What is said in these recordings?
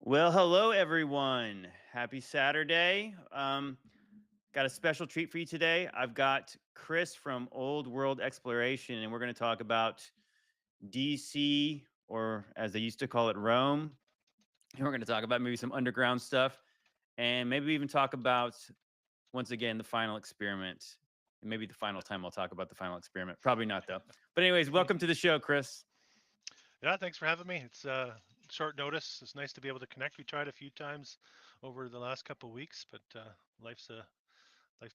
Well, hello everyone. Happy Saturday. Got a special treat for you today. I've got Chris from Old World Exploration, and we're going to talk about DC, or as they used to call it, Rome. And we're going to talk about maybe some underground stuff, and maybe even talk about once again the final experiment. And maybe the final time I'll talk about the final experiment. Probably not though. But anyways, welcome to the show, Chris. Yeah, thanks for having me. It's short notice. It's nice to be able to connect. We tried a few times over the last couple of weeks, but life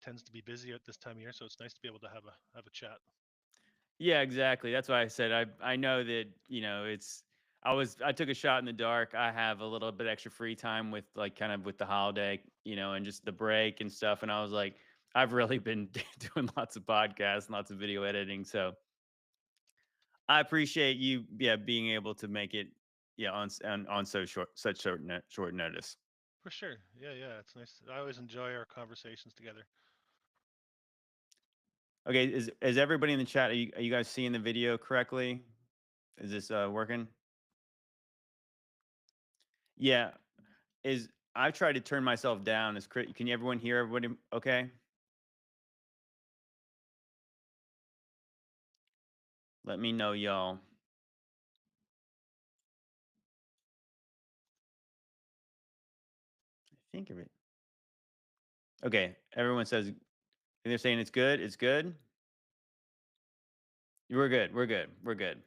tends to be busy at this time of year, so it's nice to be able to have a chat. Yeah, exactly. That's why I said I know that, it's I took a shot in the dark. I have a little bit extra free time with like kind of with the holiday, and just the break and stuff. And I was like, I've really been doing lots of podcasts and lots of video editing. So I appreciate you, yeah, being able to make it, yeah, on such short notice. For sure. Yeah, it's nice. I always enjoy our conversations together. Okay, is everybody in the chat? Are you guys seeing the video correctly? Is this working? Yeah. Is I've tried to turn myself down. Can everyone hear everybody? Okay, let me know, y'all. I think of it. Okay, everyone says they're saying it's good. It's good. We're good. We're good. We're good.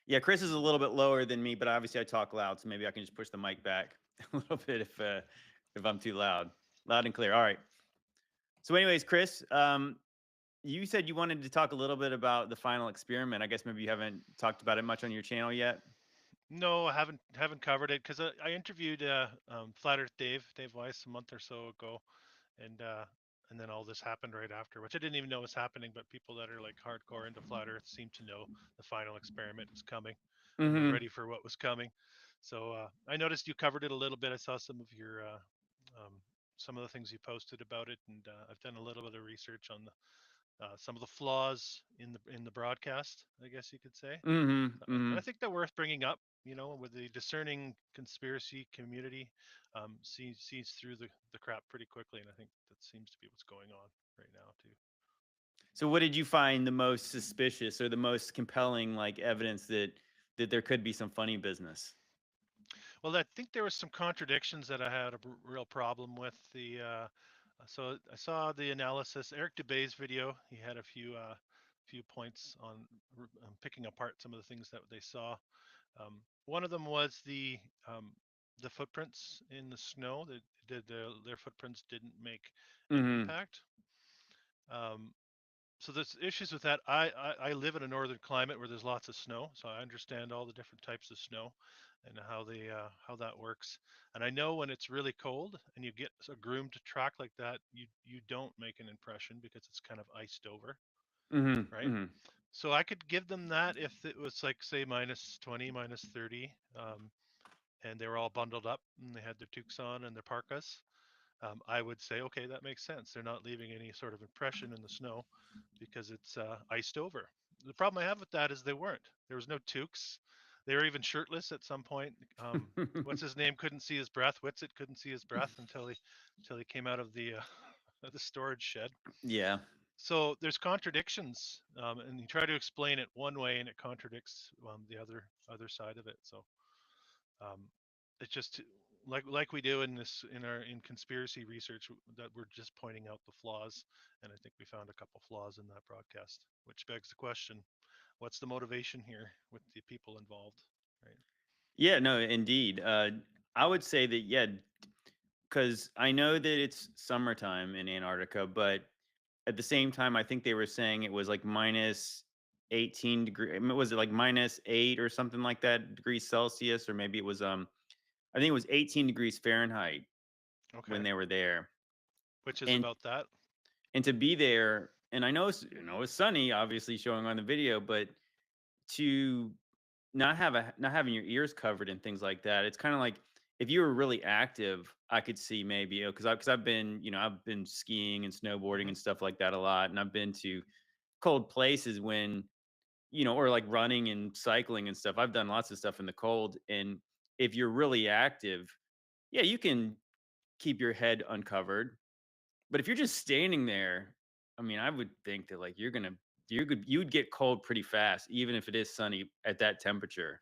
Yeah, Chris is a little bit lower than me, but obviously I talk loud, so maybe I can just push the mic back a little bit if I'm too loud, loud and clear. All right. So, anyways, Chris, you said you wanted to talk a little bit about the final experiment. I guess maybe you haven't talked about it much on your channel yet. No, I haven't covered it because I interviewed Flat Earth Dave Weiss, a month or so ago, and uh, and then all this happened right after, which I didn't even know was happening. But people that are like hardcore into flat Earth seem to know the final experiment is coming, and were Mm-hmm. ready for what was coming. So I noticed you covered it a little bit. I saw um, some of the things you posted about it, and I've done a little bit of research on some of the flaws in the broadcast, I guess you could say, Mm-hmm. and Mm-hmm. I think they're worth bringing up. You know, with the discerning conspiracy community, sees through the crap pretty quickly, and I think that seems to be what's going on right now too. So what did you find the most suspicious or the most compelling like evidence that there could be some funny business? Well, I think there was some contradictions that I had a real problem with. So I saw the analysis. Eric Dubé's video. He had a few points on picking apart some of the things that they saw. One of them was um, the footprints in the snow. Their footprints didn't make an Mhm. impact. Um, so there's issues with that. I live in a northern climate where there's lots of snow, so I understand all the different types of snow and how that works. And I know when it's really cold and you get a groomed track like that, you don't make an impression because it's kind of iced over, Mhm. right? Mhm. So I could give them that if it was like say minus 20, minus 30, and they were all bundled up and they had their toques on and their parkas. I would say, okay, that makes sense. They're not leaving any sort of impression in the snow because it's iced over. The problem I have with that is they weren't. There was no toques. They were even shirtless at some point. What's his name couldn't see his breath. Whitsitt couldn't see his breath until he came out of the the storage shed. Yeah. So there's contradictions, and you try to explain it one way, and it contradicts the other side of it. So um, it's just like we do in this in conspiracy research that we're just pointing out the flaws, and I think we found a couple flaws in that broadcast, which begs the question: what's the motivation here with the people involved, right? Yeah, no, indeed. I would say that yeah, cuz I know that it's summertime in Antarctica, but at the same time I think they were saying it was like minus 18 degree. Was it like minus 8 or something like that degrees Celsius, or maybe it was I think it was 18 degrees Fahrenheit when Okay, they were there. which is And about that. and to be there, and I know it's sunny obviously showing on the video, but to not having your ears covered and things like that, it's kind of like if you were really active, I could see maybe because I've been I've been skiing and snowboarding Hmm. and stuff like that a lot, and I've been to cold places when or like running and cycling and stuff. I've done lots of stuff in the cold, and if you're really active, yeah, you can keep your head uncovered. But if you're just standing there, I mean, I would think that like you'd get cold pretty fast, even if it is sunny at that temperature.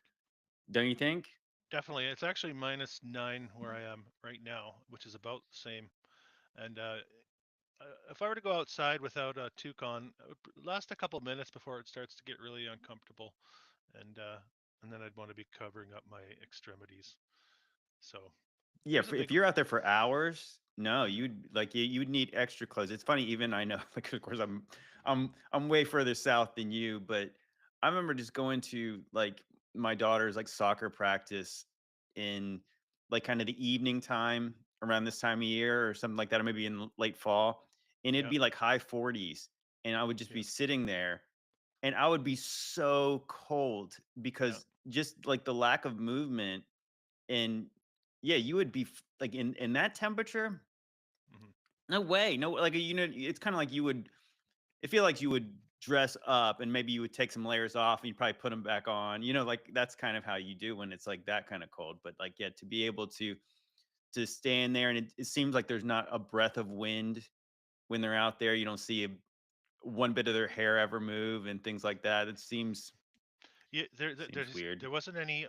Don't you think? Definitely. It's actually -9 where I am right now, which is about the same. And if I were to go outside without a toque on, it would last a couple minutes before it starts to get really uncomfortable, and uh, and then I'd want to be covering up my extremities. So Yeah, there's a if big. you're out there for hours, no, you'd need extra clothes. It's funny, even I know, like of course I'm way further south than you, but I remember just going to like my daughter's like soccer practice in like kind of the evening time around this time of year or something like that, or maybe in late fall, and it'd Yeah, be like high 40s, and I would just yeah, be sitting there, and I would be so cold yeah. because just like the lack of movement and yeah, you would be like in that temperature. Hmm. No way, no, like it's kind of like you would. I feel like you would dress up and maybe you would take some layers off and you'd probably put them back on. Like that's kind of how you do when it's like that kind of cold. But like, yeah, to be able to stand there and it seems like there's not a breath of wind when they're out there. You don't see one bit of their hair ever move and things like that. It Yeah, seems weird. there wasn't any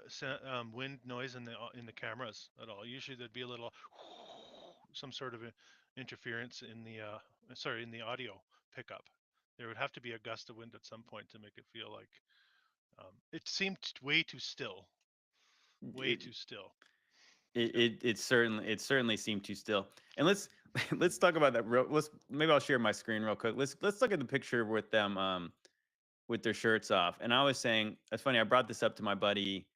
wind noise in the cameras at all. Usually there'd be a little some sort of interference in the sorry, in the audio pickup. There would have to be a gust of wind at some point to make it feel like it seemed way too still, way It too still. It So, it certainly seemed too still. And let's let's talk about that real let's maybe I'll share my screen real quick. Let's look at the picture with them with their shirts off. And I was saying that's funny. I brought this up to my buddy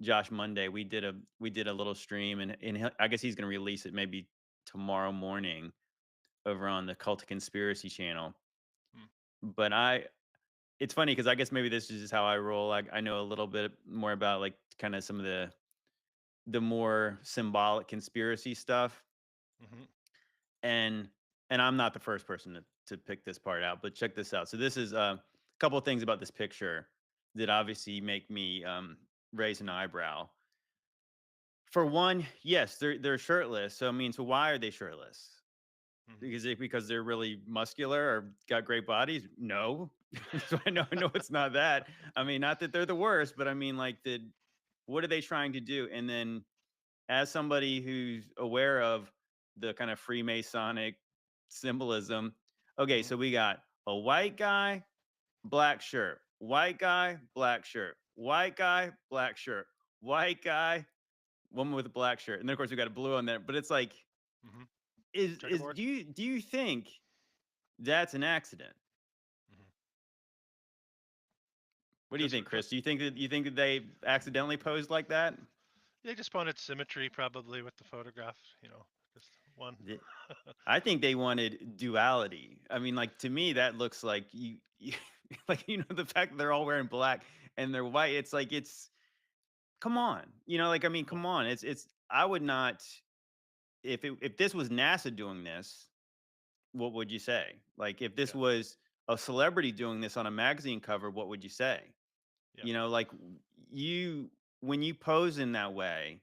Josh Monday. We did a little stream and I guess he's going to release it maybe tomorrow morning over on the Cult of Conspiracy channel. mm, But it's funny because I guess maybe this is just how I roll. I know a little bit more about like kind of some of the more symbolic conspiracy stuff. hmm and and I'm not the first person to pick this part out, but check this out. So this is a couple of things about this picture that obviously make me raise an eyebrow. For one, yes, they're shirtless. So I mean, so why are they shirtless? hmm Because they're really muscular or got great bodies? No. So I know it's not that. I mean, not that they're the worst, but I mean like what are they trying to do? And then as somebody who's aware of the kind of Freemasonic symbolism, okay, hmm so we got a white guy, black shirt, white guy, black shirt, white guy, black shirt, white guy, woman with a black shirt, and then of course we got a blue on there. But it's like, hmm is checkerboard. do you think that's an accident? Hmm. What do you Just think, for Chris? Do you think that they accidentally posed like that? they just wanted symmetry probably with the photograph. Just one. Th- I think they wanted duality. I mean, like to me, that looks like like the fact that they're all wearing black and they're white. It's like come on, like I mean, Well, come on. It's I would not if this was NASA doing this, what would you say? Like if this yeah, was a celebrity doing this on a magazine cover, what would you say? yeah, Like you when you pose in that way,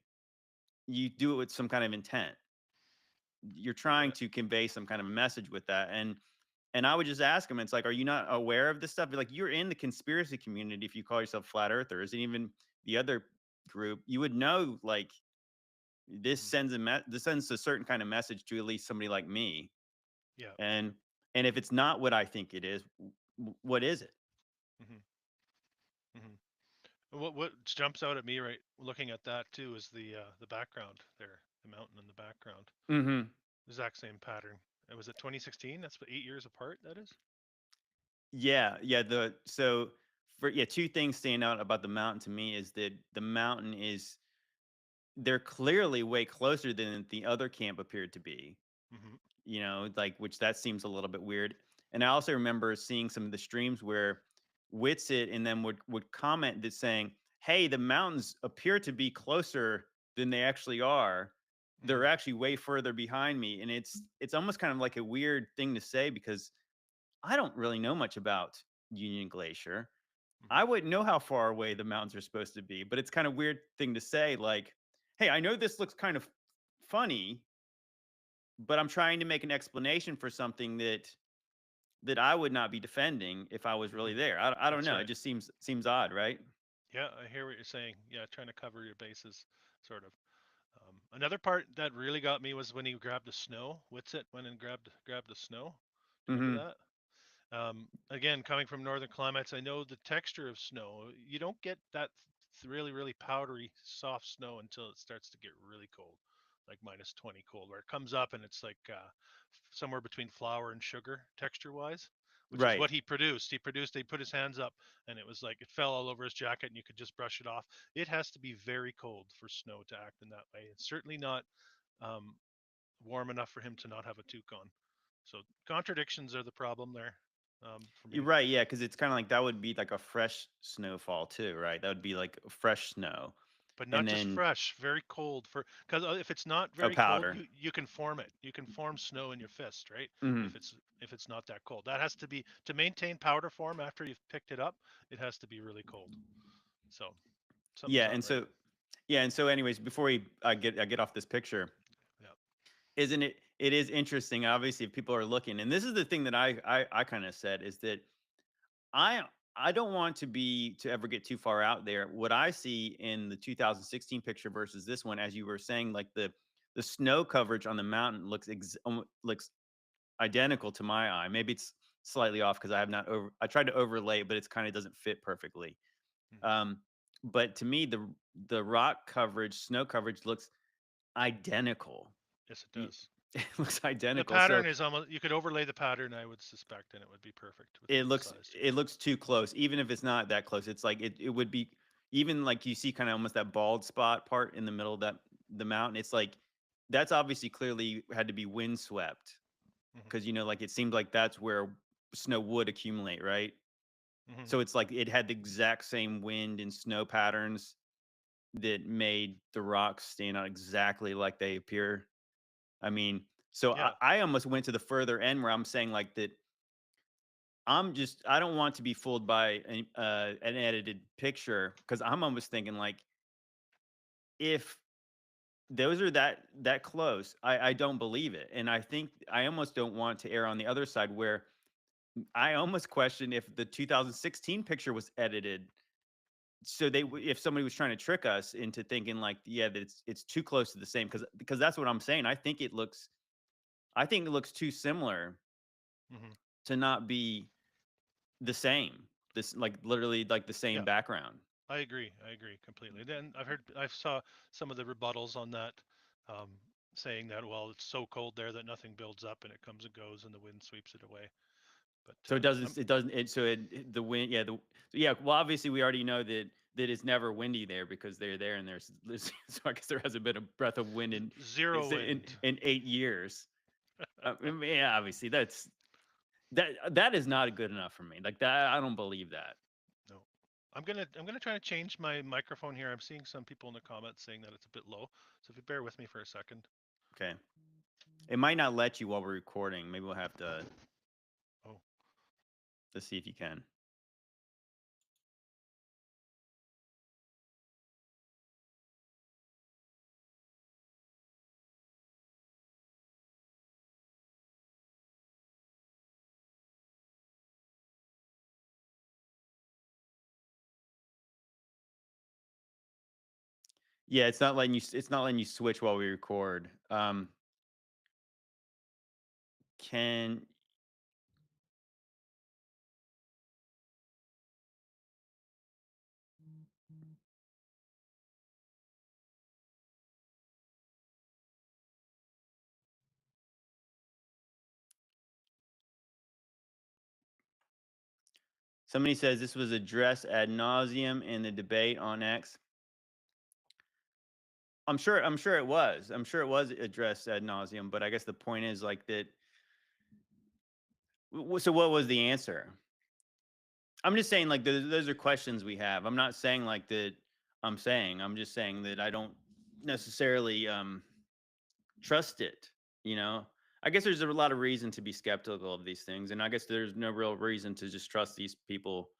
you do it with some kind of intent. You're trying yeah. to convey some kind of message with that. And I would just ask him, it's like, are you not aware of this stuff? Like, you're in the conspiracy community if you call yourself flat earthers, and even the other group, you would know, like, Hmm. this sends a certain kind of message to at least somebody like me. Yeah. And if it's not what I think it is, what is it? Hmm. hmm what jumps out at me right looking at that too is the background there, the mountain in the background. Hmm. Exact same pattern. And was it 2016? That's what 8 years apart. That is. Yeah, yeah. Two things stand out about the mountain to me is that the mountain is they're clearly way closer than the other camp appeared to be. Hmm. Like which that seems a little bit weird. And I also remember seeing some of the streams where Witsit and them would comment that saying, "Hey, the mountains appear to be closer than they actually are. Hmm. They're actually way further behind me." And it's almost kind of like a weird thing to say because I don't really know much about Union Glacier. Hmm. I wouldn't know how far away the mountains are supposed to be, but it's kind of weird thing to say like hey, I know this looks kind of funny, but I'm trying to make an explanation for something that I would not be defending if I was really Mhm. there. I don't That's know. It right. just seems odd, right? Yeah, I hear what you're saying. Yeah, trying to cover your bases, sort of. Another part that really got me was when he grabbed the snow. Witsit went and grabbed the snow. Do you remember Hmm. that? Again, coming from northern climates, I know the texture of snow. You don't get that really, really powdery, soft snow until it starts to get really cold, like -20 cold, where it comes up and it's like somewhere between flour and sugar texture wise, which is Right. what he produced. He put his hands up and it was like it fell all over his jacket and you could just brush it off. It has to be very cold for snow to act in that way. It's certainly not um, warm enough for him to not have a toque on. So contradictions are the problem there for You're me. right. Yeah, because it's kind of like that would be like a fresh snowfall too, right? That would be like fresh snow, But and not just then fresh, very cold for because if it's not a very cold, powder. you can form it. You can form snow in your fist, right? Hmm. If it's not that cold, that has to be to maintain powder form after you've picked it up. It has to be really cold. So something's Yeah, not and right. so yeah, and so anyways, before I get off this picture, Yeah. isn't it? It is interesting. Obviously, if people are looking, and this is the thing that I kind of said is that I I don't want to ever get too far out there. What I see in the 2016 picture versus this one, as you were saying, like the snow coverage on the mountain looks identical to my eye. Maybe it's slightly off because I have not over. I tried to overlay it, but it's kind of doesn't fit perfectly. Mhm. Um, but to me, the rock coverage, snow coverage looks identical. Yes, it Y- does. It looks The identical. So pattern is almost you could overlay the pattern, I would suspect, and it would be perfect with the size it change. looks too close, even if it's not that close. It's like it would be even like you see kind of almost that bald spot part in the middle of the mountain. It's like that's obviously clearly had to be windswept Hmm. because like it seemed like that's where snow would accumulate, right? Hmm. So it's like it had the exact same wind and snow patterns that made the rocks stand out exactly like they appear. I mean, so Yeah. I almost went to the further end where I'm saying like that I don't want to be fooled by an edited picture because I'm almost thinking like if those are that close, I don't believe it, and I think I almost don't want to err on the other side where I almost question if the 2016 picture was edited. So Mhm. if somebody was trying to trick us into thinking like yeah that it's too close to the same because that's what I'm saying. I think it looks too similar Hmm. to not be the same. This like literally like the same Yeah. background. I agree. I agree completely. Then I saw some of the rebuttals on that, um, saying that well, it's so cold there that nothing builds up and it comes and goes and the wind sweeps it away. But So it doesn't it so the wind yeah yeah well obviously we already know that it's never windy there because they're there and there's so I guess there hasn't been a breath of wind zero wind. in 8 years. I mean, yeah, obviously that is not good enough for me. Like that I don't believe that. No. I'm gonna try to change my microphone here. I'm seeing some people in the comments saying that it's a bit low. So if you bear with me for a second. Okay, it might not let you while we're recording. Maybe we'll have Oh, to see if you can. Yeah, it's not letting you switch while we record. Can somebody says this was addressed ad nauseum in the debate on X? I'm sure it was. I'm sure it was addressed ad nauseum, but I guess the point is like that. So what was the answer? I'm just saying like those are questions we have. I'm not saying like that. I'm just saying that I don't necessarily trust it. You know, I guess there's a lot of reason to be skeptical of these things, and I guess there's no real reason to just trust these people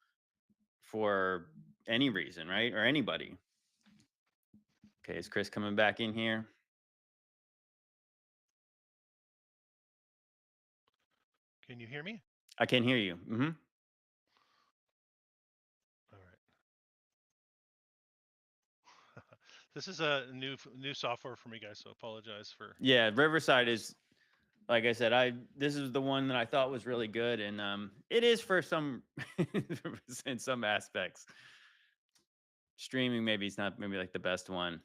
for any reason, right? Or anybody. Okay, is Chris coming back in here? Can you hear me? I can hear you. Mm-hmm. All right. This is a new software for me, guys, so apologize for. Yeah, Riverside is, like I said, this is the one that I thought was really good, and it is for some in some aspects. Streaming maybe it's not maybe like the best one.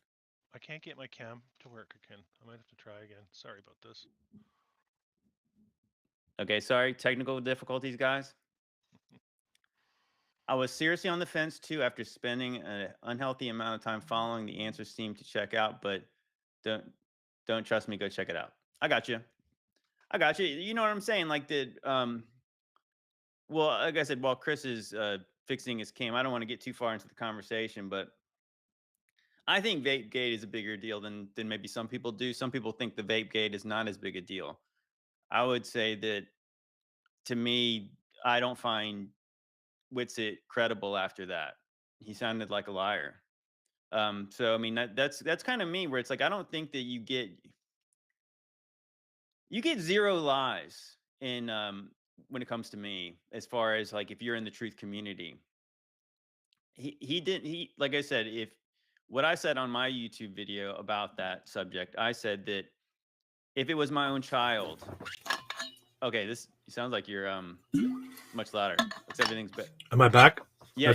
I can't get my cam to work again. I might have to try again. Sorry about this. Okay, sorry, technical difficulties, guys. I was seriously on the fence too after spending an unhealthy amount of time following the answers seem to check out, but don't trust me, go check it out. I got you. I got you. You know what I'm saying? Like well, like I said, while Chris is fixing his cam, I don't want to get too far into the conversation, but I think vape gate is a bigger deal than maybe some people do. Some people think the vape gate is not as big a deal. I would say that to me, I don't find Witsit credible after that. He sounded like a liar. So I mean that's kind of me, where it's like I don't think that you get zero lies in when it comes to me, as far as like if you're in the truth community. He didn't he like I said, if what I said on my YouTube video about that subject, I said that if it was my own child. Okay, this sounds like you're much louder. Looks everything's better. Am I back? Yeah,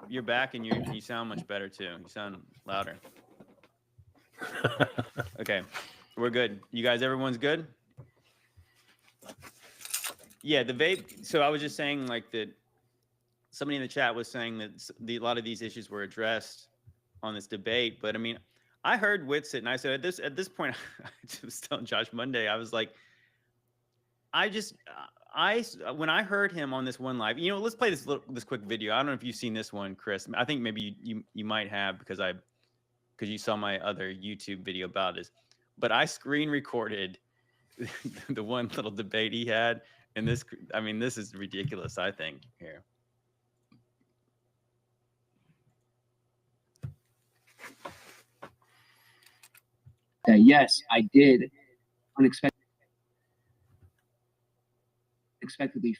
you're back, and you sound much better too. You sound louder. Okay, we're good. You guys, everyone's good? Yeah, the vape. So I was just saying, like, that somebody in the chat was saying that a lot of these issues were addressed on this debate. But I mean, I heard Witsit, and I said at this point, I was telling Josh Monday, I was like, when I heard him on this one live, let's play this quick video. I don't know if you've seen this one, Chris. I think maybe you might have, because you saw my other YouTube video about this. But I screen recorded the one little debate he had, and this is ridiculous, I think. Here. Yes, I did unexpectedly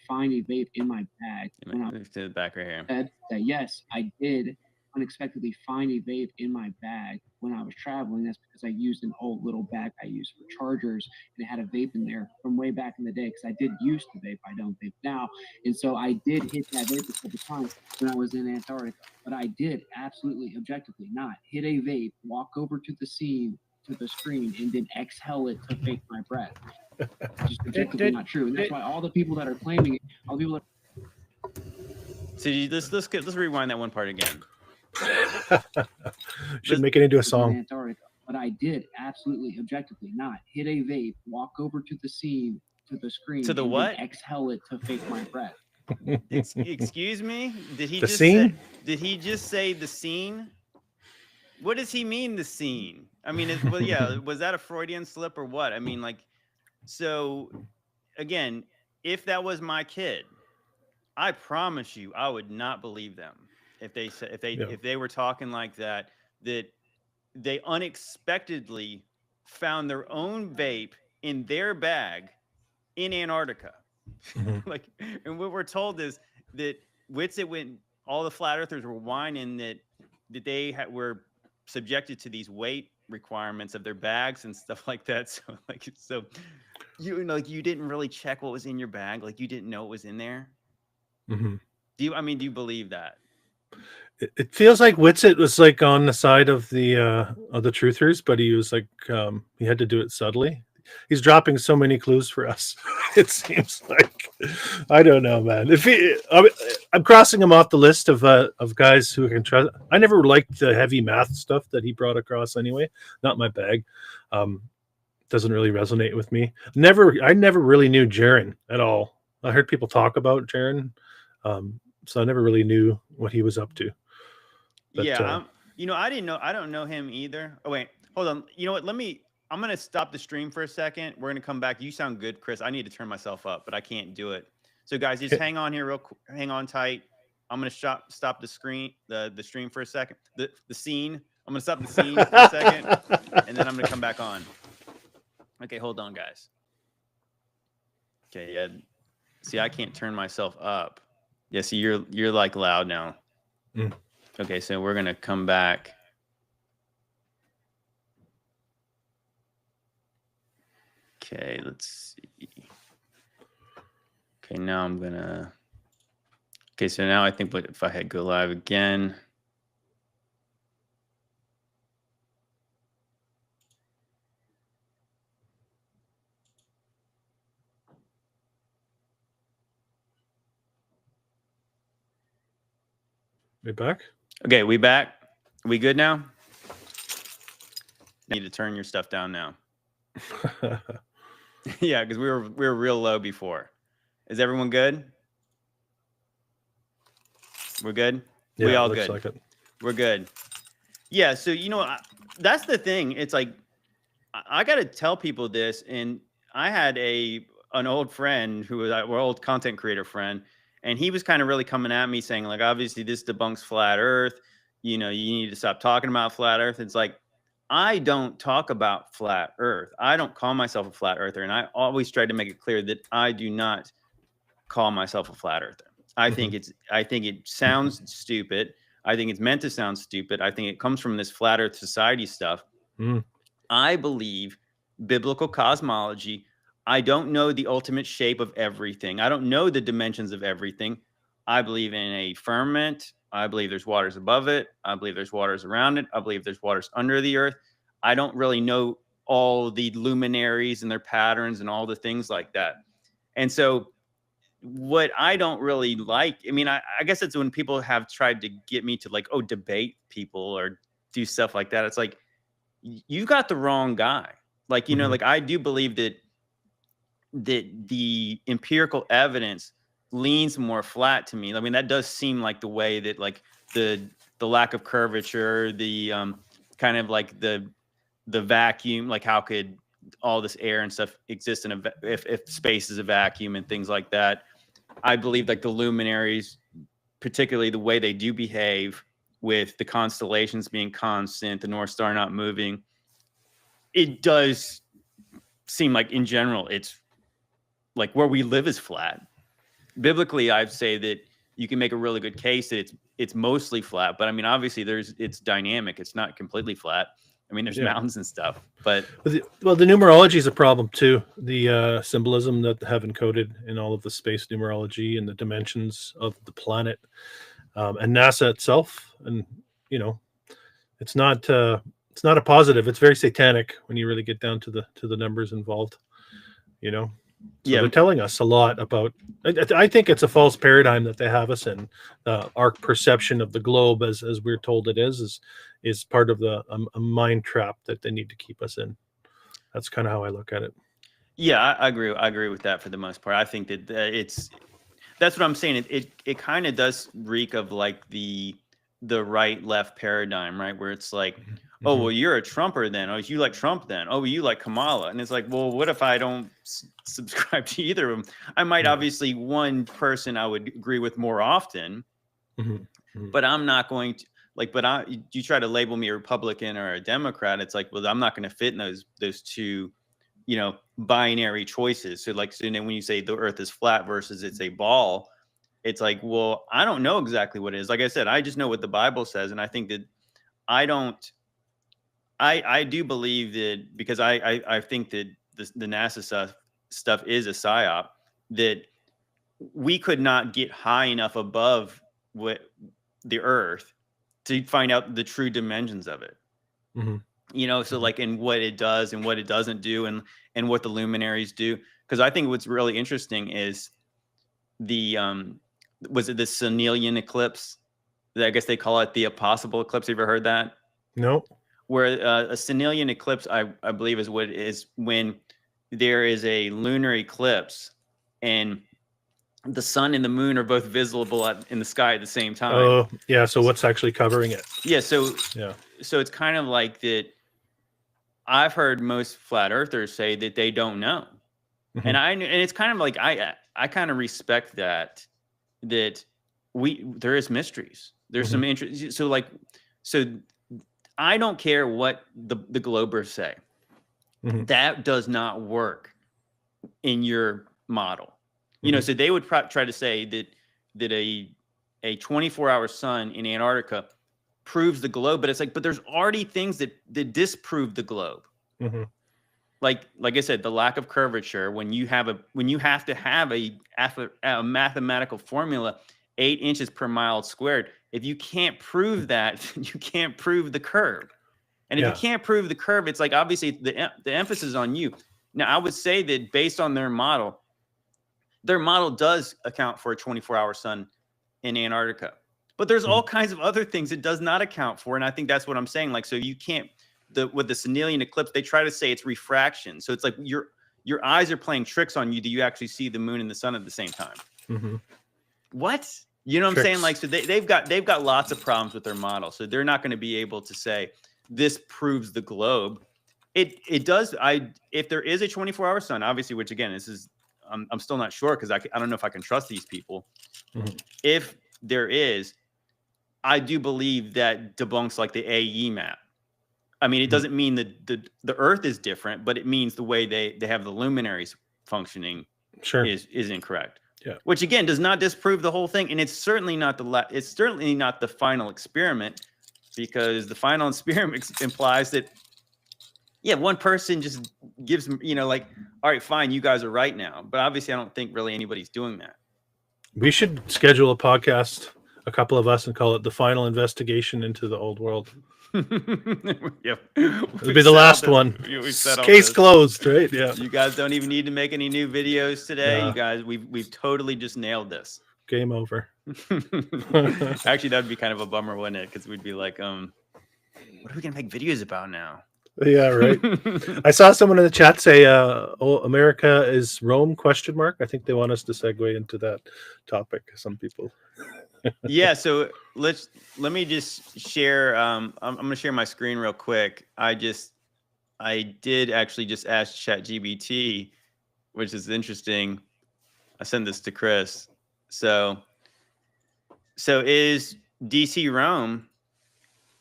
find a vape in my bag. Move to the back right here. Said that yes, I did unexpectedly find a vape in my bag when I was traveling. That's because I used an old little bag I used for chargers, and it had a vape in there from way back in the day, because I did used to vape. I don't vape now. And so I did hit that vape a couple times when I was in Antarctica. But I did absolutely, objectively not hit a vape, walk over to the scene, to the screen, and then exhale it to fake my breath. Just objectively not true. And that's why all the people that are claiming it, all the people that let's rewind that one part again. Should make it into a song. Antarctica. But I did absolutely, objectively not hit a vape, walk over to the scene, to the screen, to the and what? Then exhale it to fake my breath. Excuse me? Did he just say the scene? What does he mean, the scene? I mean, was that a Freudian slip or what? I mean, like, so again, if that was my kid, I promise you, I would not believe them if they were talking like that they unexpectedly found their own vape in their bag in Antarctica. Mm-hmm. Like, and what we're told is that when all the flat earthers were whining that they were subjected to these weight requirements of their bags and stuff like that. So you didn't really check what was in your bag, like you didn't know what was in there. Mm-hmm. Do you believe that? It feels like Witsit was like on the side of the truthers, but he was like he had to do it subtly. He's dropping so many clues for us. It seems like, I don't know, man. I'm crossing him off the list of guys who I can trust. I never liked the heavy math stuff that he brought across anyway. Not my bag. Doesn't really resonate with me. I never really knew Jaron at all. I heard people talk about Jaron, so I never really knew what he was up to. But, yeah, I don't know him either. Oh wait, hold on. You know what? I'm going to stop the stream for a second. We're going to come back. You sound good, Chris. I need to turn myself up, but I can't do it. So guys, just hang on here hang on tight. I'm going to stop the stream for a second. The scene. I'm gonna stop the scene for a second, and then I'm gonna come back on. Okay, hold on, guys. Okay, yeah. See, I can't turn myself up. Yeah, see, you're like loud now. Mm. Okay, so we're gonna come back. Okay, let's see. Okay, now I'm gonna. Okay, so now I think if I had go live again. We back? Okay, we back. We good now? Need to turn your stuff down now. Yeah, because we were real low before. Is everyone good? We're good. Yeah, we all looks good. like it. We're good. Yeah. So that's the thing. It's like I got to tell people this, and I had an old friend who was our old content creator friend, and he was kind of really coming at me saying, like, obviously this debunks flat Earth. You need to stop talking about flat Earth. It's like, I don't talk about flat Earth. I don't call myself a flat earther. And I always try to make it clear that I do not call myself a flat earther. I think it sounds stupid. I think it's meant to sound stupid. I think it comes from this flat Earth society stuff. Mm. I believe biblical cosmology. I don't know the ultimate shape of everything. I don't know the dimensions of everything. I believe in a firmament. I believe there's waters above it. I believe there's waters around it. I believe there's waters under the earth. I don't really know all the luminaries and their patterns and all the things like that. And so what I don't really like, I mean, I guess it's when people have tried to get me to like, debate people or do stuff like that. It's like, you got the wrong guy. Like, like I do believe that the empirical evidence leans more flat to me. I mean, that does seem like the way that like the lack of curvature, the kind of like the vacuum, like how could all this air and stuff exist in if space is a vacuum and things like that. I believe like the luminaries, particularly the way they do behave with the constellations being constant, the North Star not moving, it does seem like in general, it's like where we live is flat. Biblically, I'd say that you can make a really good case that it's mostly flat, but I mean, obviously it's dynamic. It's not completely flat. I mean, there's mountains and stuff, but the numerology is a problem too. The symbolism that have encoded in all of the space numerology and the dimensions of the planet, and NASA itself, and it's not a positive. It's very satanic when you really get down to the numbers involved. So they're telling us a lot about. I think it's a false paradigm that they have us in. Our perception of the globe, as we're told it is part of a mind trap that they need to keep us in. That's kind of how I look at it. Yeah, I agree. I agree with that for the most part. I think that that's what I'm saying. It kind of does reek of like the right left paradigm, right? Where it's like, oh, well, you're a Trumper then. Oh, you like Trump then. Oh, you like Kamala. And it's like, well, what if I don't subscribe to either of them? I might obviously one person I would agree with more often, but I'm not going to like, you try to label me a Republican or a Democrat. It's like, well, I'm not going to fit in those two, binary choices. So then when you say the earth is flat versus it's a ball, it's like, well, I don't know exactly what it is. Like I said, I just know what the Bible says. And I think that I do believe that because I think that the NASA stuff is a psyop, that we could not get high enough above the earth to find out the true dimensions of it. So like in what it does and what it doesn't do and what the luminaries do. Because I think what's really interesting is was it the Senilian eclipse? I guess they call it the Apostle eclipse. Have you ever heard that? No. Where a Senilian eclipse, I believe, is what it is when there is a lunar eclipse and the sun and the moon are both visible in the sky at the same time. Oh, yeah. So what's actually covering it? Yeah. So it's kind of like that. I've heard most flat earthers say that they don't know. And it's kind of like, I kind of respect that there is mysteries. There's some interest. So I don't care what the globers say. Mhm. That does not work in your model. You know, Mhm. so they would try to say that a 24-hour sun in Antarctica proves the globe, but it's like, but there's already things that disprove the globe. Mhm. Like I said, the lack of curvature. When you have to have a mathematical formula, 8 inches per mile squared. If you can't prove that, you can't prove the curve. And if you Yeah. can't prove the curve, it's like obviously the emphasis on you. Now, I would say that based on their model does account for a 24-hour sun in Antarctica. But there's all kinds of other things it does not account for. And I think that's what I'm saying. Like, so you can't, with the Senilian eclipse, they try to say it's refraction. So it's like your eyes are playing tricks on you. Do you actually see the moon and the sun at the same time? Mhm. What? You know what I'm saying? Tricks. Like, so they've got lots of problems with their model. So they're not going to be able to say this proves the globe. It does. If there is a 24-hour sun, obviously, which again, this is, I'm still not sure because I don't know if I can trust these people. Mhm. If there is, I do believe that debunks like the AE map. I mean, it doesn't mean that the Earth is different, but it means the way they have the luminaries functioning Sure. is incorrect. Yeah. Which again does not disprove the whole thing, and it's certainly not the final experiment, because the final experiment implies that one person just gives, like, all right, fine, you guys are right now, but obviously I don't think really anybody's doing that. We should schedule a podcast, a couple of us, and call it The Final Investigation into the Old World. Yep. It'll be the last one. Case closed, right? Yeah. You guys don't even need to make any new videos today. Yeah. You guys, we've totally just nailed this. Game over. Actually, that'd be kind of a bummer, wouldn't it? Because we'd be like, what are we gonna make videos about now? Yeah, right. I saw someone in the chat say, America is Rome, ? I think they want us to segue into that topic. Some people. Yeah, so let me just share. I'm gonna share my screen real quick. I did actually just ask ChatGPT, which is interesting. I sent this to Chris. So is DC Rome?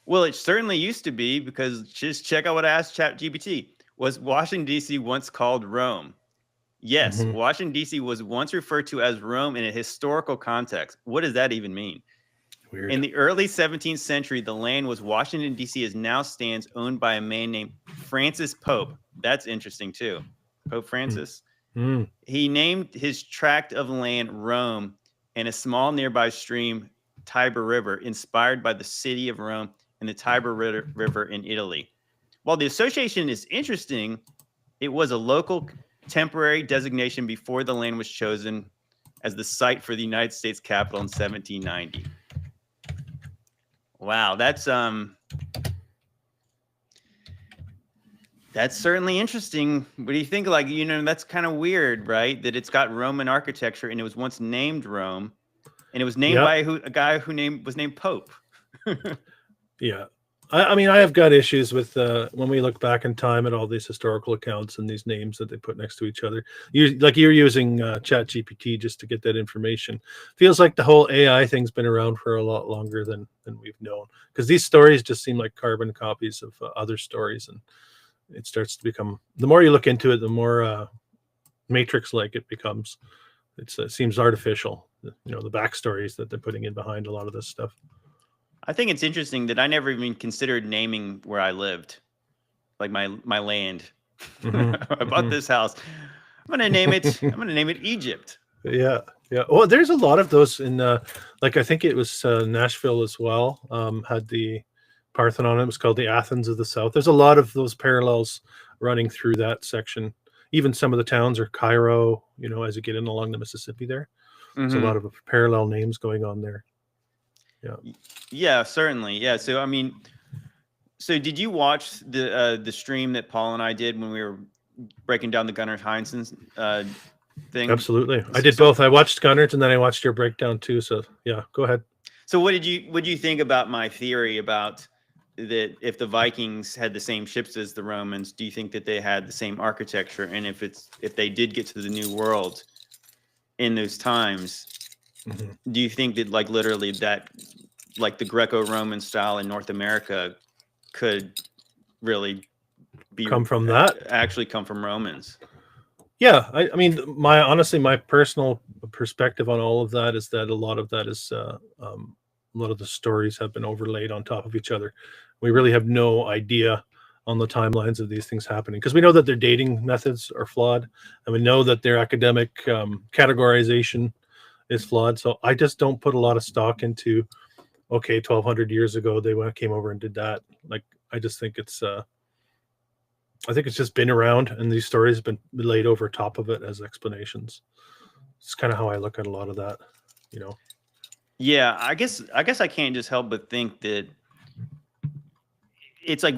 Well, it certainly used to be, because just check out what I asked ChatGPT. Was Washington, D.C. once called Rome? Yes, Mhm. Washington, D.C. was once referred to as Rome in a historical context. What does that even mean? Weird. In the early 17th century, the land was Washington, D.C. as now stands, owned by a man named Francis Pope. That's interesting, too. Pope Francis. Mm. He named his tract of land Rome, and a small nearby stream, Tiber River, inspired by the city of Rome and the Tiber River in Italy. While the association is interesting, it was a local temporary designation before the land was chosen as the site for the United States Capitol in 1790. Wow, that's certainly interesting. What do you think? Like, that's kind of weird, right? That it's got Roman architecture, and it was once named Rome, and it was named by a guy who was named Pope. Yeah. I mean, I have got issues with when we look back in time at all these historical accounts and these names that they put next to each other. You're using ChatGPT just to get that information. Feels like the whole AI thing's been around for a lot longer than we've known, because these stories just seem like carbon copies of other stories, and it starts to become, the more you look into it, the more Matrix-like it becomes. It seems artificial, the backstories that they're putting in behind a lot of this stuff. I think it's interesting that I never even considered naming where I lived, like my land. Mm-hmm. I bought this house. I'm gonna name it Egypt. Yeah. Well, there's a lot of those in like, I think it was Nashville as well. Had the Parthenon. It was called the Athens of the South. There's a lot of those parallels running through that section. Even some of the towns are Cairo, as you get in along the Mississippi there. There's a lot of parallel names going on there. Yeah, certainly. Yeah. So, I mean, did you watch the stream that Paul and I did when we were breaking down the Gunnar Heinzen's thing? Absolutely. I did both. I watched Gunnar's and then I watched your breakdown too. So yeah, go ahead. So what did you think about my theory about that if the Vikings had the same ships as the Romans, do you think that they had the same architecture? And if they did get to the New World in those times, do you think that, like, literally that, like, the Greco-Roman style in North America could really be Come from that? actually come from Romans. Yeah, I mean, my personal perspective on all of that is that a lot of that is a lot of the stories have been overlaid on top of each other. We really have no idea on the timelines of these things happening, because we know that their dating methods are flawed, and we know that their academic categorization is flawed. So I just don't put a lot of stock into, okay, 1200 years ago they came over and did that. Like, I just think it's just been around, and these stories have been laid over top of it as explanations. It's kind of how I look at a lot of that, you know. Yeah, I guess I can't just help but think that it's like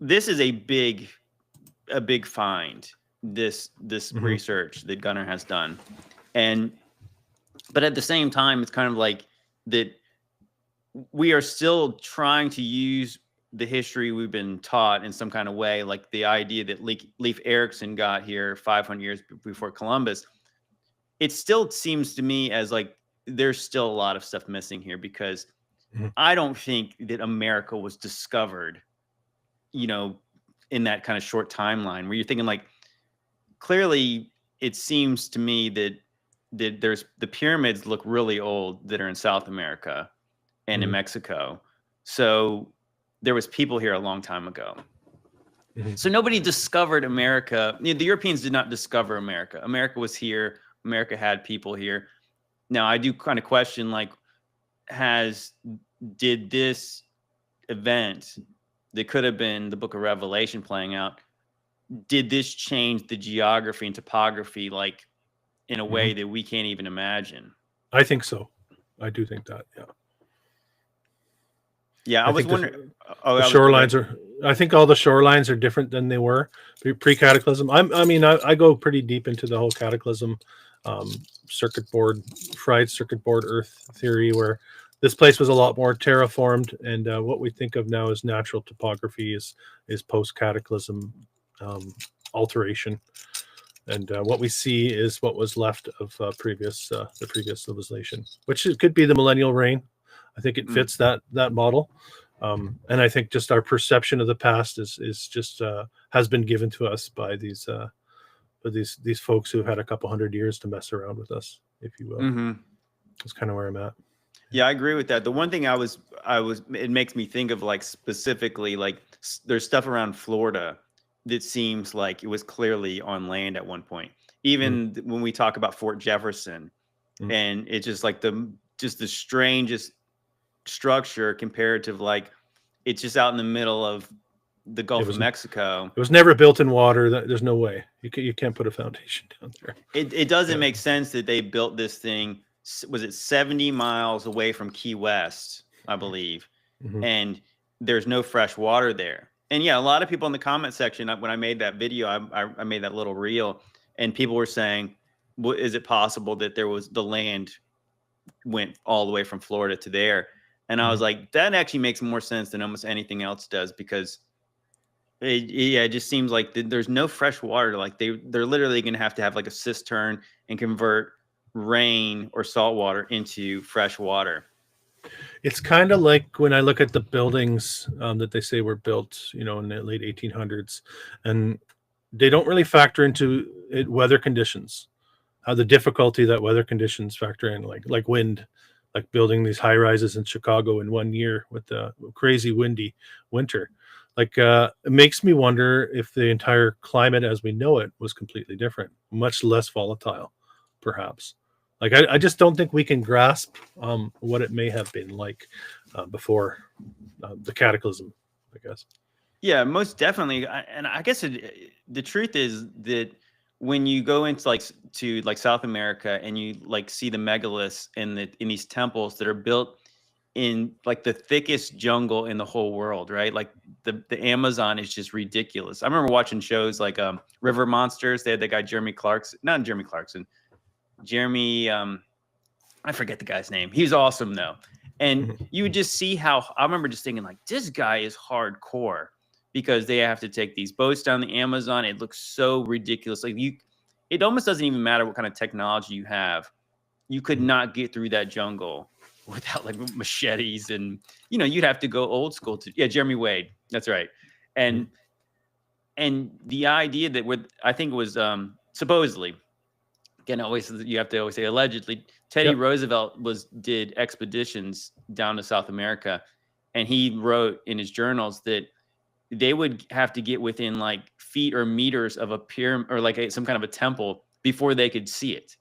this is a big find, this research that Gunnar has done. But at the same time, it's kind of like that we are still trying to use the history we've been taught in some kind of way, like the idea that Leif Erikson got here 500 years before Columbus. It still seems to me as like there's still a lot of stuff missing here, because I don't think that America was discovered, you know, in that kind of short timeline where you're thinking like, clearly it seems to me that there's the pyramids look really old that are in South America and in Mexico. So there was people here a long time ago. So nobody discovered America. The Europeans did not discover America. America was here. America had people here. Now I do kind of question, like, did this event that could have been the Book of Revelation playing out, did this change the geography and topography, like, in a way that we can't even imagine? I think so. I do think that, yeah. Yeah, I was wondering. The shorelines are. I think all the shorelines are different than they were pre-Cataclysm. I go pretty deep into the whole Cataclysm fried circuit board Earth theory, where this place was a lot more terraformed, and what we think of now as natural topography is post-Cataclysm alteration, and what we see is what was left of the previous civilization, which could be the millennial reign. I think it fits that model, and I think just our perception of the past is just has been given to us by these folks who've had a couple hundred years to mess around with us, if you will. That's kind of where I'm at. Yeah, I agree with that. The one thing it makes me think of, like, specifically, like, there's stuff around Florida that seems like it was clearly on land at one point. Even when we talk about Fort Jefferson, and it's just like the strangest structure comparative, like it's just out in the middle of the Gulf of Mexico. It was never built in water. There's no way you can't put a foundation down there. It doesn't make sense that they built this thing. Was it 70 miles away from Key West, I believe, and there's no fresh water there. And yeah, a lot of people in the comment section, when I made that video, I made that little reel, and people were saying, is it possible that the land went all the way from Florida to there? And I was like, that actually makes more sense than almost anything else does, because it just seems like there's no fresh water. Like they're literally going to have like a cistern and convert rain or salt water into fresh water. It's kind of like when I look at the buildings that they say were built, in the late 1800s, and they don't really factor into weather conditions, the difficulty that weather conditions factor in, like wind, like building these high rises in Chicago in 1 year with the crazy windy winter. Like it makes me wonder if the entire climate as we know it was completely different, much less volatile, perhaps. Like I just don't think we can grasp what it may have been like before the Cataclysm, I guess. Yeah, most definitely. And I guess the truth is that when you go into to South America and you see the megaliths in these temples that are built in like the thickest jungle in the whole world, right? Like the Amazon is just ridiculous. I remember watching shows like River Monsters. They had the guy Jeremy, I forget the guy's name. He's awesome though. And you would just see how, I remember just thinking like, this guy is hardcore, because they have to take these boats down the Amazon. It looks so ridiculous. Like it almost doesn't even matter what kind of technology you have. You could not get through that jungle without like machetes, and you'd have to go old school to Jeremy Wade. That's right. And the idea that I think it was supposedly, again, you have to always say allegedly, Teddy Roosevelt did expeditions down to South America, and he wrote in his journals that they would have to get within like feet or meters of a pyramid or like some kind of a temple before they could see it.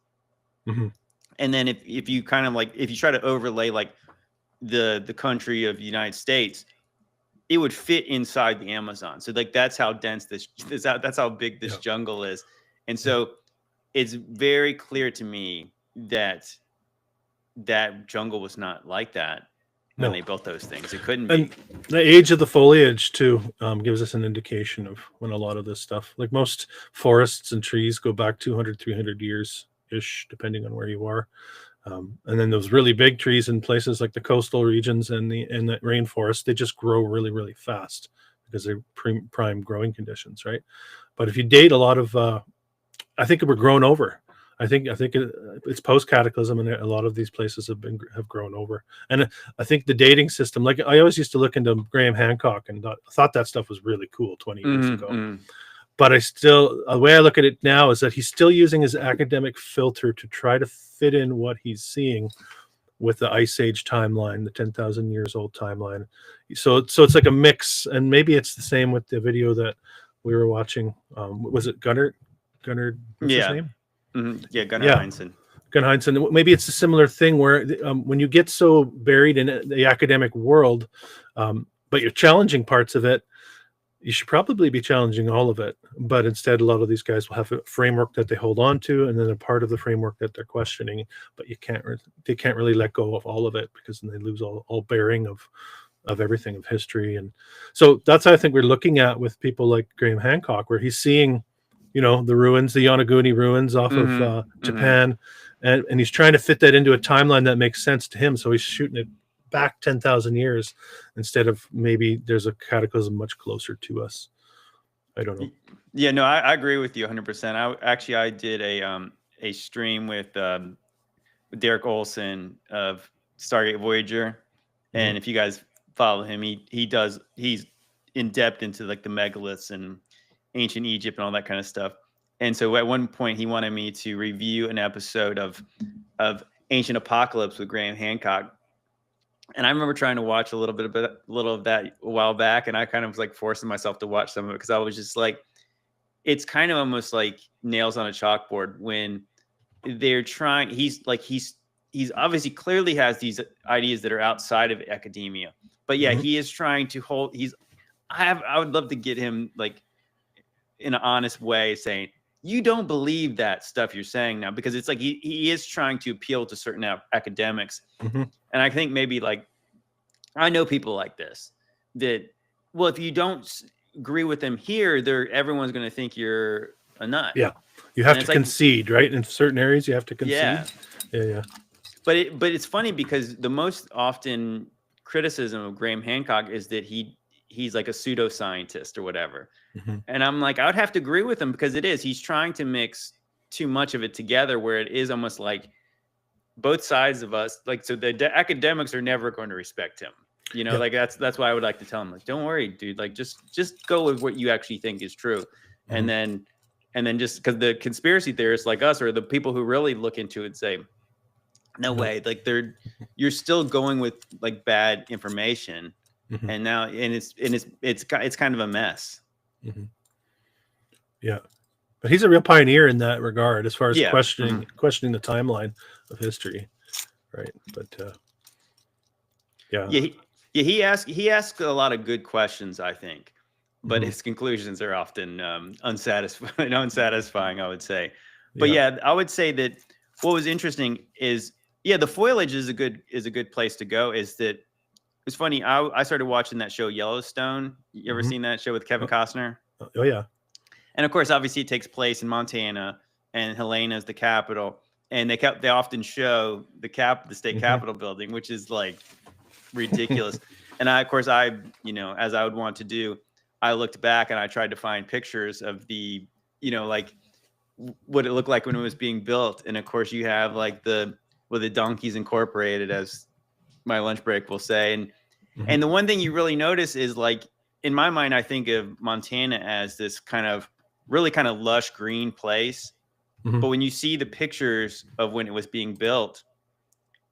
And then if you kind of like, if you try to overlay like the country of the United States, it would fit inside the Amazon. So like, that's how dense that's how big this jungle is. And so it's very clear to me that jungle was not like that when they built those things. It couldn't be. The age of the foliage too gives us an indication of when a lot of this stuff, like most forests and trees, go back 200, 300 years ish, depending on where you are. And then those really big trees in places like the coastal regions and the rainforest, they just grow really, really fast because they're prime growing conditions, right? But if you date a lot of, I think we're grown over. I think it's post Cataclysm, and a lot of these places have grown over. And I think the dating system, like I always used to look into Graham Hancock and thought that stuff was really cool 20 years ago. But the way I look at it now is that he's still using his academic filter to try to fit in what he's seeing with the Ice Age timeline, the 10,000 years old timeline. So it's like a mix, and maybe it's the same with the video that we were watching. Was it Gunnar? What's his name? Yeah, Gunnar Heinsohn. Gunnar Heinsohn. Maybe it's a similar thing where when you get so buried in the academic world, but you're challenging parts of it, you should probably be challenging all of it. But instead, a lot of these guys will have a framework that they hold on to, and then a part of the framework that they're questioning. But they can't really let go of all of it, because then they lose all bearing of everything, of history. And so that's how I think we're looking at with people like Graham Hancock, where he's seeing, the ruins, the Yonaguni ruins off of Japan, and he's trying to fit that into a timeline that makes sense to him. So he's shooting it back 10,000 years instead of maybe there's a cataclysm much closer to us. I don't know. Yeah, no, I agree with you 100%. I did a stream with Derek Olson of Stargate Voyager, and if you guys follow him, he's in depth into like the megaliths and ancient Egypt and all that kind of stuff. And so at one point he wanted me to review an episode of Ancient Apocalypse with Graham Hancock. And I remember trying to watch a little of that a while back, and I kind of was like forcing myself to watch some of it, because I was just like, it's kind of almost like nails on a chalkboard when they're trying. He's obviously clearly has these ideas that are outside of academia, but he is trying to hold. I would love to get him like in an honest way saying, you don't believe that stuff you're saying now, because it's like he is trying to appeal to certain academics. And I think maybe like, I know people like this, that, well, if you don't agree with them here, everyone's going to think you're a nut. Yeah. You have to concede, right? In certain areas, you have to concede. Yeah. But it's funny, because the most often criticism of Graham Hancock is that he's like a pseudoscientist or whatever. And I'm like, I would have to agree with him, because he's trying to mix too much of it together, where it is almost like both sides of us, like, so the academics are never going to respect him. Like that's why I would like to tell him, like, don't worry, dude, like just go with what you actually think is true. And then just because the conspiracy theorists like us, or the people who really look into it, say, no way, like you're still going with like bad information. And now, it's kind of a mess. Yeah, but he's a real pioneer in that regard, as far as questioning the timeline of history, right? But he asks a lot of good questions, I think, but his conclusions are often unsatisfying, I would say. But I would say that what was interesting is the foliage is a good place to go. Is that it's funny, I started watching that show Yellowstone. You ever seen that show with Kevin Costner? Oh yeah. And of course, obviously, it takes place in Montana, and Helena is the capital. And they often show the state capitol building, which is like ridiculous. And as I would want to do, I looked back and I tried to find pictures of the, like what it looked like when it was being built. And of course, you have like the Donkeys Incorporated as my lunch break, we'll say. And Mhm. the one thing you really notice is, like, in my mind, I think of Montana as this kind of really kind of lush green place. Mhm. But when you see the pictures of when it was being built,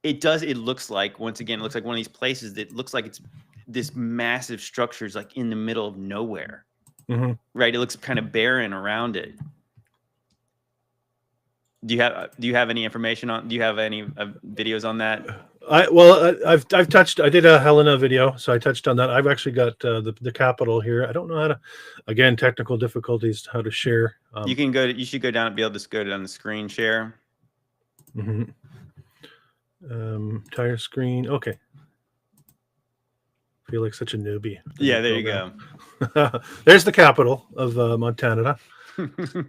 it looks like, once again, it looks like one of these places that looks like it's this massive structures like in the middle of nowhere. Mhm. Right? It looks kind of barren around it. Do you have any information on? Do you have any videos on that? I've touched. I did a Helena video, so I touched on that. I've actually got the capital here. I don't know how to. Again, technical difficulties. How to share. You can go. You should go down. Be able to go down the screen share. Mhm. Entire screen. Okay. Feel like such a newbie. Yeah, there you go. There's the capital of Montana,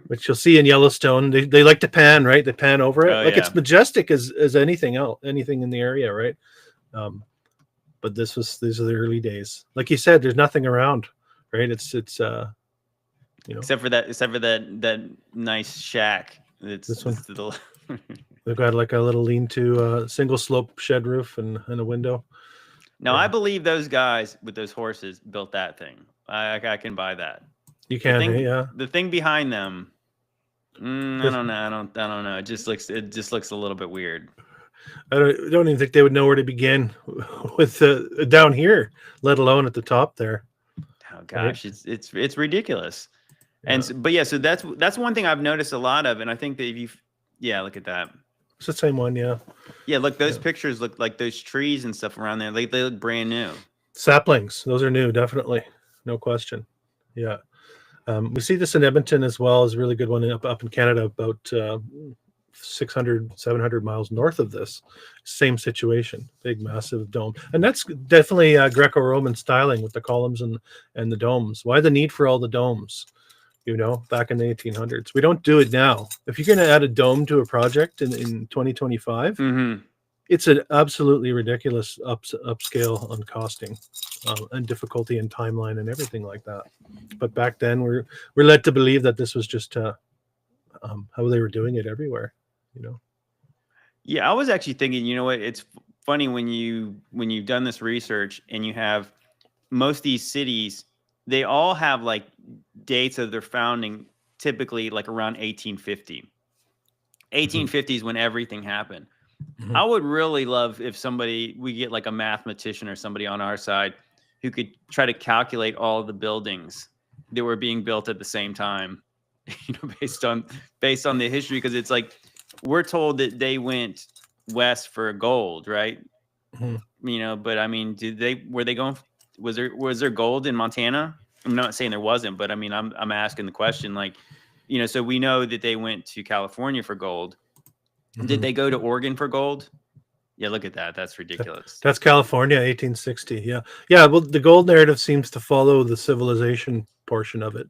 which you'll see in Yellowstone. They like to pan, right? They pan over it. Oh, like yeah. it's majestic as anything else, anything in the area, right? But these are the early days. Like you said, there's nothing around, right? It's except for that nice shack. This one. They've got like a little lean-to single slope shed roof and a window. Now, I believe those guys with those horses built that thing. I can buy that. You can, yeah. The thing behind them, I don't know. I don't know. It just looks a little bit weird. I don't even think they would know where to begin with down here, let alone at the top there. Oh gosh, right? It's ridiculous. Yeah. And but yeah, so that's one thing I've noticed a lot of, and I think that if look at that. It's the same one, yeah. Yeah, look, those pictures look like those trees and stuff around there. They look brand new. Saplings, those are new, definitely, no question. Yeah, we see this in Edmonton as well. Is a really good one up in Canada, about 600, 700 miles north of this. Same situation, big, massive dome, and that's definitely Greco-Roman styling with the columns and the domes. Why the need for all the domes? Back in the 1800s. We don't do it now. If you're going to add a dome to a project in 2025, it's an absolutely ridiculous upscale on costing and difficulty and timeline and everything like that. But back then, we're led to believe that this was just how they were doing it everywhere. Yeah, I was actually thinking. You know what? It's funny when you've done this research and you have most of these cities. They all have like dates of their founding, typically like around 1850. 1850 is when everything happened. Mm-hmm. I would really love if we get like a mathematician or somebody on our side who could try to calculate all the buildings that were being built at the same time, based on the history. Because it's like, we're told that they went west for gold, right? Mm-hmm. But I mean, were they going? Was there gold in Montana? I'm not saying there wasn't, but I mean, I'm asking the question, like, so we know that they went to California for gold. Mm-hmm. Did they go to Oregon for gold? Yeah, look at that. That's ridiculous. That's California, 1860. Yeah. Yeah. Well, the gold narrative seems to follow the civilization portion of it.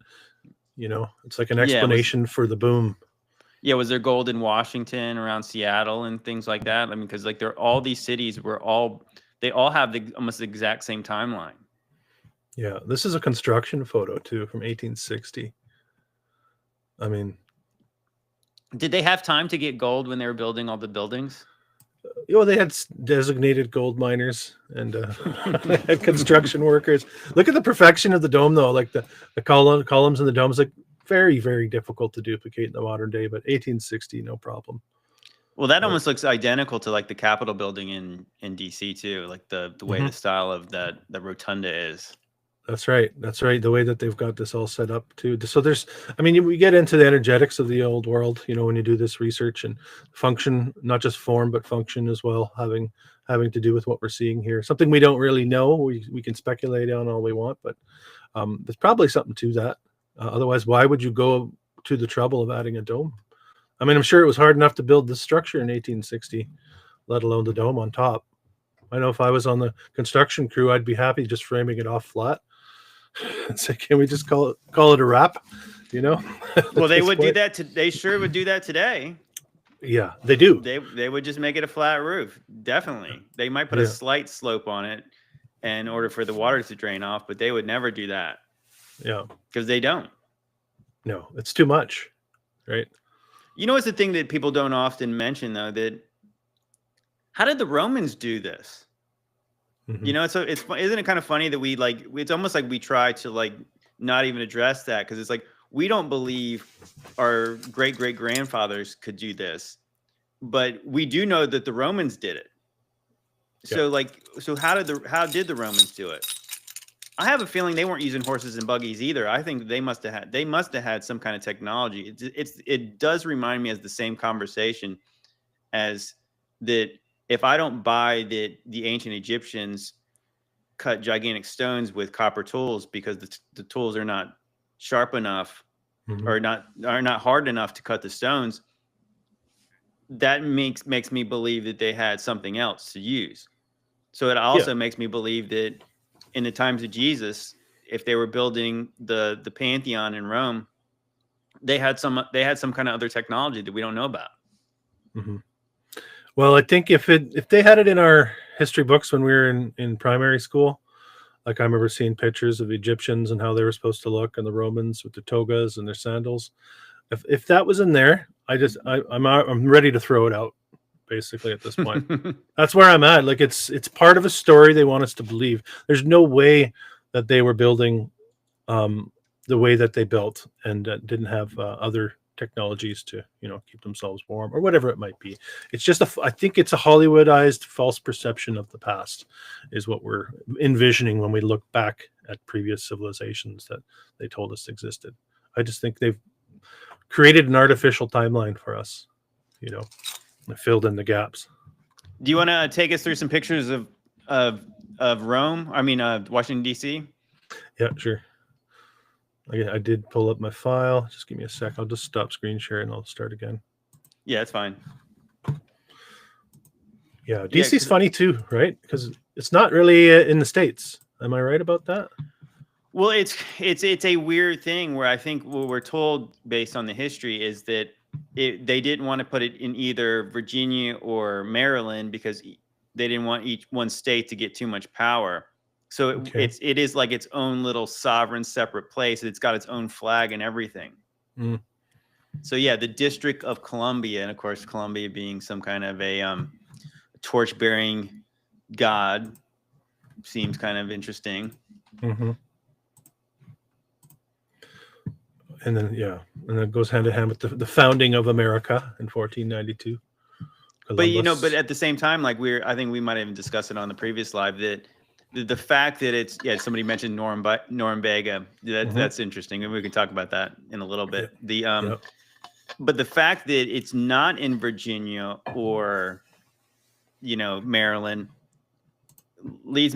It's like an explanation for the boom. Yeah. Was there gold in Washington, around Seattle and things like that? I mean, because like all these cities they all have almost the exact same timeline. Yeah, this is a construction photo too from 1860. I mean, did they have time to get gold when they were building all the buildings? They had designated gold miners and had construction workers. Look at the perfection of the dome, though. Like the columns and the domes, like very, very difficult to duplicate in the modern day. But 1860, no problem. Well, that almost looks identical to like the Capitol building in DC too, like the way the style of the rotunda is. That's right. The way that they've got this all set up too. So we get into the energetics of the old world, when you do this research, and function, not just form, but function as well, having to do with what we're seeing here. Something we don't really know. We can speculate on all we want, but there's probably something to that. Otherwise, why would you go to the trouble of adding a dome? I mean, I'm sure it was hard enough to build this structure in 1860, let alone the dome on top. I know if I was on the construction crew, I'd be happy just framing it off flat. So can we just call it a wrap? Well, they would do that. They sure would do that today. Yeah, they do. They would just make it a flat roof. Definitely, they might put a slight slope on it in order for the water to drain off, but they would never do that. Yeah, because they don't. No, it's too much, right? It's the thing that people don't often mention, though, that how did the Romans do this? You know, so isn't it kind of funny that we like, it's almost like we try to like not even address that, because it's like we don't believe our great grandfathers could do this, but we do know that the Romans did it. So like, so how did the Romans do it? I have a feeling they weren't using horses and buggies either. I think they must have had some kind of technology. It does remind me as the same conversation as that. If I don't buy that the ancient Egyptians cut gigantic stones with copper tools because the tools are not sharp enough or are not hard enough to cut the stones, that makes me believe that they had something else to use. So it also makes me believe that in the times of Jesus, if they were building the Pantheon in Rome, they had some kind of other technology that we don't know about. Well, I think if they had it in our history books when we were in primary school, like I remember seeing pictures of Egyptians and how they were supposed to look, and the Romans with their togas and their sandals. If that was in there, I'm ready to throw it out. Basically, at this point, that's where I'm at. Like it's part of a story they want us to believe. There's no way that they were building the way that they built and didn't have other technologies to keep themselves warm or whatever it might be. It's just I think it's a Hollywoodized false perception of the past is what we're envisioning when we look back at previous civilizations that they told us existed. I just think they've created an artificial timeline for us, filled in the gaps. Do you want to take us through some pictures of Rome? I mean, Washington D.C. Yeah, sure. I did pull up my file. Just give me a sec. I'll just stop screen share and I'll start again. Yeah, it's fine. Yeah, DC's funny too, right? Because it's not really in the States. Am I right about that? Well, it's a weird thing where I think what we're told based on the history is that they didn't want to put it in either Virginia or Maryland because they didn't want each one state to get too much power. So it is like its own little sovereign separate place. It's got its own flag and everything. So yeah, the District of Columbia, and of course Columbia being some kind of a torch-bearing god, seems kind of interesting. And then it goes hand in hand with the founding of America in 1492. Columbus. But at the same time, like I think we might even discuss it on the previous live, that the fact that it's somebody mentioned Norumbega. That's interesting, and we can talk about that in a little bit. But the fact that it's not in Virginia or Maryland makes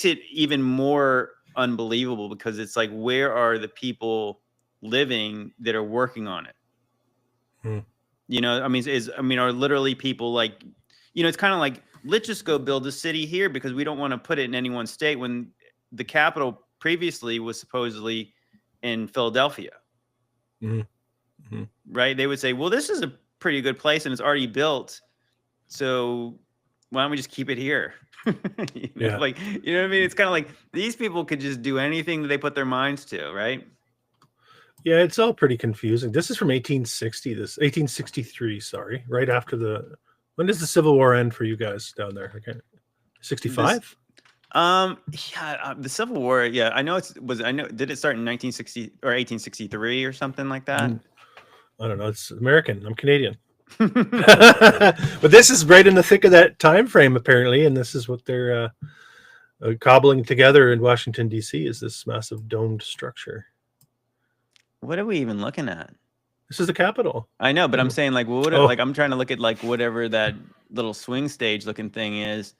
it even more unbelievable, because it's like, where are the people living that are working on it? Are literally people like, it's kind of like, let's just go build a city here because we don't want to put it in any one state, when the capital previously was supposedly in Philadelphia. Right? They would say, well, this is a pretty good place and it's already built, so why don't we just keep it here? Like, you know what I mean? It's kind of like these people could just do anything that they put their minds to, right? Yeah, it's all pretty confusing. This is from 1863, sorry. Right after when does the Civil War end for you guys down there? Okay. 65? The Civil War, I know did it start in 1960 or 1863 or something like that? I don't know. It's American. I'm Canadian. But this is right in the thick of that time frame, apparently, and this is what they're cobbling together in Washington, D.C. is this massive domed structure. What are we even looking at? This is the Capitol. I know, but I'm saying, like, like, I'm trying to look at, like, whatever that little swing stage looking thing is.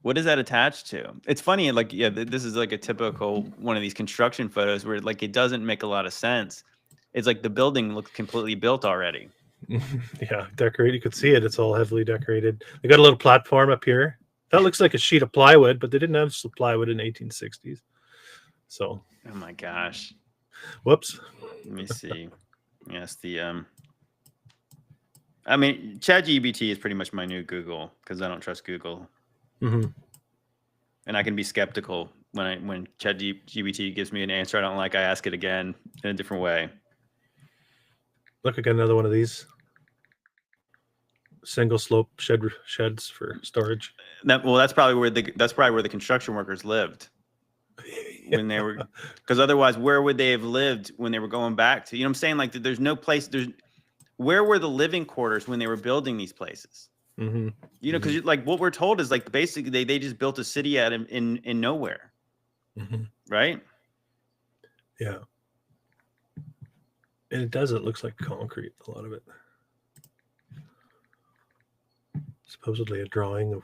What is that attached to? It's funny, like, this is like a typical one of these construction photos where, like, it doesn't make a lot of sense. It's like the building looks completely built already. Yeah, decorated. You could see it. It's all heavily decorated. They got a little platform up here. That looks like a sheet of plywood, but they didn't have plywood in the 1860s. So. Oh my gosh. Whoops. Let me see. Yes, ChatGPT is pretty much my new Google, because I don't trust Google. And I can be skeptical when ChatGPT gives me an answer I don't like. I ask it again in a different way. Look, I got another one of these. single slope sheds for storage. That's probably where the construction workers lived when they were, because otherwise, where would they have lived when they were going back to? You know what I'm saying? Like, there's no place. Where were the living quarters when they were building these places? Mm-hmm. You know, because like what we're told is like basically they just built a city out in nowhere, Mm-hmm. right? Yeah, and it does. It looks like concrete. A lot of it. Supposedly a drawing of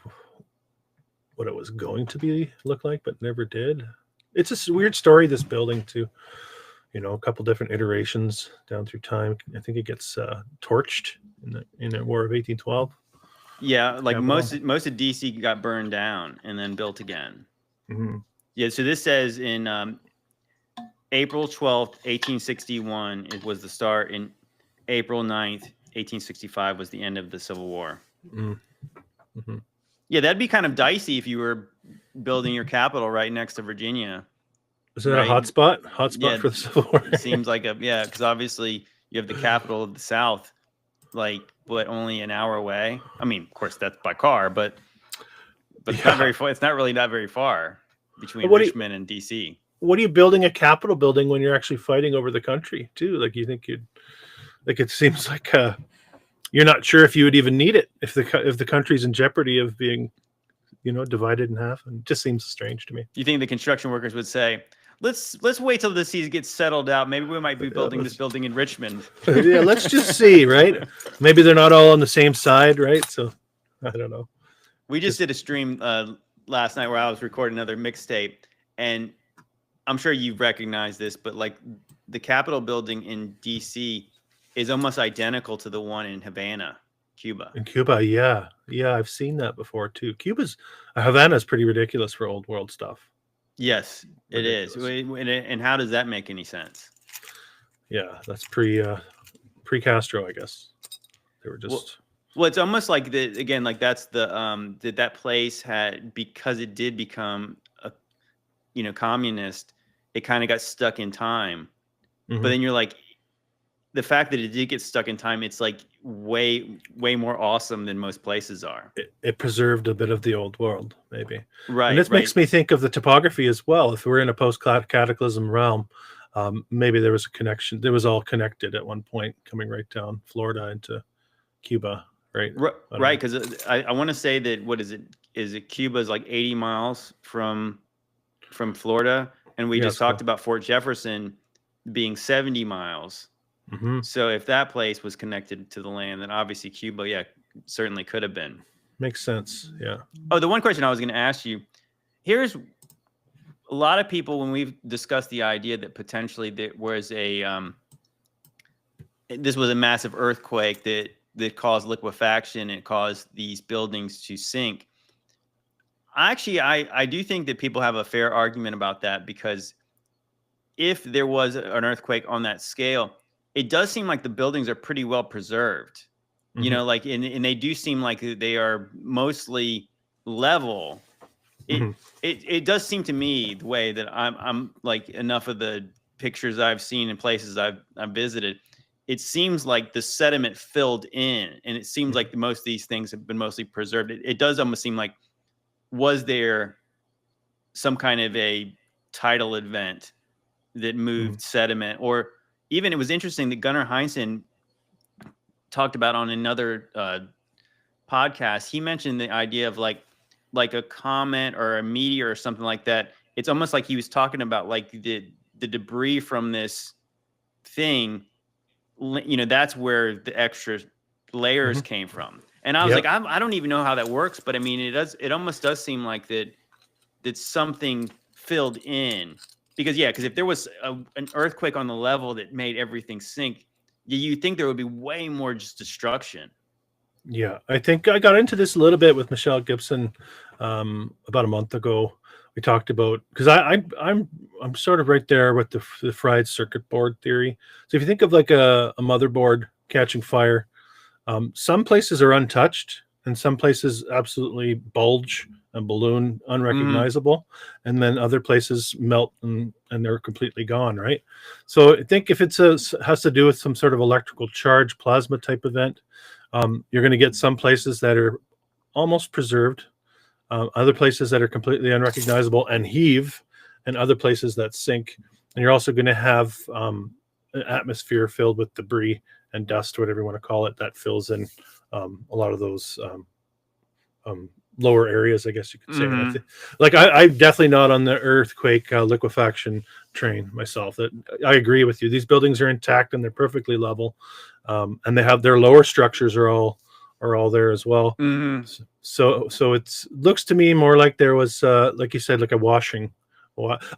what it was going to look like, but never did. It's a weird story, this building, too. You know, a couple different iterations down through time. I think it gets torched in the War of 1812. Yeah, like Capital. most of DC got burned down and then built again. Mm-hmm. Yeah, so this says in April 12th, 1861, it was the start. In April 9th, 1865 was the end of the Civil War. Mm-hmm. Yeah, that'd be kind of dicey if you were building your capital right next to Virginia. Is it a hotspot? Yeah, for the Civil War? It seems like because obviously you have the capital of the South, like, but only an hour away. I mean, of course, that's by car, but it's not very far. It's not really that very far between Richmond and DC. What are you building a Capitol building when you're actually fighting over the country too? Like, you think it seems like you're not sure if you would even need it if the country's in jeopardy of being, divided in half. And it just seems strange to me. You think the construction workers would say, let's wait till the season gets settled out. Maybe we might be building this building in Richmond. Yeah, let's just see, right? Maybe they're not all on the same side, right? So I don't know. We just did a stream last night where I was recording another mixtape, and I'm sure you've recognized this, but like the Capitol building in DC is almost identical to the one in Havana, Cuba. In Cuba, yeah, I've seen that before too. Havana's pretty ridiculous for old world stuff. Yes, it is. And how does that make any sense? Yeah, that's pre-Castro, I guess. They were just. Well, it's almost like that's that place had, because it did become a, communist, it kind of got stuck in time. Mm-hmm. But then you're like, the fact that it did get stuck in time, it's like way more awesome than most places are. It preserved a bit of the old world, maybe. Right. And this makes me think of the topography as well. If we're in a post-cataclysm realm, maybe there was a connection. It was all connected at one point, coming right down Florida into Cuba, right? Right, because I want to say that, what is it? Is it Cuba is like 80 miles from Florida, and we just talked about Fort Jefferson being 70 miles. Mm-hmm. So if that place was connected to the land, then obviously Cuba, certainly could have been. Makes sense, yeah. Oh, the one question I was going to ask you, here's a lot of people, when we've discussed the idea that potentially there was this was a massive earthquake that caused liquefaction and caused these buildings to sink. Actually, I do think that people have a fair argument about that, because if there was an earthquake on that scale, it does seem like the buildings are pretty well preserved, mm-hmm. And they do seem like they are mostly level. It does seem to me, the way that I'm like, enough of the pictures I've seen in places I've visited, it seems like the sediment filled in, and it seems like most of these things have been mostly preserved. It does almost seem like, was there some kind of a tidal event that moved sediment? Or even, it was interesting that Gunnar Heinsohn talked about on another podcast. He mentioned the idea of like a comet or a meteor or something like that. It's almost like he was talking about like the debris from this thing. That's where the extra layers came from. And I was like, I don't even know how that works, but I mean, it almost does seem like that something filled in. Because if there was an earthquake on the level that made everything sink, you think there would be way more just destruction. Yeah, I think I got into this a little bit with Michelle Gibson about a month ago. We talked about, because I'm sort of right there with the fried circuit board theory. So if you think of like a motherboard catching fire, some places are untouched, and some places absolutely bulge and balloon, unrecognizable, and then other places melt and they're completely gone, right? So I think if has to do with some sort of electrical charge, plasma type event, You're going to get some places that are almost preserved, other places that are completely unrecognizable and heave, and other places that sink. And you're also going to have an atmosphere filled with debris and dust, whatever you want to call it, that fills in a lot of those lower areas, I guess you could say. Mm-hmm. I'm definitely not on the earthquake liquefaction train myself. That I agree with you. These buildings are intact and they're perfectly level, and they have their lower structures are all there as well. Mm-hmm. So it looks to me more like there was, like you said, like a washing.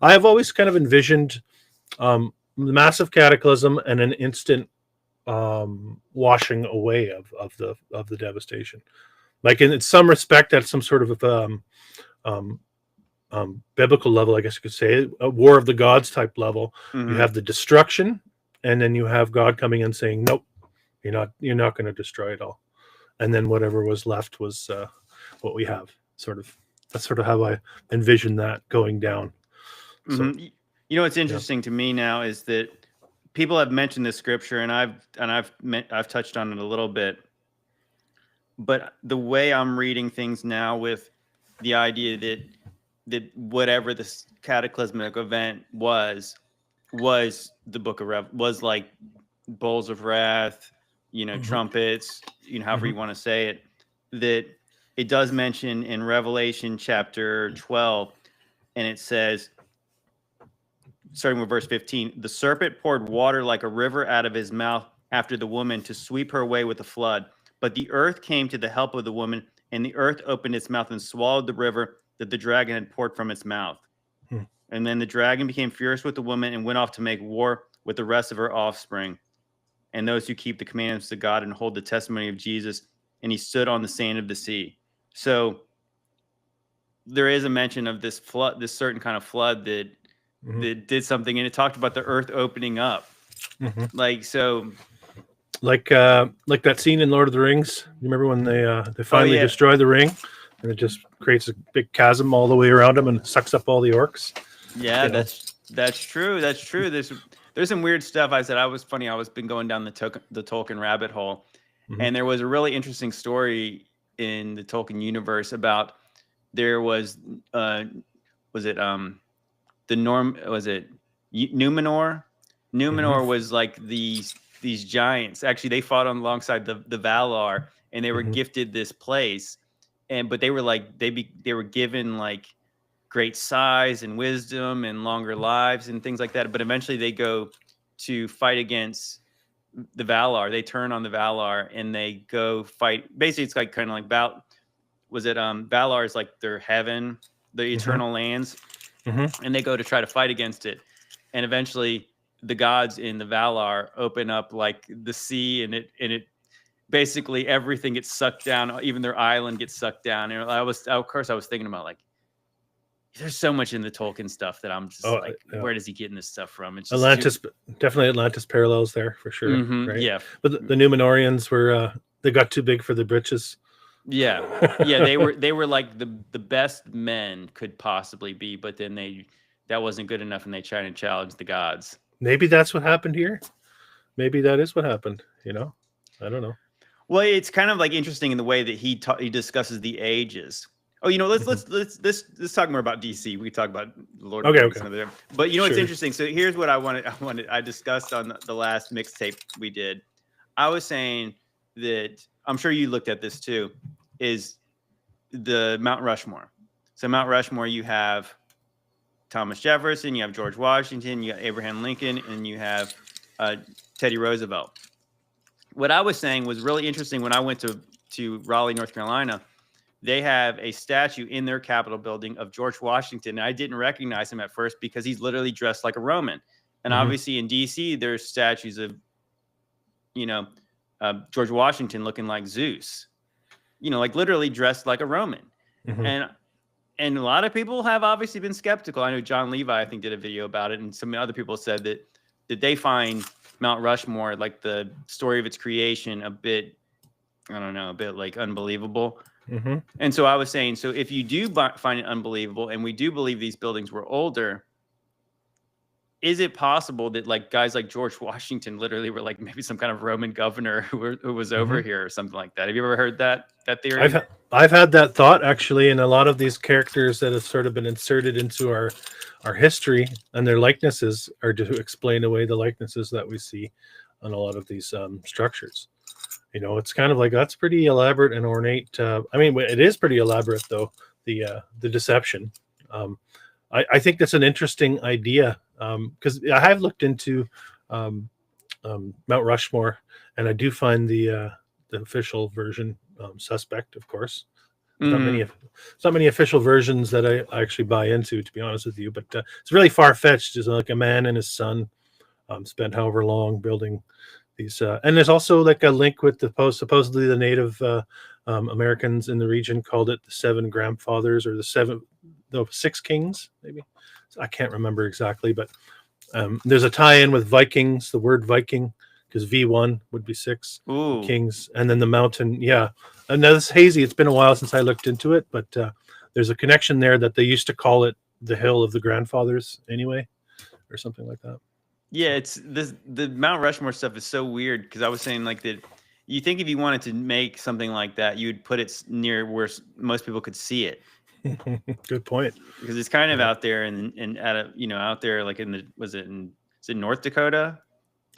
I have always kind of envisioned massive cataclysm and an instant washing away of the devastation. Like in some respect, at some sort of biblical level, I guess you could say, a war of the gods type level. Mm-hmm. You have the destruction, and then you have God coming in saying, "Nope, you're not going to destroy it all." And then whatever was left was what we have. That's sort of how I envision that going down. So, you know, what's interesting to me now is that people have mentioned this scripture, and I've touched on it a little bit. But the way I'm reading things now, with the idea that whatever this cataclysmic event was the book of was like bowls of wrath, trumpets, however you want to say it, that it does mention in Revelation chapter 12, and it says, starting with verse 15, the serpent poured water like a river out of his mouth after the woman to sweep her away with a flood. But the earth came to the help of the woman, and the earth opened its mouth and swallowed the river that the dragon had poured from its mouth. And then the dragon became furious with the woman and went off to make war with the rest of her offspring and those who keep the commandments of God and hold the testimony of Jesus. And he stood on the sand of the sea. So there is a mention of this flood, this certain kind of flood that did something, and it talked about the earth opening up. Like that scene in Lord of the Rings. You remember when they finally destroy the ring, and it just creates a big chasm all the way around them and sucks up all the orcs? Yeah, that's true. That's true. There's some weird stuff. I was been going down the Tolkien rabbit hole, and there was a really interesting story in the Tolkien universe about there was Numenor? Numenor was like these giants. Actually, they fought alongside the Valar, and they were gifted this place, but they were like they were given like great size and wisdom and longer lives and things like that. But eventually they go to fight against the Valar. They turn on the Valar and they go fight. Basically, it's like kind of like Valar is like their heaven, the eternal lands. And they go to try to fight against it. And eventually the gods in the Valar open up like the sea, and it basically everything gets sucked down. Even their island gets sucked down. And I was thinking about like, there's so much in the Tolkien stuff that I'm just where does he getting this stuff from? It's just Atlantis, definitely Atlantis parallels there for sure. Right? Yeah. But the Numenorians were, they got too big for the britches. Yeah. Yeah. They were like the best men could possibly be, but then that wasn't good enough, and they tried to challenge the gods. Maybe that's what happened here. Maybe that is what happened. I don't know. Well, it's kind of like interesting in the way that he discusses the ages. Oh, let's talk more about DC. We talk about Lord of the Rings. Okay. But it's interesting. So here's what I discussed on the last mixtape we did. I was saying that, I'm sure you looked at this too, is the Mount Rushmore. So Mount Rushmore, you have Thomas Jefferson, you have George Washington, you have Abraham Lincoln, and you have Teddy Roosevelt. What I was saying was really interesting. When I went to Raleigh, North Carolina, they have a statue in their Capitol building of George Washington. And I didn't recognize him at first because he's literally dressed like a Roman. And obviously in DC, there's statues of, George Washington looking like Zeus, like literally dressed like a Roman. And a lot of people have obviously been skeptical. I know John Levi, I think, did a video about it. And some other people said that they find Mount Rushmore, like the story of its creation, a bit like unbelievable. And so I was saying, so if you do find it unbelievable, and we do believe these buildings were older, is it possible that like guys like George Washington literally were like maybe some kind of Roman governor who was over here or something like that? Have you ever heard that theory? I've had that thought actually, and a lot of these characters that have sort of been inserted into our history and their likenesses are to explain away the likenesses that we see on a lot of these structures. You know, it's kind of like that's pretty elaborate and ornate. I mean, it is pretty elaborate though. The deception. I think that's an interesting idea because I have looked into Mount Rushmore, and I do find the official version suspect, of course. Not many official versions that I actually buy into, to be honest with you. But it's really far fetched. It's like a man and his son spent however long building these, and there's also like a link with supposedly the Native Americans in the region called it the seven grandfathers or the six kings, maybe. I can't remember exactly, but there's a tie-in with Vikings, the word Viking, because V1 would be six kings, and then the mountain. Yeah, and now this is hazy. It's been a while since I looked into it, but there's a connection there that they used to call it the hill of the grandfathers anyway, or something like that. Yeah, it's the Mount Rushmore stuff is so weird because I was saying like that. You think if you wanted to make something like that, you'd put it near where most people could see it. Good point. Because it's kind of out there and out there like is it North Dakota?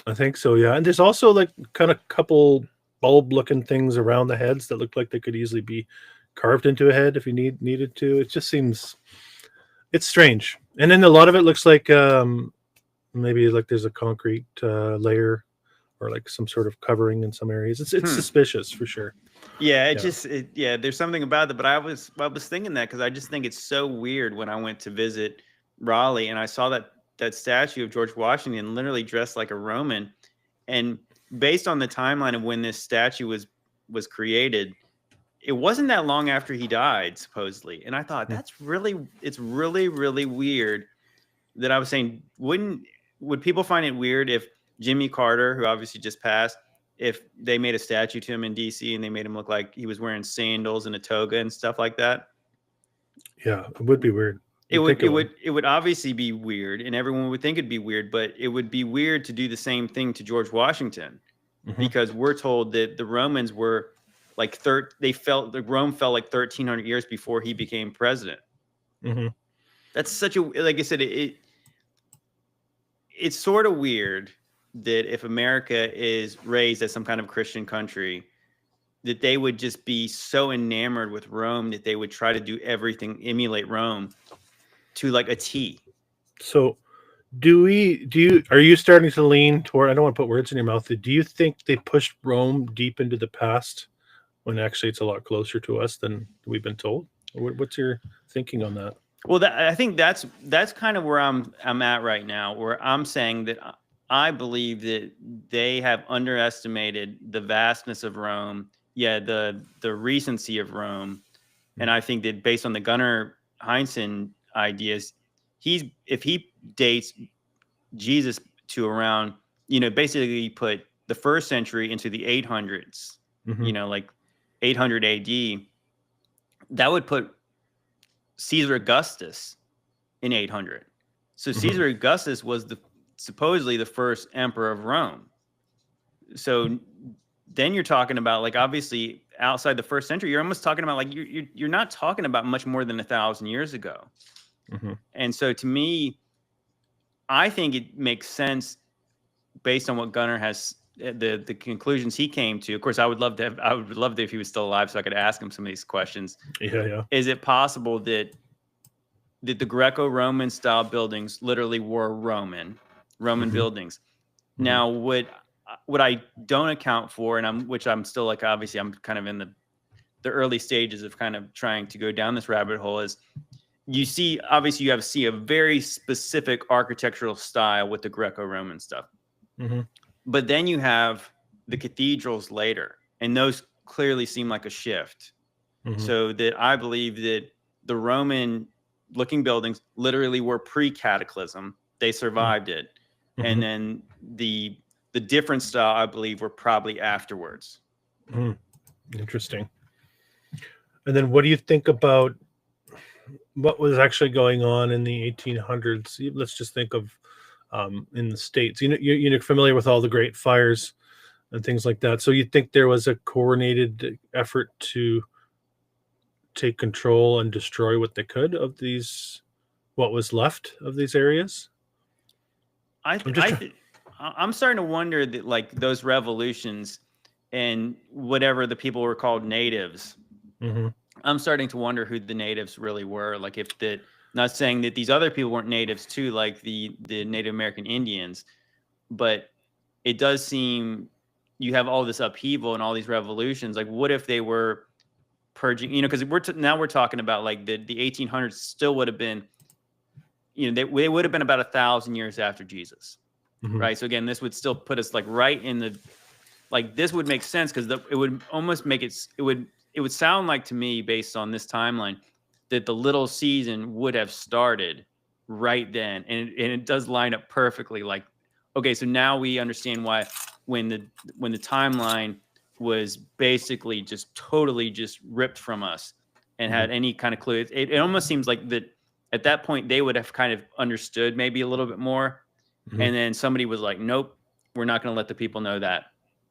I think so, yeah. And there's also like kind of couple bulb-looking things around the heads that look like they could easily be carved into a head if you needed to. It just seems it's strange. And then a lot of it looks like maybe like there's a concrete layer or like some sort of covering in some areas. It's suspicious for sure. Yeah, there's something about it. But I was thinking that because I just think it's so weird when I went to visit Raleigh and I saw that statue of George Washington literally dressed like a Roman, and based on the timeline of when this statue was created, it wasn't that long after he died supposedly. And I thought it's really really weird that I was saying would people find it weird if Jimmy Carter, who obviously just passed, if they made a statue to him in DC and they made him look like he was wearing sandals and a toga and stuff like that? Yeah, it would be weird. It would obviously be weird, and everyone would think it'd be weird, but it would be weird to do the same thing to George Washington because we're told that the Romans were like Rome fell like 1,300 years before he became president. That's such a, like I said, it's sort of weird that if America is raised as some kind of Christian country, that they would just be so enamored with Rome that they would try to do everything, emulate Rome to like a T. So are you starting to lean toward, I don't want to put words in your mouth, do you think they pushed Rome deep into the past when actually it's a lot closer to us than we've been told? What's your thinking on that? Well, I think that's kind of where I'm at right now, where I'm saying that I believe that they have underestimated the vastness of Rome, the recency of Rome, and I think that based on the Gunnar Heinsohn ideas, if he dates Jesus to around, basically put the first century into the 800s, like 800 AD, that would put Caesar Augustus in 800. So Caesar Augustus was supposedly the first emperor of Rome. So then you're talking about like obviously outside the first century, you're almost talking about like you're not talking about much more than 1,000 years ago. And so to me, I think it makes sense based on what Gunnar has the conclusions he came to. Of course, I would love if he was still alive so I could ask him some of these questions. Yeah. Is it possible that the Greco-Roman style buildings literally were Roman buildings? Now, what I don't account for, and which I'm still like, obviously I'm kind of in the early stages of kind of trying to go down this rabbit hole, is you see a very specific architectural style with the Greco-Roman stuff. But then you have the cathedrals later, and those clearly seem like a shift. So that I believe that the Roman looking buildings literally were pre-Cataclysm. They survived it. And then the different style, I believe, were probably afterwards. Interesting. And then what do you think about what was actually going on in the 1800s? Let's just think of in the States. You're familiar with all the great fires and things like that. So you think there was a coordinated effort to take control and destroy what they could of what was left of these areas? I'm starting to wonder that like those revolutions and whatever the people were called natives. Mm-hmm. I'm starting to wonder who the natives really were. Like if that, not saying that these other people weren't natives too, like the Native American Indians, but it does seem you have all this upheaval and all these revolutions. Like what if they were purging, because now we're talking about like the 1800s still would have been, they would have been about 1,000 years after Jesus. Mm-hmm. Right. So again, this would still put us like right in the, like this would make sense because it would almost make it would sound like to me based on this timeline that the little season would have started right then. And it does line up perfectly. Like, okay, so now we understand why when the timeline was basically just totally just ripped from us and had any kind of clue. It almost seems like that at that point they would have kind of understood maybe a little bit more. Mm-hmm. And then somebody was like, nope, we're not going to let the people know that.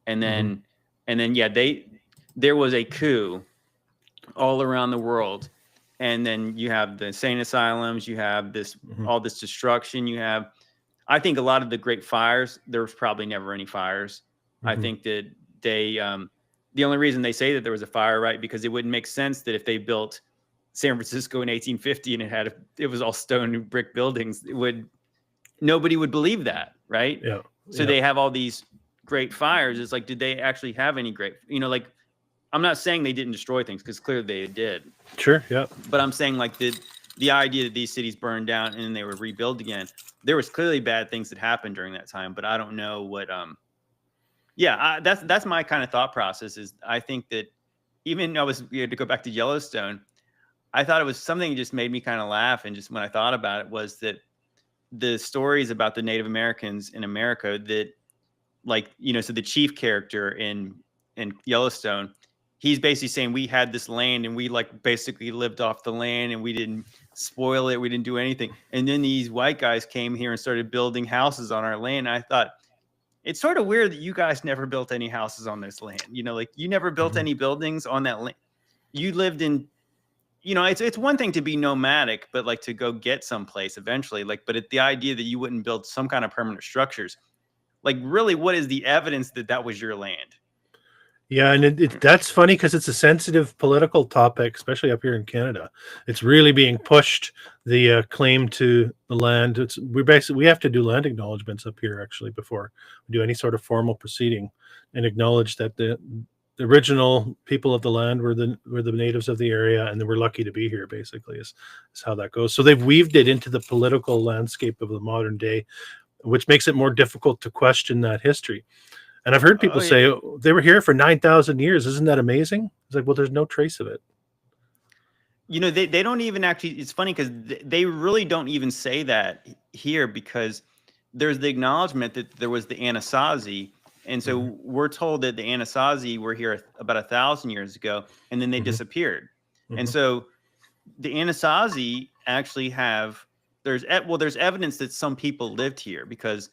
And then, yeah, there was a coup all around the world. And then you have the insane asylums, you have this, all this destruction. You have, I think a lot of the great fires, there was probably never any fires. I think that they, the only reason they say that there was a fire, right? Because it wouldn't make sense that if they built San Francisco in 1850 and it was all stone and brick buildings, nobody would believe that, right? Yeah. So they have all these great fires. It's like, did they actually have any great, like, I'm not saying they didn't destroy things because clearly they did. Sure, yeah. But I'm saying like the idea that these cities burned down and then they were rebuilt again, there was clearly bad things that happened during that time, but I don't know what, that's my kind of thought process is I think that even to go back to Yellowstone, I thought it was something that just made me kind of laugh. And just when I thought about it was that the stories about the Native Americans in America that like, so the chief character in Yellowstone, he's basically saying we had this land and we like basically lived off the land and we didn't spoil it. We didn't do anything. And then these white guys came here and started building houses on our land. And I thought it's sort of weird that you guys never built any houses on this land. Like you never built any buildings on that land. You lived in, it's one thing to be nomadic, but like to go get someplace eventually, but the idea that you wouldn't build some kind of permanent structures, like really, what is the evidence that was your land? Yeah, and that's funny because it's a sensitive political topic, especially up here in Canada. It's really being pushed, the claim to the land. We have to do land acknowledgements up here actually before we do any sort of formal proceeding, and acknowledge that the original people of the land were the natives of the area, and they were lucky to be here. Basically, is how that goes. So they've weaved it into the political landscape of the modern day, which makes it more difficult to question that history. And I've heard people say they were here for 9,000 years. Isn't that amazing? It's like, well, there's no trace of it. They don't even actually, it's funny because they really don't even say that here because there's the acknowledgement that there was the Anasazi. And so we're told that the Anasazi were here about 1,000 years ago and then they disappeared. And so the Anasazi actually there's evidence that some people lived here because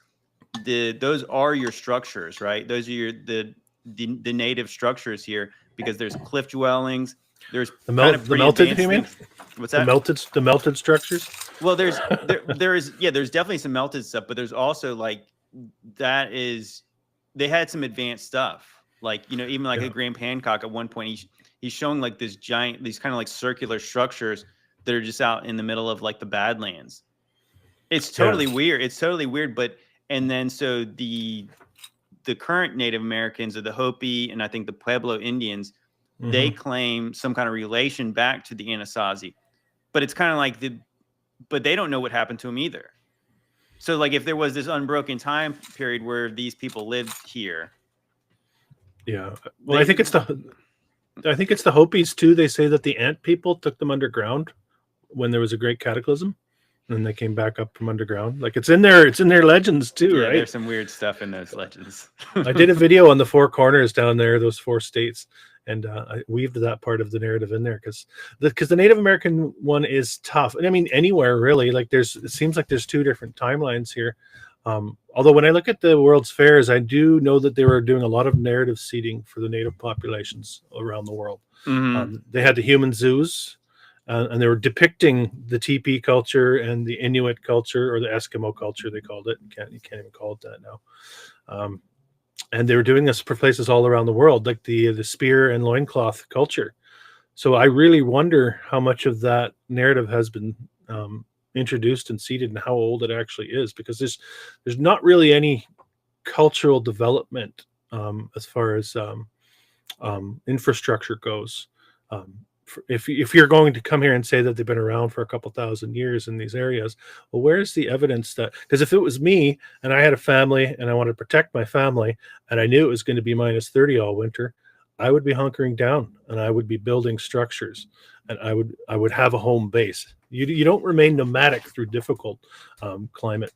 those are your structures, right? Those are the native structures here because there's cliff dwellings. There's the melted. You mean? What's that? The melted structures. Well, there's definitely some melted stuff, but there's also like they had some advanced stuff. Like even like a Graham Hancock at one point he's showing like these kind of like circular structures that are just out in the middle of like the Badlands. It's totally weird. It's totally weird, but. And then so the current Native Americans or the Hopi and I think the Pueblo Indians, they claim some kind of relation back to the Anasazi, but it's kind of like but they don't know what happened to them either. So like if there was this unbroken time period where these people lived here. Yeah. Well, I think it's the Hopis too. They say that the ant people took them underground when there was a great cataclysm. And they came back up from underground. Like it's in their legends too, right? There's some weird stuff in those legends. I did a video on the four corners down there, those four states, and I weaved that part of the narrative in there because the Native American one is tough. And I mean anywhere really. Like it seems like there's two different timelines here. Although when I look at the World's Fairs, I do know that they were doing a lot of narrative seeding for the native populations around the world. They had the human zoos, and they were depicting the teepee culture and the Inuit culture, or the Eskimo culture, they called it. You can't even call it that now. And they were doing this for places all around the world, like the spear and loincloth culture. So I really wonder how much of that narrative has been introduced and seeded, and how old it actually is, because there's not really any cultural development as far as infrastructure goes. If you're going to come here and say that they've been around for a couple thousand years in these areas, well, where's the evidence that? Because if it was me and I had a family and I wanted to protect my family and I knew it was going to be minus 30 all winter, I would be hunkering down and I would be building structures, and I would have a home base. You don't remain nomadic through difficult climate.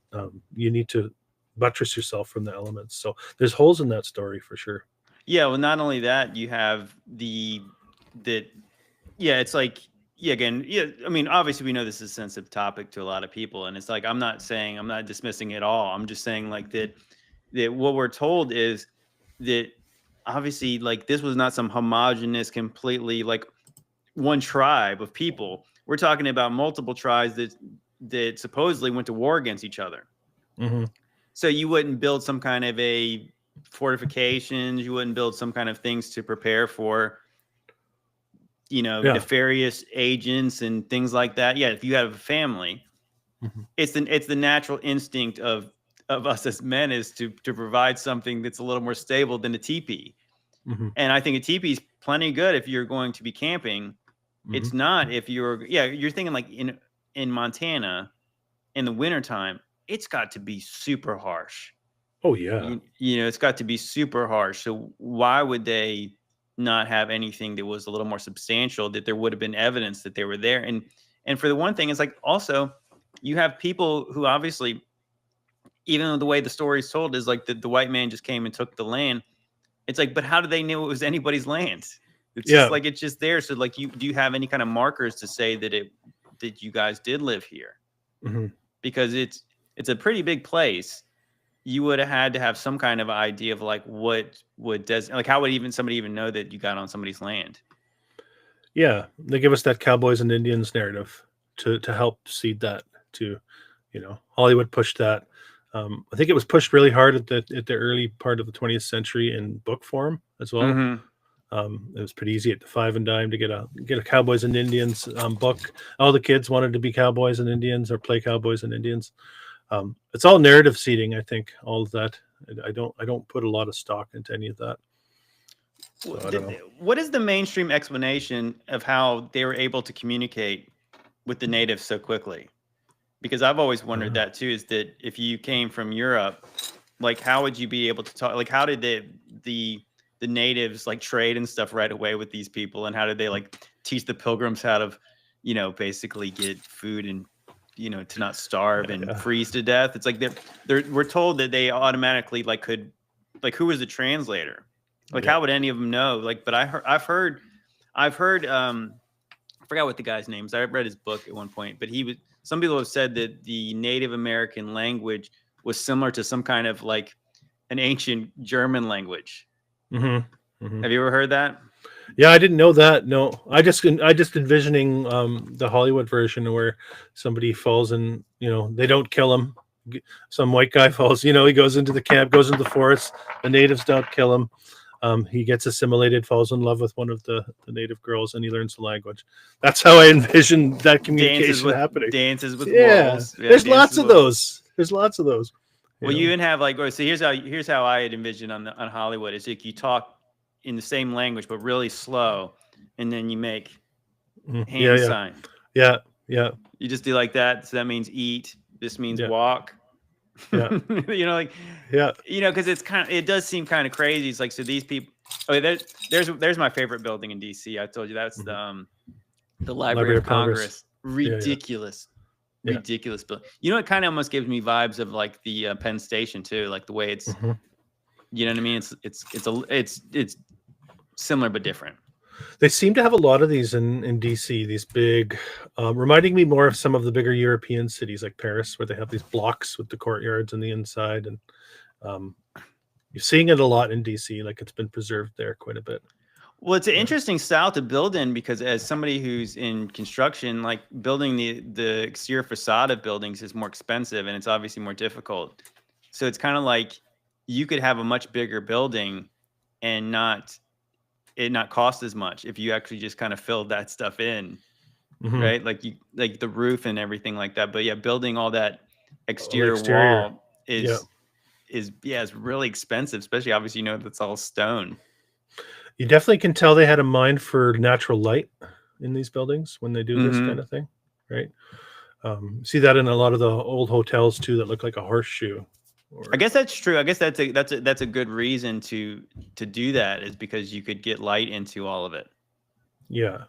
You need to buttress yourself from the elements. So there's holes in that story for sure. Yeah, well, not only that, you have it's like, again, I mean, obviously we know this is a sensitive topic to a lot of people, and it's like, I'm not dismissing it all. I'm just saying like that what we're told is that obviously like this was not some homogenous, completely like one tribe of people. We're talking about multiple tribes that supposedly went to war against each other. So you wouldn't build some kind of a fortifications, you wouldn't build some kind of things to prepare for, nefarious agents and things like that. Yeah, if you have a family, it's the natural instinct of us as men is to provide something that's a little more stable than a teepee. And I think a teepee is plenty good if you're going to be camping. It's not if you're thinking like in Montana in the wintertime, it's got to be super harsh. Oh yeah. It's got to be super harsh. So why would they not have anything that was a little more substantial, that there would have been evidence that they were there? And for the one thing, it's like, also you have people who obviously, even though the way the story is told is like the white man just came and took the land. It's like, but how do they know it was anybody's land? It's just like, it's just there. So like, do you have any kind of markers to say that you guys did live here? Because it's a pretty big place. You would have had to have some kind of idea of like how would somebody even know that you got on somebody's land? Yeah, they give us that cowboys and Indians narrative to help seed that too. Hollywood pushed that. I think it was pushed really hard at the early part of the 20th century in book form as well. It was pretty easy at the 5 and dime to get a Cowboys and Indians book. All the kids wanted to be cowboys and Indians or play cowboys and Indians. It's all narrative seeding, I think. All of that. I don't put a lot of stock into any of that. So I don't know. What is the mainstream explanation of how they were able to communicate with the natives so quickly? Because I've always wondered that too, is that if you came from Europe, like how would you be able to talk? Like how did the natives like trade and stuff right away with these people? And how did they like teach the pilgrims how to, basically get food and, to not starve and freeze to death? It's like we're told that they automatically like could, like, who was the translator? Like how would any of them know? Like, but I've heard, I forgot what the guy's name is. I read his book at one point, but some people have said that the Native American language was similar to some kind of like an ancient German language. Have you ever heard that? Yeah, I didn't know that. No, I just envisioning the Hollywood version where somebody falls and they don't kill him. Some white guy falls. He goes into the camp, goes into the forest. The natives don't kill him. He gets assimilated, falls in love with one of the native girls, and he learns the language. That's how I envision that communication happening. Dances with wolves. Yeah, there's lots of those. There's lots of those. Well, you even have like, so here's how I had envisioned on Hollywood. It's like you talk in the same language but really slow, and then you make hand sign. Yeah. You just do like that. So that means eat. This means walk. Yeah. Because it does seem kind of crazy. It's like, so these people. Okay, there's my favorite building in DC. I told you that's the Library of Congress. Ridiculous. Ridiculous building. It kind of almost gives me vibes of like the Penn Station too, like the way it's. You know what I mean? It's similar but different. They seem to have a lot of these in DC, these big, reminding me more of some of the bigger European cities like Paris, where they have these blocks with the courtyards on the inside. And you're seeing it a lot in DC, like it's been preserved there quite a bit. Well, it's an interesting style to build in because as somebody who's in construction, like building the exterior facade of buildings is more expensive and it's obviously more difficult. So it's kind of like you could have a much bigger building and not cost as much if you actually just kind of filled that stuff in, right? Like the roof and everything like that. But yeah, building all that exterior wall is really expensive, especially obviously that's all stone. You definitely can tell they had a mind for natural light in these buildings when they do this kind of thing, right? See that in a lot of the old hotels too that look like a horseshoe. I guess that's true. I guess that's a good reason to do that is because you could get light into all of it. Yeah,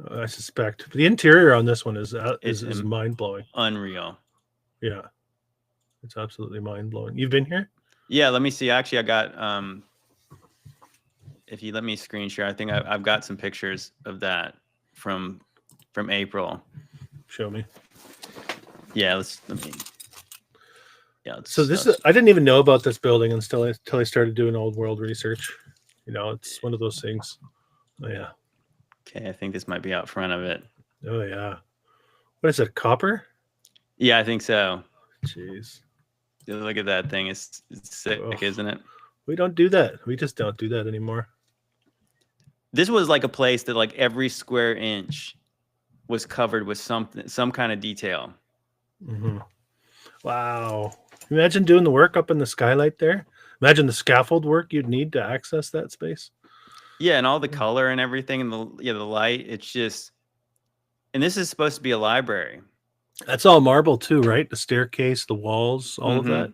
I suspect the interior on this one is mind blowing, unreal. Yeah, it's absolutely mind blowing. You've been here? Yeah, let me see. Actually, I got if you let me screen share, I think I've got some pictures of that from April. Show me. Yeah, so this is, I didn't even know about this building until I started doing old world research. It's one of those things. Oh yeah. Okay, I think this might be out front of it. Oh yeah. What is it? Copper? Yeah, I think so. Jeez. Look at that thing. It's sick, isn't it? We don't do that. We just don't do that anymore. This was like a place that like every square inch was covered with some kind of detail. Wow. Imagine doing the work up in the skylight there. Imagine the scaffold work you'd need to access that space. Yeah, and all the color and everything and the light. It's just, and this is supposed to be a library. That's all marble too, right? The staircase, the walls, all of that.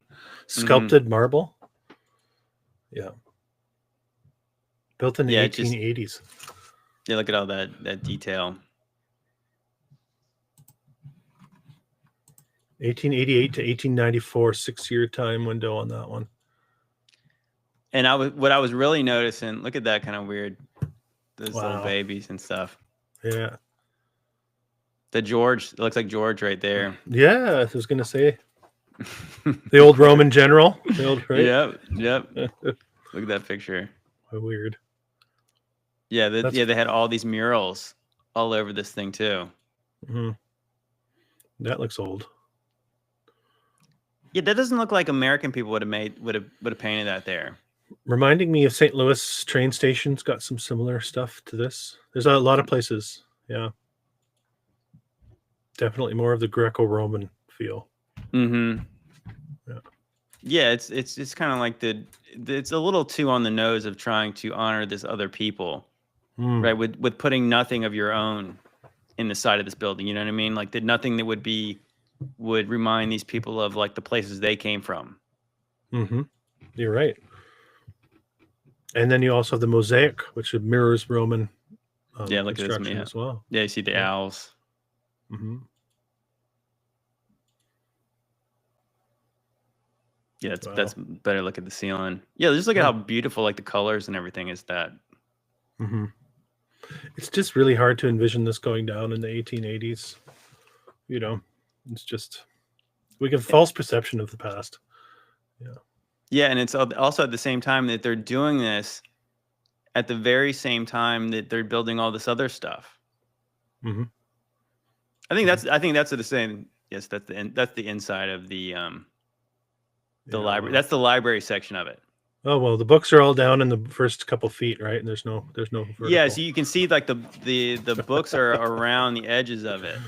Sculpted marble. Yeah. Built in the 1880s. Yeah, look at all that detail. 1888 to 1894, 6-year time window on that one. And what I was really noticing, look at that kind of weird, those little babies and stuff. Yeah. It looks like George right there. Yeah, I was going to say. The old Roman general. Right? Yep. Look at that picture. How weird. Yeah, they had all these murals all over this thing too. That looks old. Yeah, that doesn't look like American people would have painted that there. Reminding me of St. Louis train stations, got some similar stuff to this. There's a lot of places. Yeah. Definitely more of the Greco-Roman feel. Yeah, it's kind of like it's a little too on the nose of trying to honor this other people, right? With putting nothing of your own in the side of this building. You know what I mean? Like nothing that would remind these people of like the places they came from. You're right. And then you also have the mosaic, which mirrors Roman look at this as well. Yeah, you see the owls. Yeah, that's better. Look at the ceiling. Yeah, just look at how beautiful like the colors and everything is. That. It's just really hard to envision this going down in the 1880s. It's just we get false perception of the past. Yeah, and it's also at the same time that they're doing this, at the very same time that they're building all this other stuff. I think that's the same. Yes, that's the inside of the library. That's the library section of it. Oh well, the books are all down in the first couple feet, right? And there's no vertical. Yeah, so you can see like the books are around the edges of it.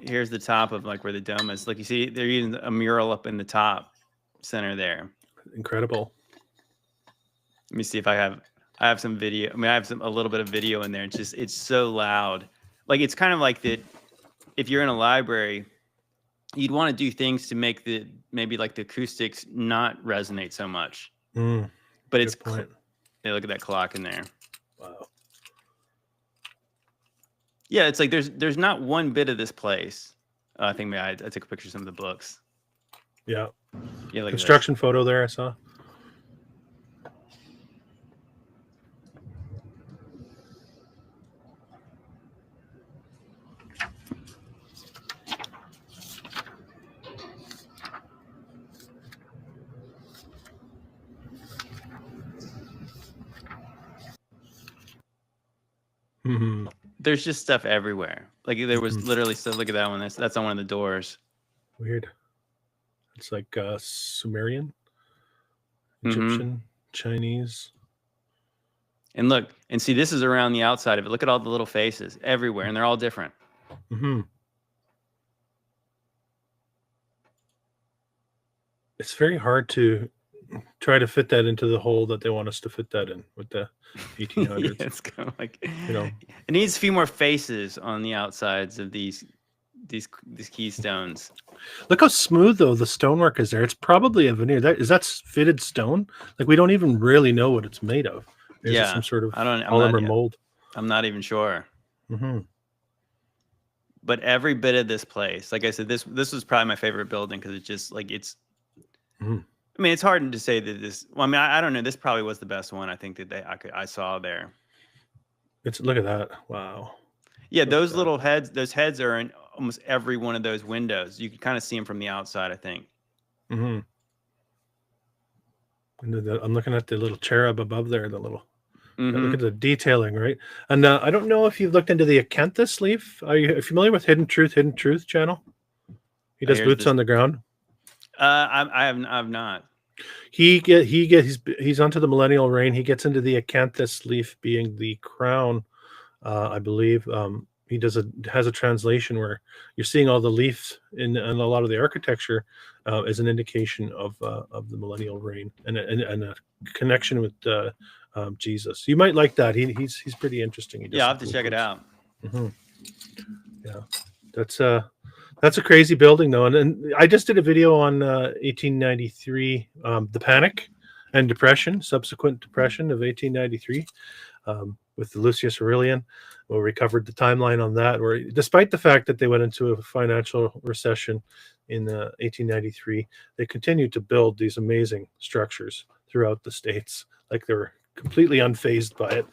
Here's the top of like where the dome is. Like you see, they're using a mural up in the top center there. Incredible. Let me see if I have some video. I mean, I have a little bit of video in there. It's so loud. Like it's kind of like that. If you're in a library, you'd want to do things to make maybe like the acoustics not resonate so much. But it's look at that clock in there. Wow. Yeah, it's like there's not one bit of this place. I think I took a picture of some of the books. Yeah. Yeah, construction photo there I saw. Mhm. There's just stuff everywhere. Like there was Mhm. literally stuff. Look at that one. That's on one of the doors. Weird. It's like Sumerian, Mm-hmm. Egyptian, Chinese. And look, and see, this is around the outside of it. Look at all the little faces everywhere, and they're all different. Mm-hmm. It's very hard to try to fit that into the hole that they want us to fit that in with the 1800s. Yeah, it's kind of like, You know, it needs a few more faces on the outsides of these keystones. look how smooth though the stonework is there. It's probably a veneer. That fitted stone. Like we don't even really know what it's made of. Is it some sort of polymer mold? I'm not even sure. Mm-hmm. But every bit of this place, like I said, this was probably my favorite building because it's just like it's. Mm-hmm. I mean, it's hard to say that this. Well, I mean, I don't know. This probably was the best one I think that I saw there. Look at that! Wow. Yeah, those little heads. Those heads are in almost every one of those windows. You can kind of see them from the outside, I think. Mm-hmm. And I'm looking at the little cherub above there. The little. Mm-hmm. Look at the detailing, right? And I don't know if you've looked into the acanthus leaf. Are you familiar with Hidden Truth channel? He does boots on the ground. I have not. He's onto the millennial reign. He gets into the acanthus leaf being the crown, I believe. He has a translation where you're seeing all the leaves in a lot of the architecture as an indication of the millennial reign and a connection with Jesus. You might like that. He's pretty interesting. Yeah, I'll have to check it out. Mm-hmm. Yeah, that's a crazy building though. And I just did a video on 1893, the panic and depression, subsequent depression of 1893, with the Lucius Aurelian. Where we covered the timeline on that, where despite the fact that they went into a financial recession in 1893, they continued to build these amazing structures throughout the States. Like they were completely unfazed by it.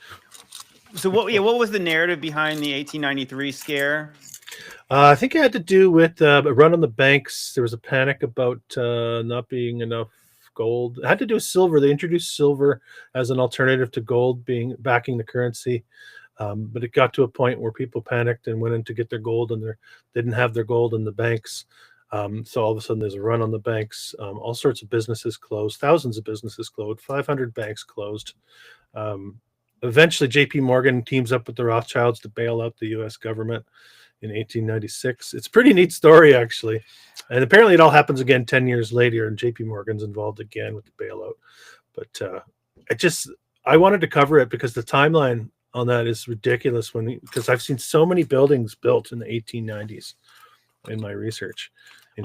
So what was the narrative behind the 1893 scare? I think it had to do with a run on the banks. There was a panic about not being enough gold. It had to do with silver. They introduced silver as an alternative to gold backing the currency. But it got to a point where people panicked and went in to get their gold, and they didn't have their gold in the banks. So all of a sudden there's a run on the banks. All sorts of businesses closed. Thousands of businesses closed. 500 banks closed. Eventually, J.P. Morgan teams up with the Rothschilds to bail out the U.S. government in 1896. It's a pretty neat story, actually. And apparently it all happens again 10 years later, and J.P. Morgan's involved again with the bailout. But I wanted to cover it because the timeline on that is ridiculous because I've seen so many buildings built in the 1890s in my research.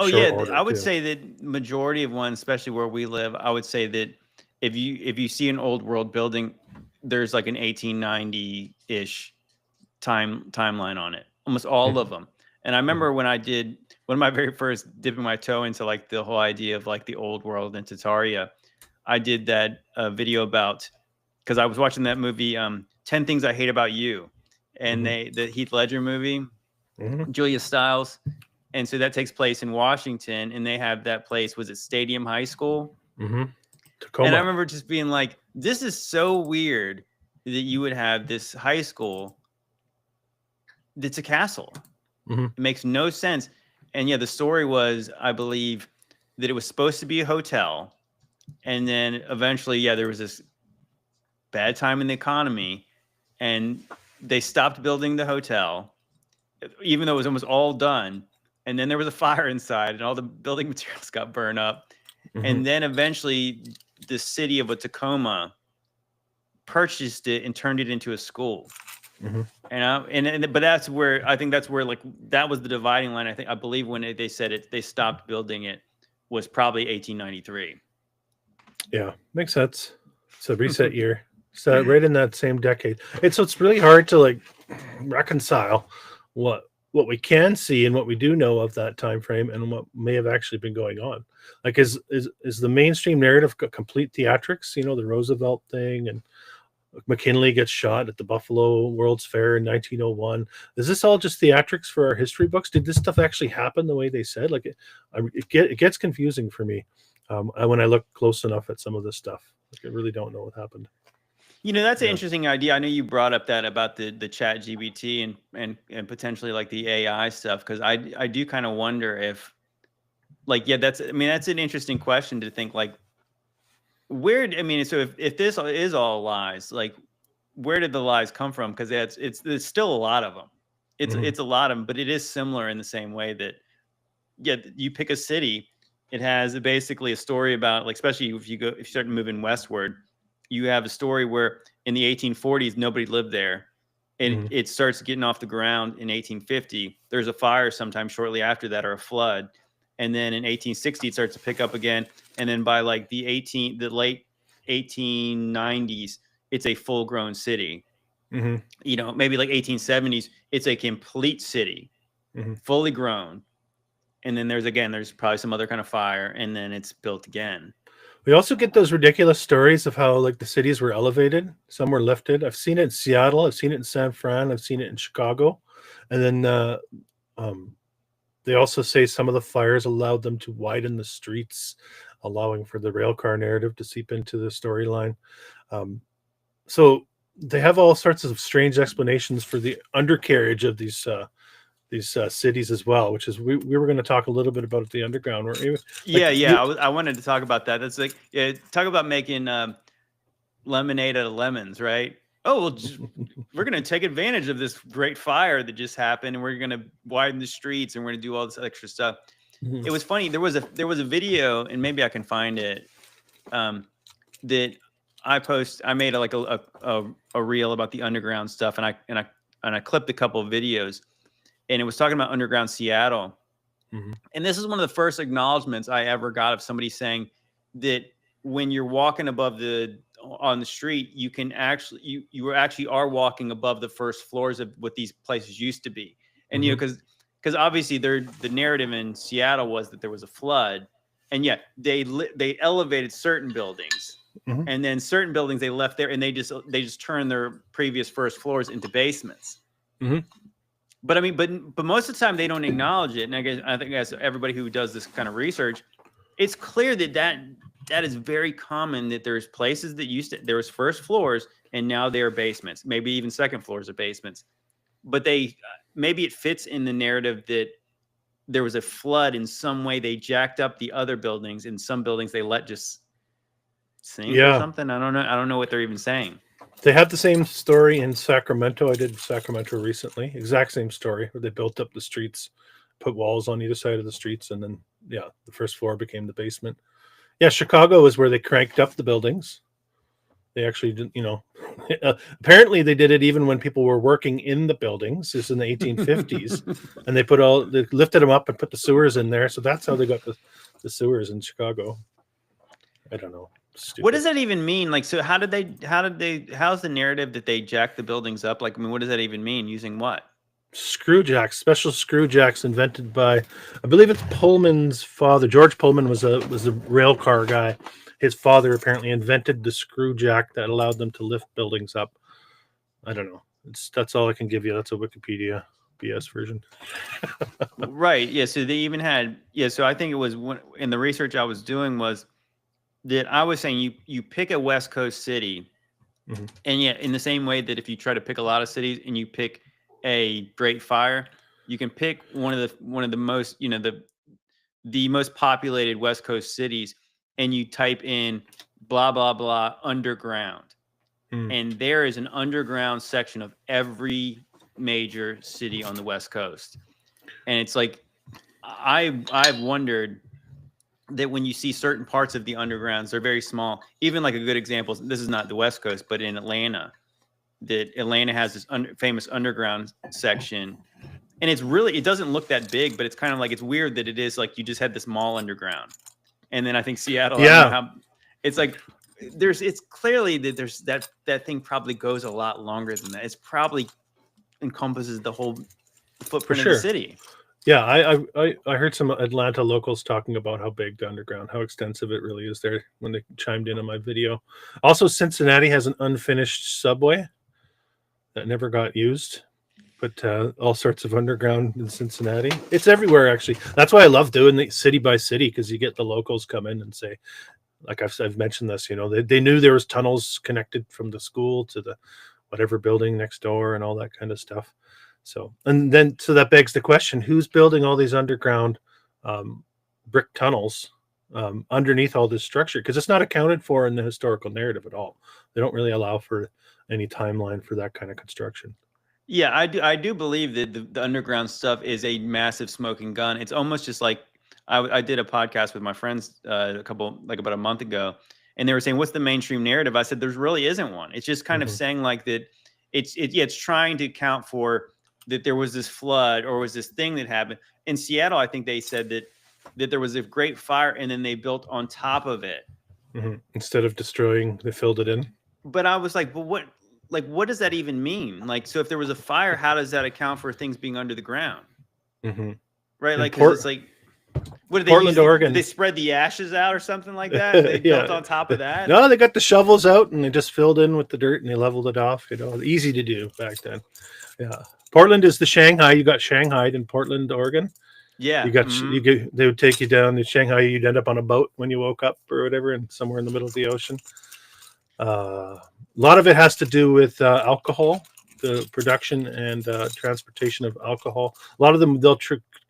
I would say that majority of ones, especially where we live, I would say that if you see an old world building, there's like an 1890-ish timeline on it. Almost all of them. And I remember when I did one of my very first dipping my toe into like the whole idea of like the old world and Tartaria, I did that video about, because I was watching that movie 10 Things I Hate About You, and the Heath Ledger movie, Julia Stiles. And so that takes place in Washington, and they have that place, was it Stadium High School? Tacoma. And I remember just being like, this is so weird that you would have this high school that's a castle. It makes no sense. And yeah, the story was, I believe, that it was supposed to be a hotel. And then eventually, there was this bad time in the economy, and they stopped building the hotel, even though it was almost all done. And then there was a fire inside, and all the building materials got burned up. And then eventually, the city of Tacoma purchased it and turned it into a school. But that's where I think like that was the dividing line. I believe when they said it, they stopped building it was probably 1893. Yeah, makes sense. It's a reset year. So right in that same decade. It's really hard to like reconcile what we can see and what we do know of that time frame and what may have actually been going on. Like is the mainstream narrative complete theatrics? The Roosevelt thing, and McKinley gets shot at the Buffalo World's Fair in 1901. Is this all just theatrics for our history books? Did this stuff actually happen the way they said? Like it gets confusing for me when I look close enough at some of this stuff. Like I really don't know what happened. That's an Yeah. interesting idea. I know you brought up that about the chat GBT and potentially like the AI stuff, because I do kind of wonder if, like, yeah, that's an interesting question to think, like, so if this is all lies, like, where did the lies come from? Because there's still a lot of them. Mhm. It's a lot of them, but it is similar in the same way that, yeah, you pick a city, it has basically a story about, like, especially if you start moving westward, you have a story where in the 1840s nobody lived there, and Mhm. it starts getting off the ground in 1850. There's a fire sometime shortly after that, or a flood, and then in 1860 it starts to pick up again, and then by like the late 1890s, it's a full grown city. Mhm. Maybe like 1870s, it's a complete city, Mhm. fully grown, and then there's probably some other kind of fire, and then it's built again. We also get those ridiculous stories of how like the cities were elevated, some were lifted. I've seen it in Seattle, I've seen it in San Fran, I've seen it in Chicago, and then um, they also say some of the fires allowed them to widen the streets, allowing for the railcar narrative to seep into the storyline. Um, so they have all sorts of strange explanations for the undercarriage of these cities as well, which is we were going to talk a little bit about the underground. Like Yeah. I wanted to talk about that. That's like, yeah, talk about making lemonade out of lemons, right? Oh, well, we're going to take advantage of this great fire that just happened, and we're going to widen the streets, and we're going to do all this extra stuff. It was funny. There was a video, and maybe I can find it, that I made a reel about the underground stuff, and I clipped a couple of videos, and it was talking about underground Seattle. Mhm. And this is one of the first acknowledgments I ever got of somebody saying that when you're walking on the street, you can actually you actually are walking above the first floors of what these places used to be. And Mhm. because obviously the narrative in Seattle was that there was a flood, and yet they elevated certain buildings, Mhm. and then certain buildings they left there, and they just turned their previous first floors into basements. Mhm. But but most of the time they don't acknowledge it. And I think as everybody who does this kind of research, it's clear that is very common, that there's places that there was first floors and now they are basements, maybe even second floors of basements. But maybe it fits in the narrative that there was a flood in some way. They jacked up the other buildings, and some buildings they let just sink or Yeah. something. I don't know. I don't know what they're even saying. They have the same story in Sacramento. I did Sacramento recently. Exact same story where they built up the streets, put walls on either side of the streets, and then yeah, the first floor became the basement. Yeah, Chicago is where they cranked up the buildings. They actually didn't. Apparently they did it even when people were working in the buildings. This is in the 1850s, and they lifted them up and put the sewers in there. So that's how they got the sewers in Chicago. I don't know. Stupid. What does that even mean? Like, so how's the narrative that they jacked the buildings up? Like, what does that even mean? Using what? Screw jacks, special screw jacks invented by, I believe it's Pullman's father. George Pullman was a rail car guy. His father apparently invented the screw jack that allowed them to lift buildings up. I don't know. That's all I can give you. That's a Wikipedia BS version. Right. Yeah. So they even had, yeah. So I think it was in the research I was doing was that I was saying you pick a West Coast city, Mhm. and yet in the same way that if you try to pick a lot of cities and you pick a great fire, you can pick one of the most, the most populated West Coast cities, and you type in blah blah blah underground, Mm. and there is an underground section of every major city on the West Coast. And it's like I've wondered that when you see certain parts of the undergrounds, they're very small. Even like a good example, this is not the West Coast, but in Atlanta, that Atlanta has this famous underground section, and it doesn't look that big, but it's kind of like, it's weird that it is like you just had this mall underground. And then I think Seattle, I don't know Yeah, how, it's like it's clearly that there's that thing probably goes a lot longer than that. It's probably encompasses the whole for footprint of the sure. city. Yeah, I heard some Atlanta locals talking about how big the underground, how extensive it really is there when they chimed in on my video. Also, Cincinnati has an unfinished subway that never got used, but all sorts of underground in Cincinnati. It's everywhere, actually. That's why I love doing the city by city, because you get the locals come in and say, like I've mentioned this, they knew there was tunnels connected from the school to the whatever building next door and all that kind of stuff. So that begs the question, who's building all these underground brick tunnels underneath all this structure? Because it's not accounted for in the historical narrative at all. They don't really allow for any timeline for that kind of construction. Yeah, I do believe that the underground stuff is a massive smoking gun. It's almost just like I did a podcast with my friends about a month ago, and they were saying, "What's the mainstream narrative?" I said, "There really isn't one. It's just kind of saying like that. It's trying to account for that there was this flood or was this thing that happened in Seattle. I think they said that there was a great fire and then they built on top of it instead of destroying. They filled it in. But I was like, but what? Like, what does that even mean? Like, so if there was a fire, how does that account for things being under the ground? Right? Like, because it's like, what did they Portland, use? Oregon. Did they spread the ashes out or something like that? They built on top of that? No, they got the shovels out and they just filled in with the dirt and they leveled it off. Easy to do back then. Yeah. Portland is the Shanghai. You got Shanghaied in Portland, Oregon. Yeah. You got they would take you down to Shanghai. You'd end up on a boat when you woke up or whatever, and somewhere in the middle of the ocean. A lot of it has to do with alcohol, the production and transportation of alcohol. A lot of them they'll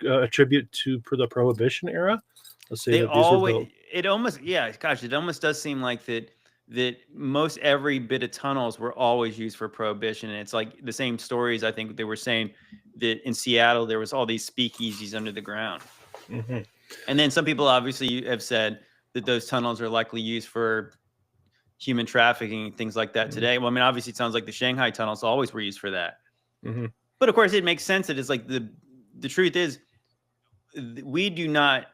attribute to the Prohibition era. Let's say it almost does seem like that most every bit of tunnels were always used for Prohibition. And it's like the same stories. I think they were saying that in Seattle there was all these speakeasies under the ground. And then some people obviously have said that those tunnels are likely used for human trafficking, things like that today. Well, I mean, obviously it sounds like the Shanghai tunnels always were used for that. But of course it makes sense that it's like the truth is we do not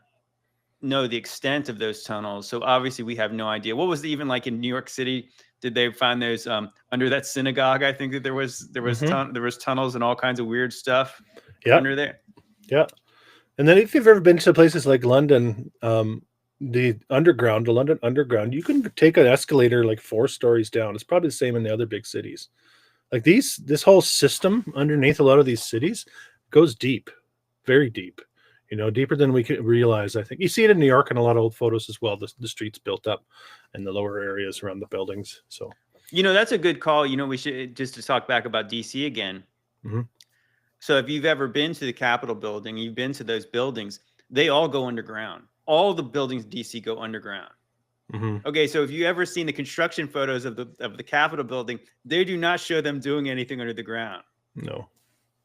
know the extent of those tunnels. So obviously we have no idea. What was even like in New York City? Did they find those under that synagogue? I think that there was tunnels and all kinds of weird stuff under there. Yeah. And then if you've ever been to places like London, the London Underground, you can take an escalator like 4 stories down. It's probably the same in the other big cities. Like this whole system underneath a lot of these cities goes deep, very deep, deeper than we could realize. I think you see it in New York and a lot of old photos as well. The streets built up in the lower areas around the buildings. So, that's a good call. We should just to talk back about DC again. So if you've ever been to the Capitol building, you've been to those buildings, they all go underground. All the buildings in DC go underground. Okay, so if you ever seen the construction photos of the Capitol building, they do not show them doing anything under the ground. No.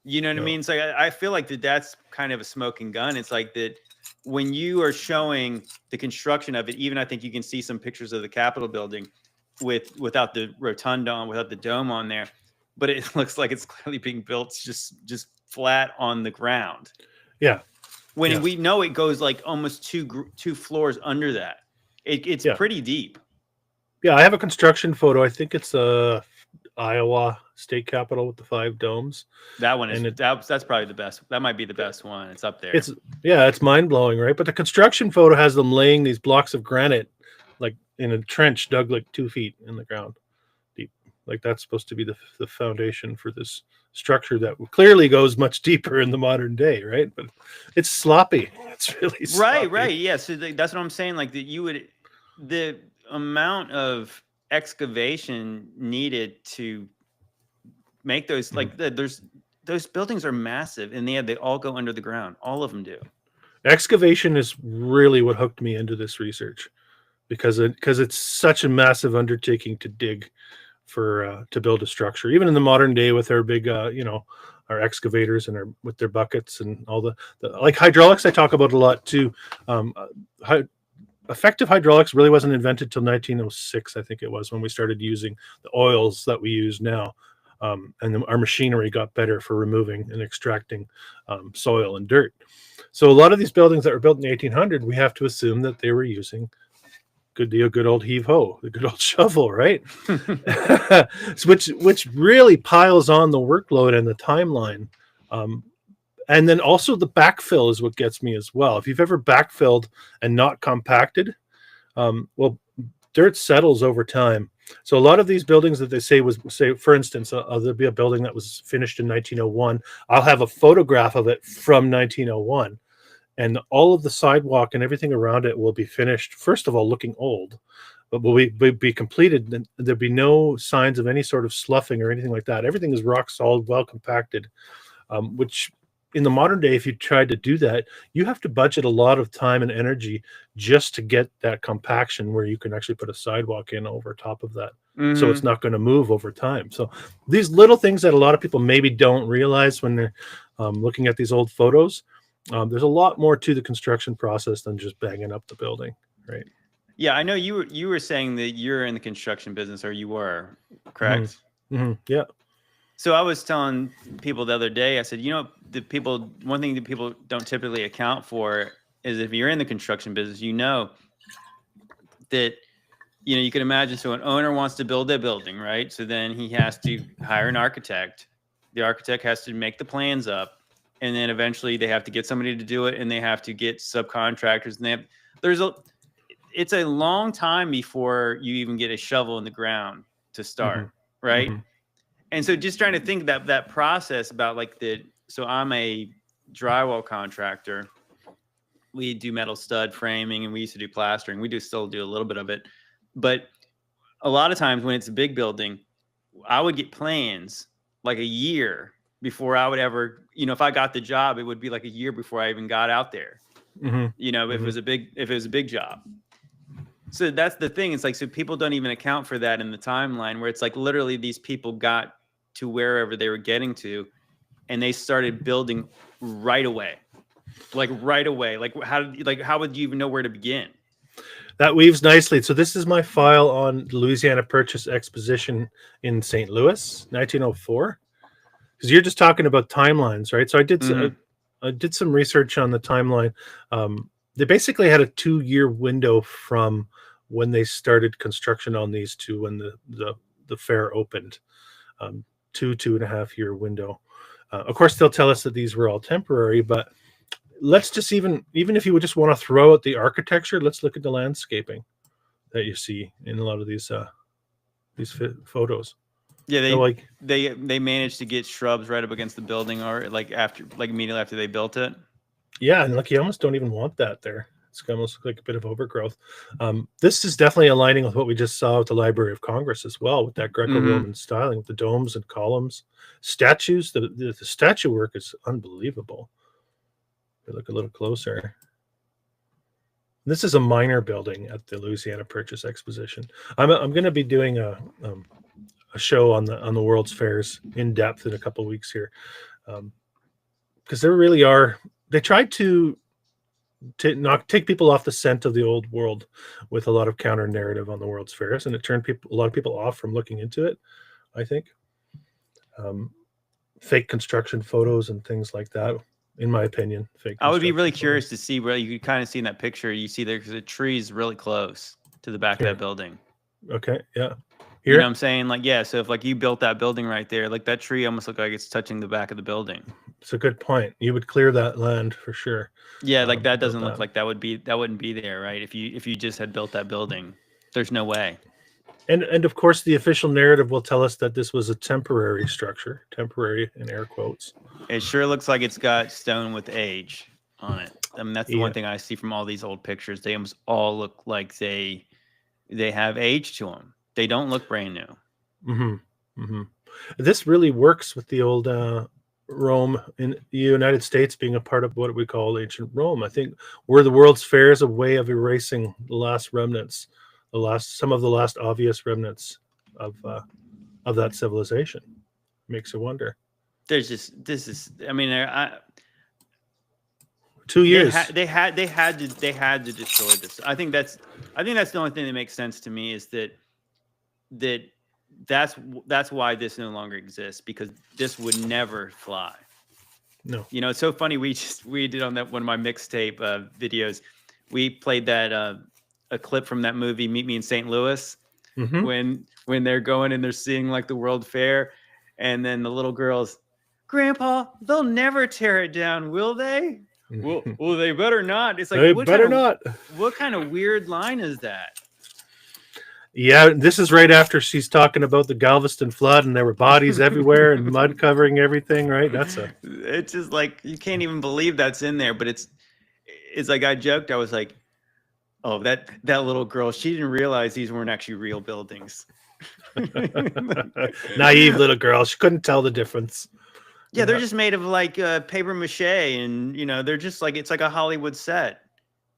You know what I mean? So I feel like that's kind of a smoking gun. It's like that when you are showing the construction of it, even I think you can see some pictures of the Capitol building without the rotunda on, without the dome on there, but it looks like it's clearly being built just flat on the ground. Yeah. When we know it goes like almost two floors under that. It's pretty deep. Yeah, I have a construction photo. I think it's Iowa State Capitol with the 5 domes. That one is that's probably the best. That might be the best one. It's up there. It's mind blowing, right? But the construction photo has them laying these blocks of granite like in a trench dug like 2 feet in the ground deep. Like that's supposed to be the foundation for this structure that clearly goes much deeper in the modern day, right? But it's sloppy. It's really sloppy. Right. Yeah. So that's what I'm saying. Like the amount of excavation needed to make those those buildings are massive, and they all go under the ground. All of them do. Excavation is really what hooked me into this research because it's such a massive undertaking to dig to build a structure. Even in the modern day with our big our excavators and with their buckets and all the like hydraulics I talk about a lot too. Effective hydraulics really wasn't invented till 1906, I think it was, when we started using the oils that we use now. And our machinery got better for removing and extracting soil and dirt. So a lot of these buildings that were built in the 1800s, we have to assume that they were using good old heave-ho, the good old shovel, right? which really piles on the workload and the timeline. And then also the backfill is what gets me as well. If you've ever backfilled and not compacted, dirt settles over time. So a lot of these buildings that they say for instance, there'll be a building that was finished in 1901. I'll have a photograph of it from 1901. and all of the sidewalk and everything around it will be finished. First of all, looking old, but will be completed. And there'll be no signs of any sort of sloughing or anything like that. Everything is rock solid, well compacted. Which in the modern day, if you tried to do that, you have to budget a lot of time and energy just to get that compaction where you can actually put a sidewalk in over top of that. So it's not going to move over time. So these little things that a lot of people maybe don't realize when they're looking at these old photos, there's a lot more to the construction process than just banging up the building, right? Yeah, I know you were saying that you're in the construction business, or you were, correct? Yeah. So I was telling people the other day, I said, one thing that people don't typically account for is if you're in the construction business, that, you can imagine, so an owner wants to build a building, right? So then he has to hire an architect. The architect has to make the plans up, and then eventually they have to get somebody to do it, and they have to get subcontractors, and it's a long time before you even get a shovel in the ground to start, right? And so just trying to think that process about so I'm a drywall contractor. We do metal stud framing, and we used to do plastering. We still do a little bit of it. But a lot of times when it's a big building, I would get plans like a year before I would ever, if I got the job, it would be like a year before I even got out there. If it was a big job. So that's the thing. It's like, so people don't even account for that in the timeline, where it's like literally these people got to wherever they were getting to, and they started building right away. Like how would you even know where to begin? That weaves nicely. So this is my file on the Louisiana Purchase Exposition in St. Louis, 1904. Because you're just talking about timelines, right? So I did some research on the timeline. They basically had a 2-year window from when they started construction on these to when the fair opened. 2.5 year window. Of course, they'll tell us that these were all temporary, but let's just even if you would just want to throw out the architecture, let's look at the landscaping that you see in a lot of these photos. Yeah, they managed to get shrubs right up against the building, or immediately after they built it. Yeah, and you almost don't even want that there. It's almost like a bit of overgrowth. This is definitely aligning with what we just saw at the Library of Congress as well, with that Greco-Roman styling, with the domes and columns, statues. The statue work is unbelievable. Look a little closer. This is a minor building at the Louisiana Purchase Exposition. I'm going to be doing a show on the World's Fairs in depth in a couple of weeks here, because there really are. They tried to not take people off the scent of the old world with a lot of counter narrative on the World's Fairs, and it turned a lot of people off from looking into it, I think. Fake construction photos and things like that, in my opinion. I would be really curious to see where you could kind of see in that picture. You see there's a tree's really close to the back of that building. Okay, yeah. Here? You know what I'm saying? So if you built that building right there, that tree almost looked like it's touching the back of the building. It's a good point. You would clear that land for sure. Yeah, that doesn't look like that wouldn't be there, right? If you just had built that building, there's no way. And of course, the official narrative will tell us that this was a temporary structure, temporary in air quotes. It sure looks like it's got stone with age on it. I mean, that's the one thing I see from all these old pictures. They almost all look like they have age to them. They don't look brand new. This really works with the old Rome in the United States being a part of what we call ancient Rome. I think were the World's Fairs a way of erasing the last remnants, some of the last obvious remnants of that civilization. Makes you wonder. There's just 2 years. They had to destroy this. I think that's the only thing that makes sense to me, is that's why this no longer exists, because this would never fly. No. It's so funny. We did on that one of my mixtape videos. We played that a clip from that movie Meet Me in St. Louis, when they're going and they're seeing the World Fair, and then the little girls, "Grandpa, they'll never tear it down, will they?" Well, they better not. It's like, they better not. What kind of weird line is that? Yeah, this is right after she's talking about the Galveston flood, and there were bodies everywhere and mud covering everything, right? It's just you can't even believe that's in there, but is like I joked. I was like, "Oh, that little girl. She didn't realize these weren't actually real buildings." Naive little girl. She couldn't tell the difference. Yeah, they're just made of like paper mache, and they're just like it's like a Hollywood set.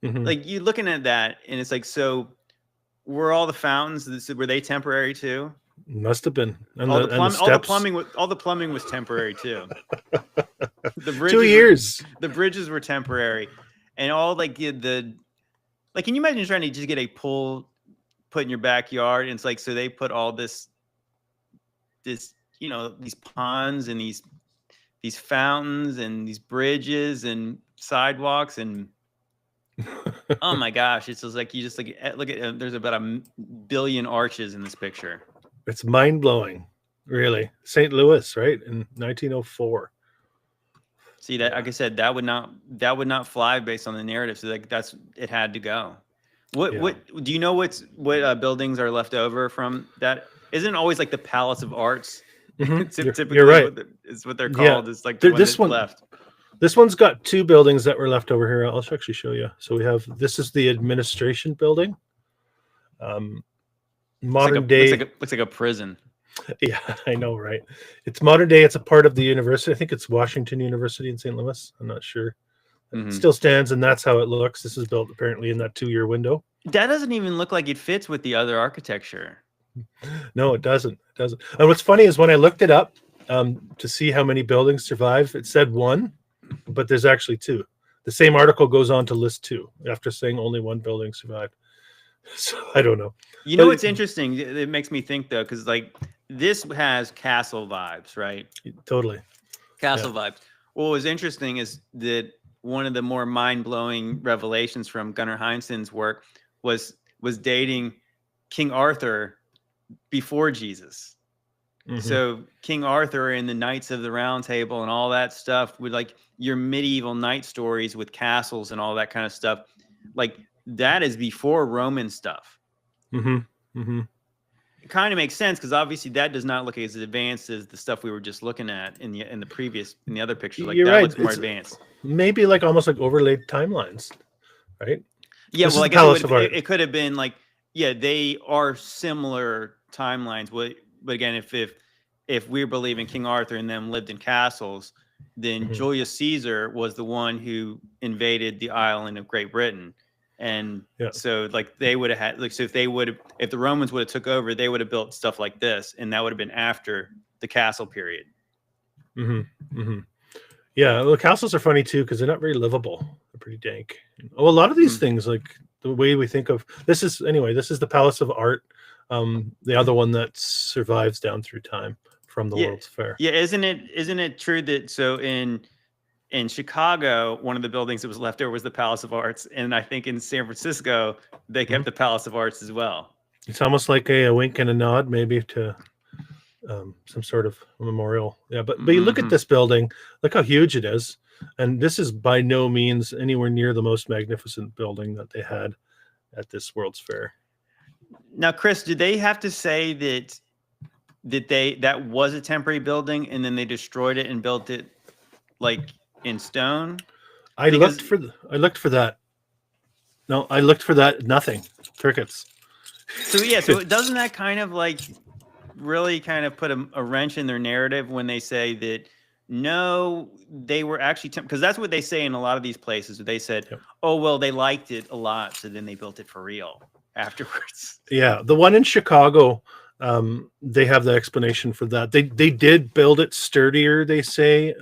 Mhm. Like you looking at that, and it's like, so were all the fountains? Were they temporary too? Must have been. And All the, the and the plumbing, steps. all the plumbing was temporary too. The 2 years. The bridges were temporary, and all like the like. Can you imagine trying to just get a pool put in your backyard? And it's like, so they put all this these ponds and these fountains and these bridges and sidewalks and oh my gosh, it's just like you just look at there's about 1 billion arches in this picture. It's mind-blowing, really. St. Louis, right? In 1904. See that, like I said, that would not fly based on the narrative. So like it had to go. What do you know what buildings are left over from that? Isn't it always like the Palace of Arts? Typically, you're right. Is what they're called. Yeah. It's like the This one one left. This one's got 2 buildings that were left over here. I'll actually show you. So we have, this is the administration building. Modern day. Looks like a prison. Yeah, I know, right? It's modern day. It's a part of the university. I think it's Washington University in St. Louis. I'm not sure. It still stands, and that's how it looks. This is built apparently in that 2-year window. That doesn't even look like it fits with the other architecture. No, it doesn't. It doesn't. And what's funny is when I looked it up to see how many buildings survive, it said 1, but there's actually 2. The same article goes on to list 2 after saying only 1 building survived. So I don't know. You know what's interesting? It makes me think though, because like this has castle vibes, right? Totally. Castle vibes. What was interesting is that one of the more mind-blowing revelations from Gunnar Heinsohn's work was dating King Arthur before Jesus. So King Arthur and the Knights of the Round Table and all that stuff with like your medieval knight stories with castles and all that kind of stuff, like that is before Roman stuff. It kind of makes sense because obviously that does not look as advanced as the stuff we were just looking at in the other picture. Like You're that right. looks more advanced. Maybe like almost like overlaid timelines, right? Yeah, This well, is I the guess Palace of Art. it could have been like, yeah, they are similar timelines. But again, if we believe in King Arthur and them lived in castles, then Julius Caesar was the one who invaded the island of Great Britain. And so like they would have had like, so if the Romans would have took over, they would have built stuff like this, and that would have been after the castle period. Yeah, well, the castles are funny too because they're not very livable. They're pretty dank. Oh, a lot of these things, like the way we think of this is the Palace of Art. The other one that survives down through time from the World's Fair. Yeah, isn't it true that so in Chicago, one of the buildings that was left over was the Palace of Arts, and I think in San Francisco they kept the Palace of Arts as well. It's almost like a wink and a nod, maybe to some sort of memorial. Yeah, but you look at this building, look how huge it is, and this is by no means anywhere near the most magnificent building that they had at this World's Fair. Now, Chris, did they have to say that was a temporary building and then they destroyed it and built it like in stone? I looked for that. No, I looked for that. Nothing. Crickets. So yeah, so doesn't that kind of like really kind of put a wrench in their narrative when they say that no, they were actually because that's what they say in a lot of these places. They said, oh well, they liked it a lot, so then they built it for real afterwards. Yeah, the one in Chicago, they have the explanation for that. They did build it sturdier, they say,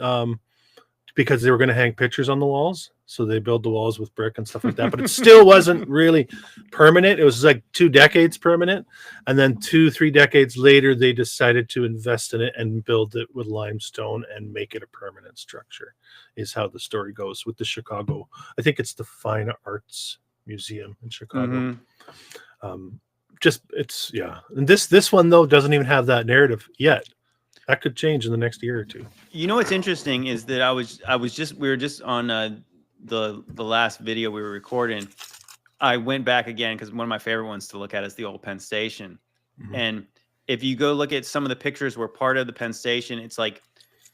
because they were going to hang pictures on the walls. So they build the walls with brick and stuff like that. But it still wasn't really permanent. It was like 2 decades permanent. And then 2-3 decades later, they decided to invest in it and build it with limestone and make it a permanent structure, is how the story goes with the Chicago. I think it's the Fine Arts Museum in Chicago. And this one though doesn't even have that narrative yet. That could change in the next year or 2. You know what's interesting is that we were just on the last video we were recording. I went back again because one of my favorite ones to look at is the old Penn Station. And if you go look at some of the pictures where part of the Penn Station, it's like,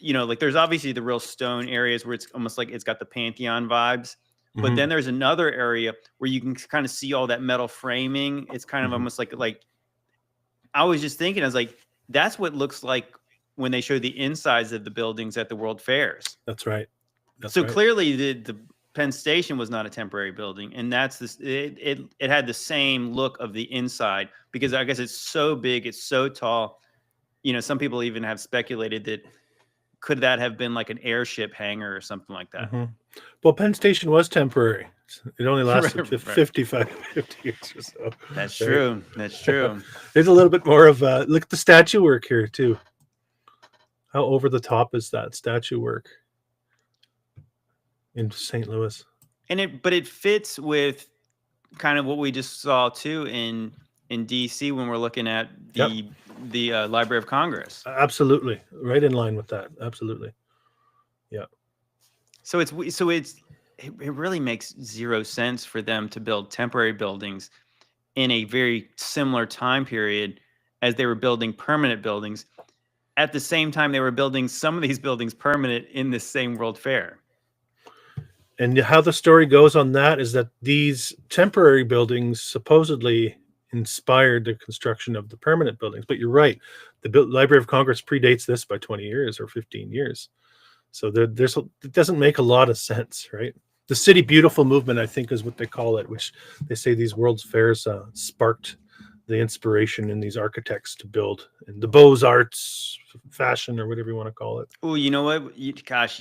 like there's obviously the real stone areas where it's almost like it's got the Pantheon vibes. But then there's another area where you can kind of see all that metal framing. It's kind of almost like I was just thinking, I was like, that's what it looks like when they show the insides of the buildings at the World Fairs. That's right. So clearly the Penn Station was not a temporary building, and that's this. It had the same look of the inside because I guess it's so big, it's so tall. You know, some people even have speculated that could that have been like an airship hangar or something like that. Well, Penn Station was temporary. It only lasted Right. 50 years or so. That's true. That's true. There's a little bit more of look at the statue work here too. How over the top is that statue work in St. Louis? But it fits with kind of what we just saw too in DC when we're looking at the Library of Congress. Absolutely, right in line with that. Absolutely, yeah. So it really makes zero sense for them to build temporary buildings in a very similar time period as they were building permanent buildings. At the same time, they were building some of these buildings permanent in this same World Fair. And how the story goes on that is that these temporary buildings supposedly inspired the construction of the permanent buildings. But you're right. The Library of Congress predates this by 20 years or 15 years. So it doesn't make a lot of sense, right? The City Beautiful movement, I think, is what they call it, which they say these World's Fairs sparked the inspiration in these architects to build, and the Beaux-Arts fashion, or whatever you want to call it. Oh, you know what? You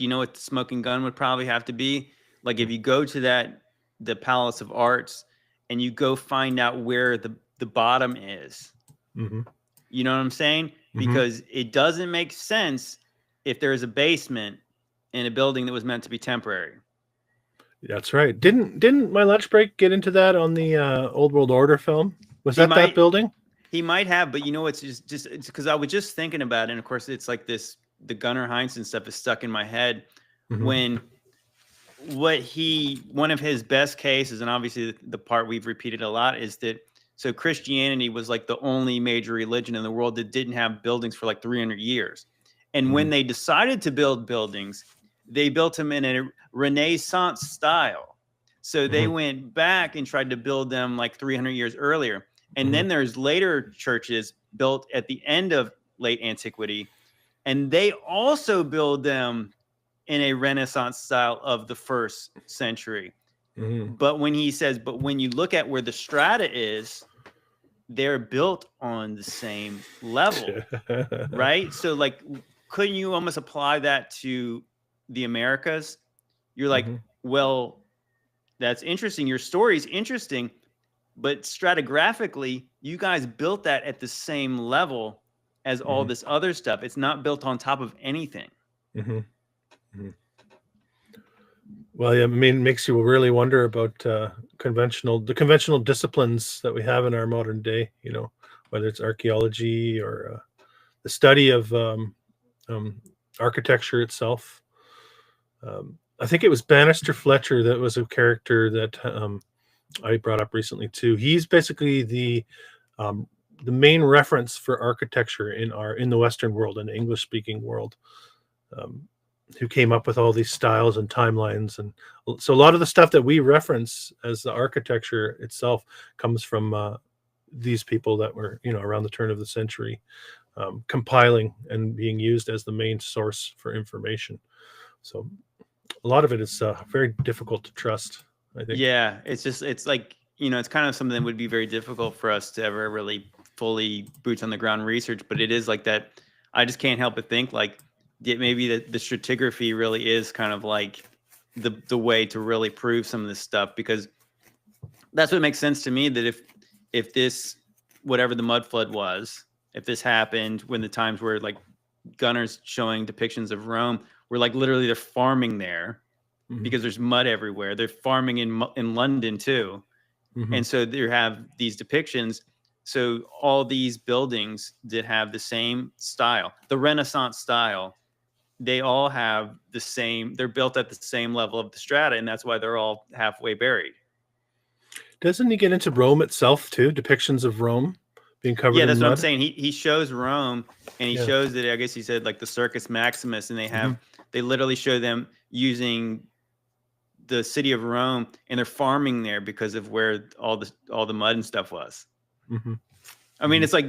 know what the smoking gun would probably have to be? Like if you go to the Palace of Arts and you go find out where the bottom is. You know what I'm saying? Because it doesn't make sense if there's a basement in a building that was meant to be temporary. That's right. Didn't my lunch break get into that on the Old World Order film? Was that building? He might have, but you know, it's just it's because I was just thinking about it. And of course, it's like the Gunnar Heinsohn stuff is stuck in my head when one of his best cases, and obviously the part we've repeated a lot, is that so Christianity was like the only major religion in the world that didn't have buildings for like 300 years. And when they decided to build buildings, they built them in a Renaissance style. So they went back and tried to build them like 300 years earlier. And then there's later churches built at the end of late antiquity, and they also build them in a Renaissance style of the 1st century. But when he says, but when you look at where the strata is, they're built on the same level, right? So like, couldn't you almost apply that to the Americas? You're like, well, that's interesting. Your story's interesting, but stratigraphically, you guys built that at the same level as all this other stuff. It's not built on top of anything. Well, yeah, I mean, it makes you really wonder about the conventional disciplines that we have in our modern day, you know, whether it's archaeology or the study of architecture itself. I think it was Bannister Fletcher that was a character that I brought up recently too. He's basically the main reference for architecture in the Western world, in the English-speaking world, who came up with all these styles and timelines. And so a lot of the stuff that we reference as the architecture itself comes from these people that were, you know, around the turn of the century, compiling and being used as the main source for information. So a lot of it is very difficult to trust, I think. Yeah, it's like, you know, it's kind of something that would be very difficult for us to ever really fully boots on the ground research, but it is like that. I just can't help but think like maybe the stratigraphy really is kind of like the way to really prove some of this stuff, because that's what makes sense to me, that if this, whatever the mud flood was, if this happened when the times where like Gunnar's showing depictions of Rome, where like literally they're farming there because there's mud everywhere. They're farming in London too. And so they have these depictions. So all these buildings that have the same style, the Renaissance style, they all have the same, they're built at the same level of the strata, and that's why they're all halfway buried. Doesn't he get into Rome itself too? Depictions of Rome being covered in mud? Yeah, that's what I'm saying. He shows Rome, and he shows that, I guess he said like the Circus Maximus, and they have they literally show them using the city of Rome, and they're farming there because of where all the mud and stuff was. Mm-hmm. I mean, it's like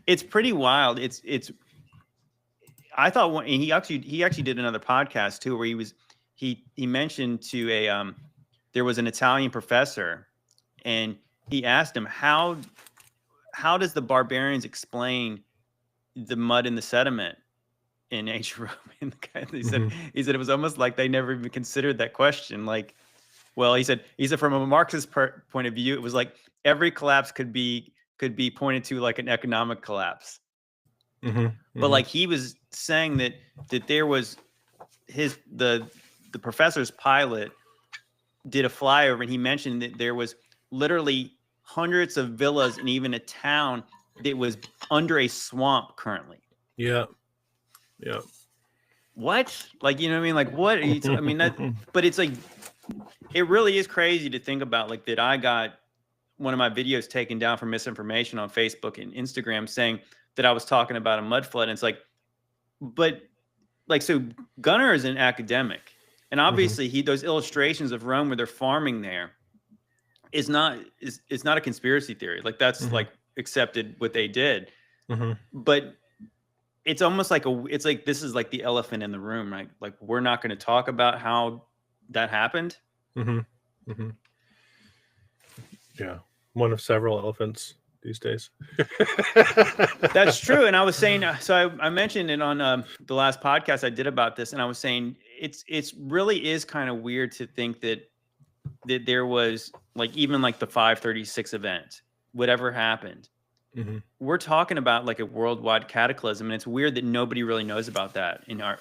it's pretty wild. It's I thought one, and he actually did another podcast too, where he mentioned to there was an Italian professor, and he asked him how does the barbarians explain the mud and the sediment in ancient Rome? And the guy, he said it was almost like they never even considered that question. Like, well, he said from a Marxist point of view, it was like every collapse could be pointed to like an economic collapse. But like he was saying that there was the professor's pilot did a flyover, and he mentioned that there was literally hundreds of villas and even a town that was under a swamp currently. Yeah. What? Like, you know what I mean? Like, what? I mean, that, but it's like, it really is crazy to think about, like, that I got one of my videos taken down for misinformation on Facebook and Instagram saying that I was talking about a mud flood. And it's like, but like, so Gunnar is an academic, and obviously those illustrations of Rome where they're farming there is not a conspiracy theory. Like, that's like accepted what they did. But it's almost like it's like, this is like the elephant in the room, right? Like, we're not going to talk about how that happened. Yeah. One of several elephants these days. That's true. And I was saying, so I mentioned it on the last podcast I did about this, and I was saying it's really is kind of weird to think that there was, like, even like the 536 event, whatever happened, we're talking about like a worldwide cataclysm, and it's weird that nobody really knows about that in our,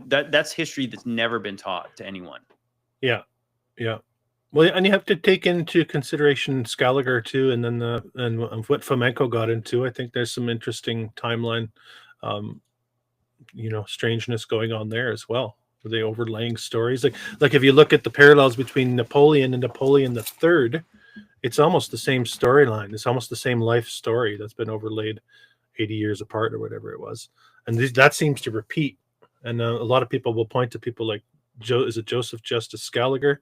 that's history that's never been taught to anyone. Yeah. Well, and you have to take into consideration Scaliger too, and then and what Fomenko got into. I think there's some interesting timeline, strangeness going on there as well. Were they overlaying stories? Like if you look at the parallels between Napoleon and Napoleon III, it's almost the same storyline. It's almost the same life story that's been overlaid 80 years apart or whatever it was. And that seems to repeat. And a lot of people will point to people like Joseph Justus Scaliger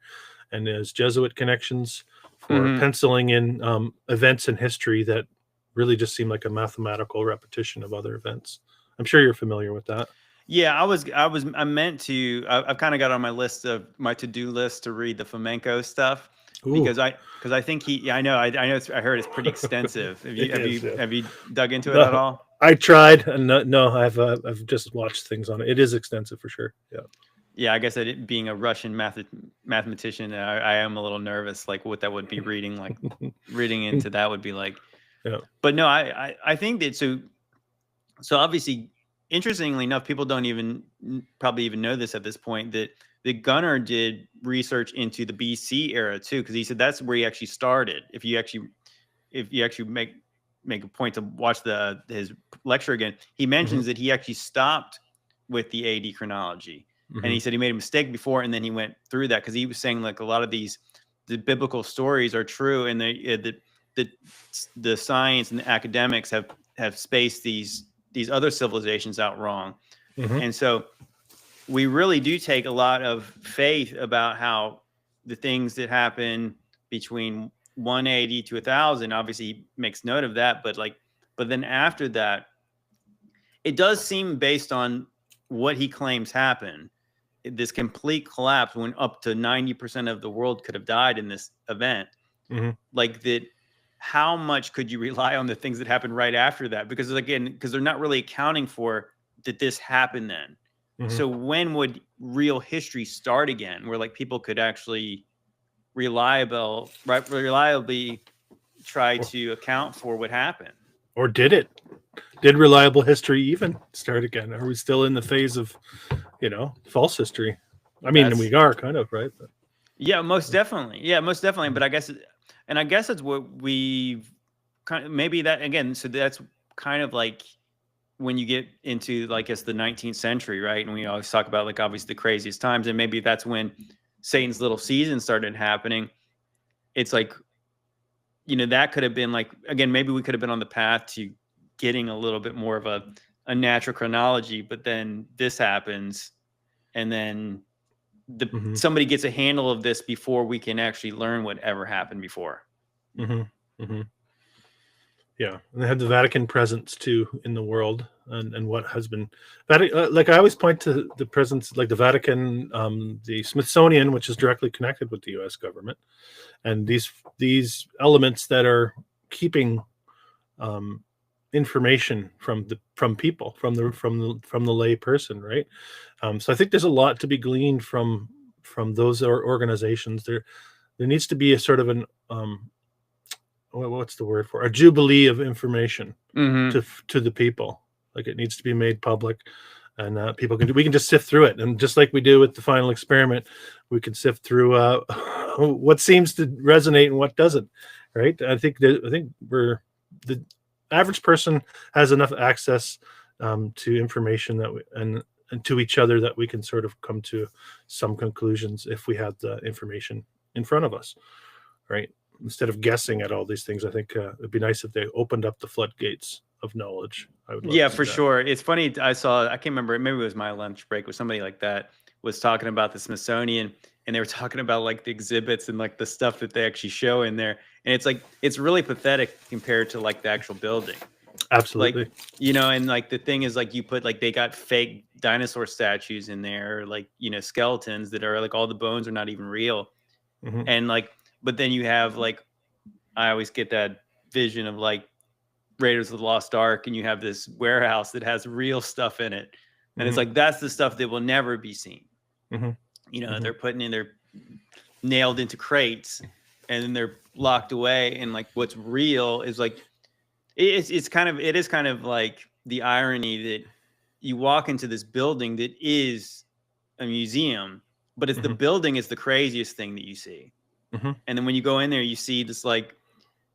and his Jesuit connections for penciling in events in history that really just seem like a mathematical repetition of other events. I'm sure you're familiar with that. Yeah, I meant to. I've kind of got on my list of my to-do list to read the Fomenko stuff. Ooh. Because I think I know I heard it's pretty extensive. Have you dug into it at all? I tried, and no, I've just watched things on it. It is extensive for sure. Yeah, I guess being a Russian mathematician, I am a little nervous, like what that would be reading, like reading into that would be like. Yeah. But no, I think that so obviously, interestingly enough, people don't probably even know this at this point, that Gunnar did research into the BC era too, because he said that's where he actually started. If you actually make a point to watch his lecture again, he mentions that he actually stopped with the AD chronology, and he said he made a mistake before, and then he went through that because he was saying like a lot of the biblical stories are true, and the science and the academics have spaced these other civilizations out wrong, and so we really do take a lot of faith about how the things that happen between 180 to 1000, obviously he makes note of that, but then after that, it does seem, based on what he claims happened, this complete collapse when up to 90% of the world could have died in this event, like that. How much could you rely on the things that happened right after that? Because they're not really accounting for that this happened then. So when would real history start again, where like people could actually reliably try to account for what happened? Or did reliable history even start again? Are we still in the phase of, false history? I mean, we are kind of, right? But. Yeah, most definitely. But I guess that's what we've kind of, maybe that again. So that's kind of like when you get into, like, I guess the 19th century, right? And we always talk about, like, obviously the craziest times, and maybe that's when Satan's little season started happening. It's like, that could have been like, again, maybe we could have been on the path to getting a little bit more of a natural chronology, but then this happens, and then somebody gets a handle of this before we can actually learn whatever happened before. Yeah, and they have the Vatican presence too in the world, and what has been, like I always point to the presence, like the Vatican, the Smithsonian, which is directly connected with the U.S. government, and these elements that are keeping information from people, from the lay person, right? So I think there's a lot to be gleaned from those organizations. There needs to be a sort of an what's the word for a jubilee of information to the people. Like it needs to be made public, and we can just sift through it, and just like we do with the final experiment, we can sift through what seems to resonate and what doesn't. Right? I think the average person has enough access to information that and to each other that we can sort of come to some conclusions if we have the information in front of us, right? Instead of guessing at all these things, I think it'd be nice if they opened up the floodgates of knowledge. I would love for sure. It's funny. I can't remember, maybe it was my lunch break with somebody like that was talking about the Smithsonian, and they were talking about like the exhibits and like the stuff that they actually show in there. And it's like, it's really pathetic compared to like the actual building. Absolutely. Like, and like the thing is like you put like, they got fake dinosaur statues in there, like, skeletons that are like, all the bones are not even real. And like, but then you have like, I always get that vision of like Raiders of the Lost Ark, and you have this warehouse that has real stuff in it. And it's like, that's the stuff that will never be seen. They're they're nailed into crates, and then they're locked away. And like, what's real is like, it is kind of like the irony that you walk into this building that is a museum, but it's the building is the craziest thing that you see. And then when you go in there, you see this like,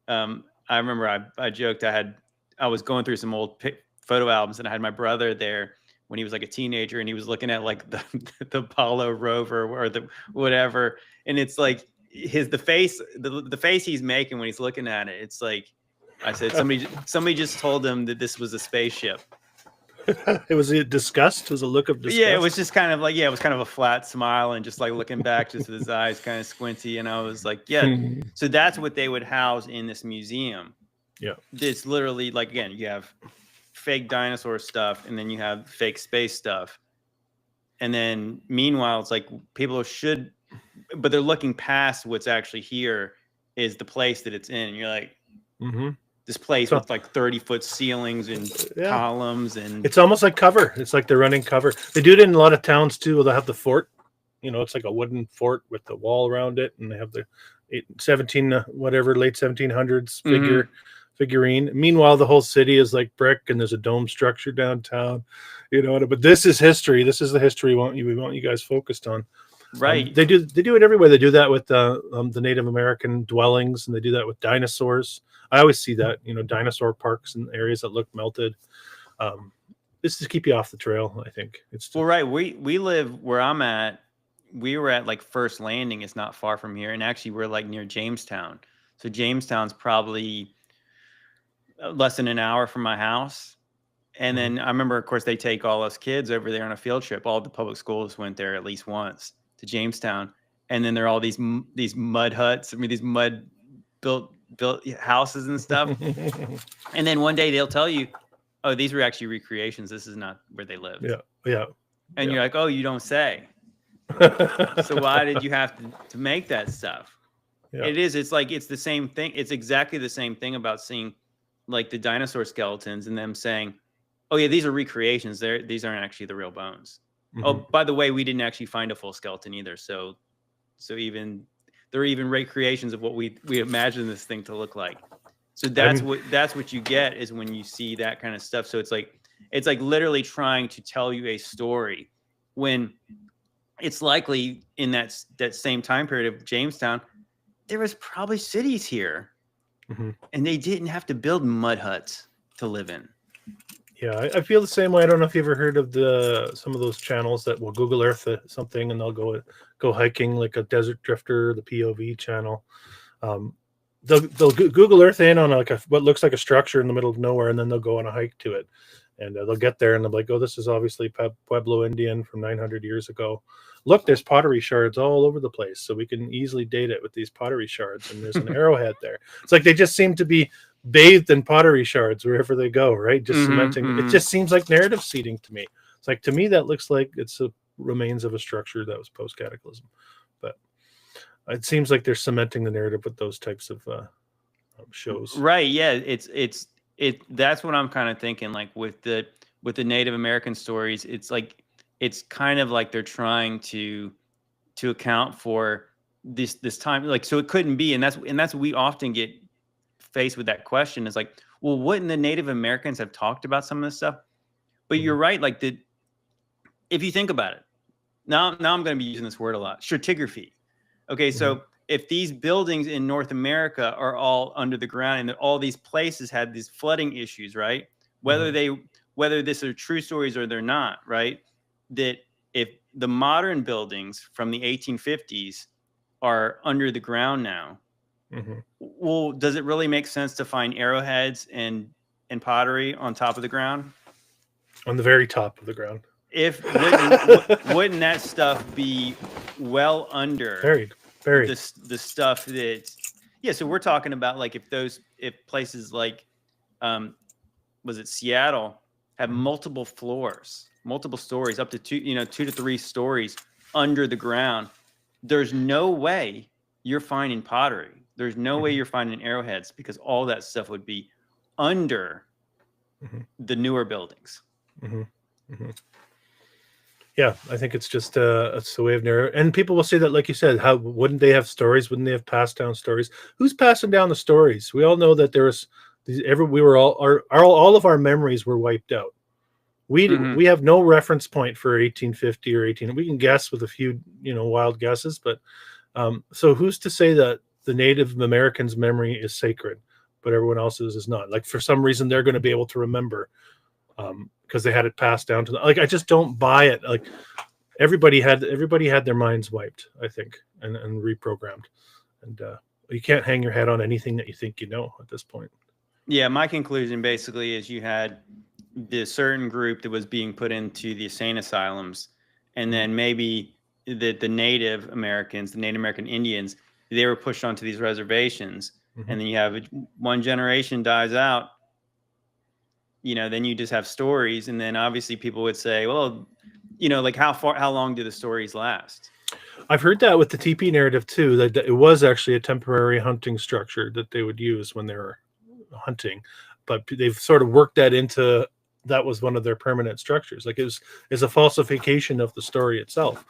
I remember I joked, I was going through some old photo albums, and I had my brother there when he was like a teenager, and he was looking at like the Apollo rover or the whatever. And it's like the face he's making when he's looking at it. It's like, I said, somebody just told him that this was a spaceship. It was a disgust. It was a look of disgust. Yeah, it was just kind of like, it was kind of a flat smile and just like looking back, just with his eyes kind of squinty. And I was like, so that's what they would house in this museum. Yeah. It's literally like, again, you have fake dinosaur stuff, and then you have fake space stuff. And then meanwhile, it's like but they're looking past what's actually here is the place that it's in. And you're like, this place with like 30-foot ceilings and columns, and it's almost like cover. It's like they're running cover. They do it in a lot of towns too. They'll have the fort. It's like a wooden fort with the wall around it, and they have the late 1700s figurine. Meanwhile, the whole city is like brick, and there's a dome structure downtown. But this is history. This is the history we want you guys focused on. Right. They do it everywhere. They do that with the Native American dwellings, and they do that with dinosaurs. I always see that, dinosaur parks and areas that look melted. This is to keep you off the trail, I think. Right. We live where I'm at. We were at like First Landing. It's not far from here. And actually, we're like near Jamestown. So Jamestown's probably less than an hour from my house. And then I remember, of course, they take all us kids over there on a field trip. All the public schools went there at least once to Jamestown. And then there are all these mud huts. These mud built houses and stuff. And then one day they'll tell you, oh, these were actually recreations. This is not where they lived. Yeah. And you're like, oh, you don't say. So why did you have to make that stuff? Yeah. It's like, it's the same thing. It's exactly the same thing about seeing like the dinosaur skeletons and them saying, oh yeah, these are recreations. These aren't actually the real bones. Oh, by the way, we didn't actually find a full skeleton either. So there are even recreations of what we imagine this thing to look like. So that's what you get is when you see that kind of stuff. So it's like literally trying to tell you a story when it's likely in that same time period of Jamestown, there was probably cities here, and they didn't have to build mud huts to live in. Yeah, I feel the same way. I don't know if you ever heard of some of those channels that will Google Earth something, and they'll go hiking, like a Desert Drifter, the POV channel. They'll Google Earth in on what looks like a structure in the middle of nowhere, and then they'll go on a hike to it. And they'll get there, and they're like, oh, this is obviously Pueblo Indian from 900 years ago. look, there's pottery shards all over the place, so we can easily date it with these pottery shards, and there's an arrowhead there. It's like they just seem to be bathed in pottery shards wherever they go, right? Just cementing. It just seems like narrative seeding to me. It's like, to me, that looks like it's a remains of a structure that was post-cataclysm, but it seems like they're cementing the narrative with those types of shows. Right. Yeah. That's what I'm kind of thinking. Like with the Native American stories, it's kind of like they're trying to account for this time. Like, so it couldn't be. And that's we often get faced with that question. Is like, well, wouldn't the Native Americans have talked about some of this stuff? But you're right. Like if you think about it, now I'm going to be using this word a lot. Stratigraphy. Okay. So if these buildings in North America are all under the ground and all these places had these flooding issues, right? Whether this are true stories or they're not, right? That if the modern buildings from the 1850s are under the ground now, well, does it really make sense to find arrowheads and pottery on top of the ground? On the very top of the ground. Wouldn't that stuff be well under buried the stuff that? Yeah, so we're talking about like if places like was it Seattle have multiple floors, multiple stories, up to 2 to 3 stories under the ground, there's no way you're finding pottery. There's no way you're finding arrowheads, because all that stuff would be under the newer buildings. Yeah, I think it's just it's a way of narrative. And people will say that, like you said, how wouldn't they have stories? Wouldn't they have passed down stories? Who's passing down the stories? We all know that there was all of our memories were wiped out. We have no reference point for 1850 or 18. We can guess with a few wild guesses, but so who's to say that the Native Americans' memory is sacred, but everyone else's is not? Like, for some reason, they're going to be able to remember because they had it passed down to them. Like, I just don't buy it. Like, everybody had their minds wiped, I think, and reprogrammed, and you can't hang your head on anything that you think you know at this point. Yeah, my conclusion basically is you had the certain group that was being put into the insane asylums, and then maybe the Native Americans, the Native American Indians, they were pushed onto these reservations, and then you have one generation dies out. Then you just have stories, and then obviously people would say, well, like how long do the stories last? I've heard that with the TP narrative too, that it was actually a temporary hunting structure that they would use when they were hunting, but they've sort of worked that into, that was one of their permanent structures. Like, it's a falsification of the story itself,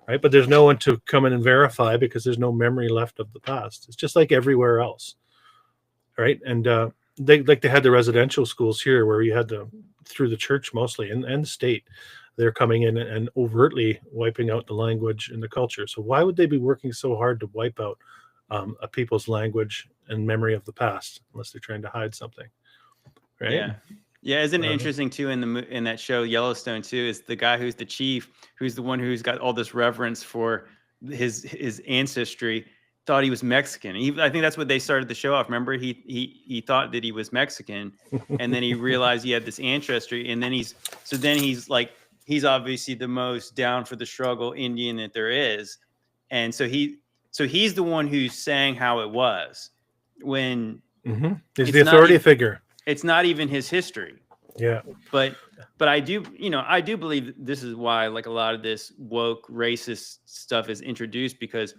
right? But there's no one to come in and verify, because there's no memory left of the past. It's just like everywhere else, right? And they had the residential schools here, where you had through the church mostly and the state, they're coming in and overtly wiping out the language and the culture. So why would they be working so hard to wipe out a people's language and memory of the past, unless they're trying to hide something, right? Yeah. Isn't it interesting too, in that show Yellowstone too, is the guy who's the chief, who's the one who's got all this reverence for his ancestry, thought he was Mexican. I think that's what they started the show off. Remember, he thought that he was Mexican, and then he realized he had this ancestry, and then he's he's obviously the most down for the struggle Indian that there is, and so he's the one who's saying how it was, when he's the authority figure. It's not even his history. Yeah. But I do believe this is why, like, a lot of this woke racist stuff is introduced, because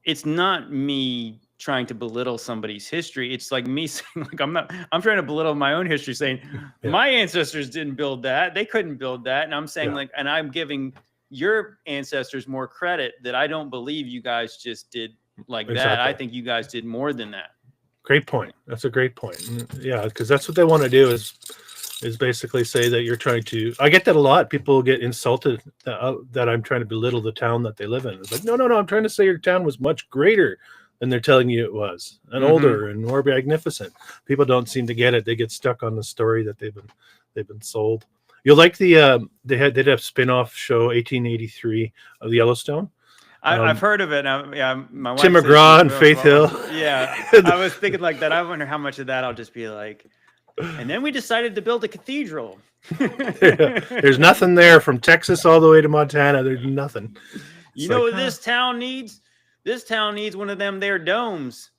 it's not me trying to belittle somebody's history. It's like me saying, like, I'm trying to belittle my own history, saying my ancestors didn't build that. They couldn't build that. And I'm saying and I'm giving your ancestors more credit, that I don't believe you guys just did like that. I think you guys did more than that. Great point. That's a great point. Yeah, because that's what they want to do is basically say that you're trying to. I get that a lot. People get insulted that I'm trying to belittle the town that they live in. It's like, no. I'm trying to say your town was much greater than they're telling you it was, and older and more magnificent. People don't seem to get it. They get stuck on the story that they've been sold. You'll like they did a spin-off show 1883 of the Yellowstone. I've heard of it. My wife Tim McGraw and Faith Hill. Yeah, I was thinking like that. I wonder how much of that I'll just be like, And then we decided to build a cathedral. There's nothing there from Texas all the way to Montana. There's nothing. You know what this town needs? This town needs one of them there domes.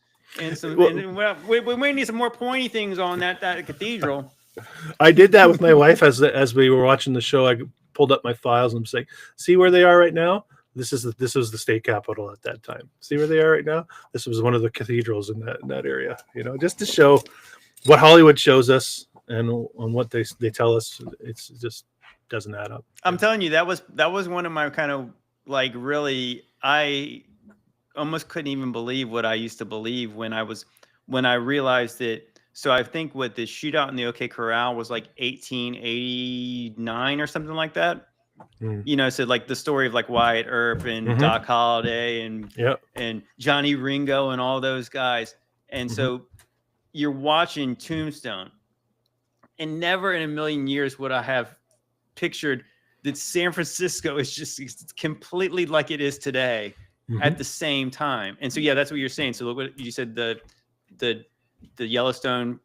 And some. Well, we may need some more pointy things on that cathedral. I did that with my wife as we were watching the show. I pulled up my files and I'm saying, see where they are right now? This was the state capitol at that time. See where they are right now? This was one of the cathedrals in that area. You know, just to show what Hollywood shows us and on what they tell us. It just doesn't add up. I'm telling you, that was one of my kind of like really, I almost couldn't even believe what I used to believe when I realized that. So I think what the shootout in the OK Corral was like 1889 or something like that. You know, so like the story of like Wyatt Earp and Doc Holliday and Johnny Ringo and all those guys. And so you're watching Tombstone, and never in a million years would I have pictured that San Francisco is just completely like it is today at the same time. And so, yeah, that's what you're saying. So look what you said, the Yellowstone.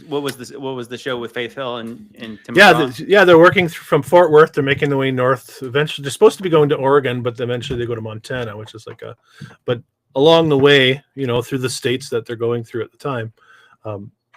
What was the show with Faith Hill and Tim? Yeah, they're working from Fort Worth. They're making their way north. Eventually, they're supposed to be going to Oregon, but eventually they go to Montana, which is like but along the way, you know, through the states that they're going through at the time,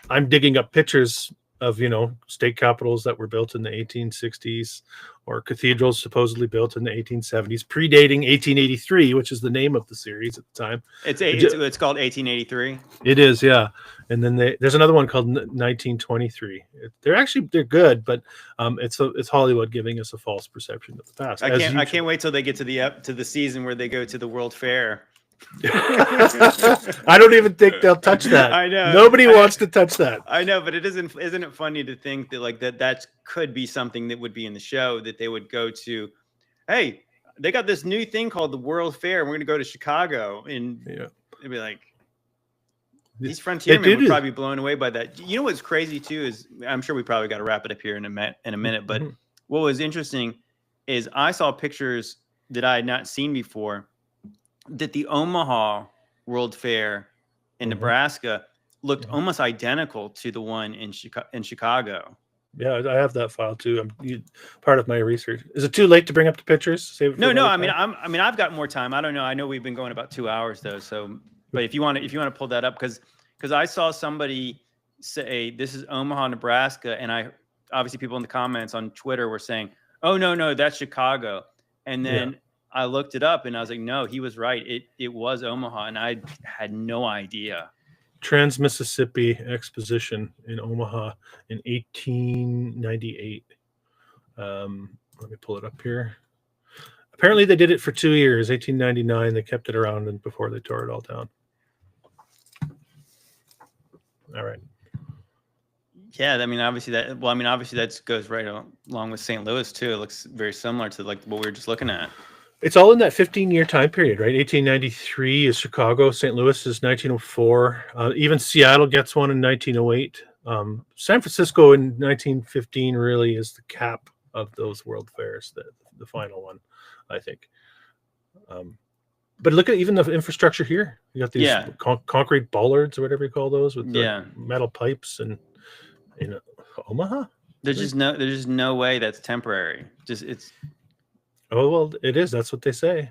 I'm digging up pictures of, you know, state capitals that were built in the 1860s or cathedrals supposedly built in the 1870s, predating 1883, which is the name of the series at the time. It's called 1883. It is, yeah. And then there's another one called 1923. They're good, but it's Hollywood giving us a false perception of the past. I can't wait till they get to the season where they go to the World Fair. I don't even think they'll touch that. I know nobody wants to touch that. I know, but isn't it funny to think that like that could be something that would be in the show, that they would go to, hey, they got this new thing called the World Fair, and we're gonna go to Chicago, and they'd be like, these frontiermen would probably be blown away by that. You know what's crazy too is, I'm sure we probably got to wrap it up here in a minute, but what was interesting is I saw pictures that I had not seen before, that the Omaha World Fair in Nebraska looked almost identical to the one in Chicago. Yeah, I have that file too. Part of my research. Is it too late to bring up the pictures? Save it for no. I mean, I've got more time. I don't know. I know we've been going about 2 hours though. So, but if you want to pull that up, because I saw somebody say this is Omaha, Nebraska, and obviously people in the comments on Twitter were saying, "Oh no, that's Chicago," and then I looked it up and I was like, no, he was right. It was Omaha, and I had no idea. Trans-Mississippi Exposition in Omaha in 1898. Let me pull it up here. Apparently they did it for 2 years, 1899. They kept it around and before they tore it all down. All right. Yeah, I mean, obviously that goes right along with St. Louis too. It looks very similar to like what we were just looking at. It's all in that 15-year time period, right? 1893 is Chicago. St. Louis is 1904. Even Seattle gets one in 1908. San Francisco in 1915 really is the cap of those world fairs, the final one, I think. But look at even the infrastructure here. You got these concrete bollards or whatever you call those with the metal pipes, and Omaha. There's just no way that's temporary. Oh, well, it is. That's what they say.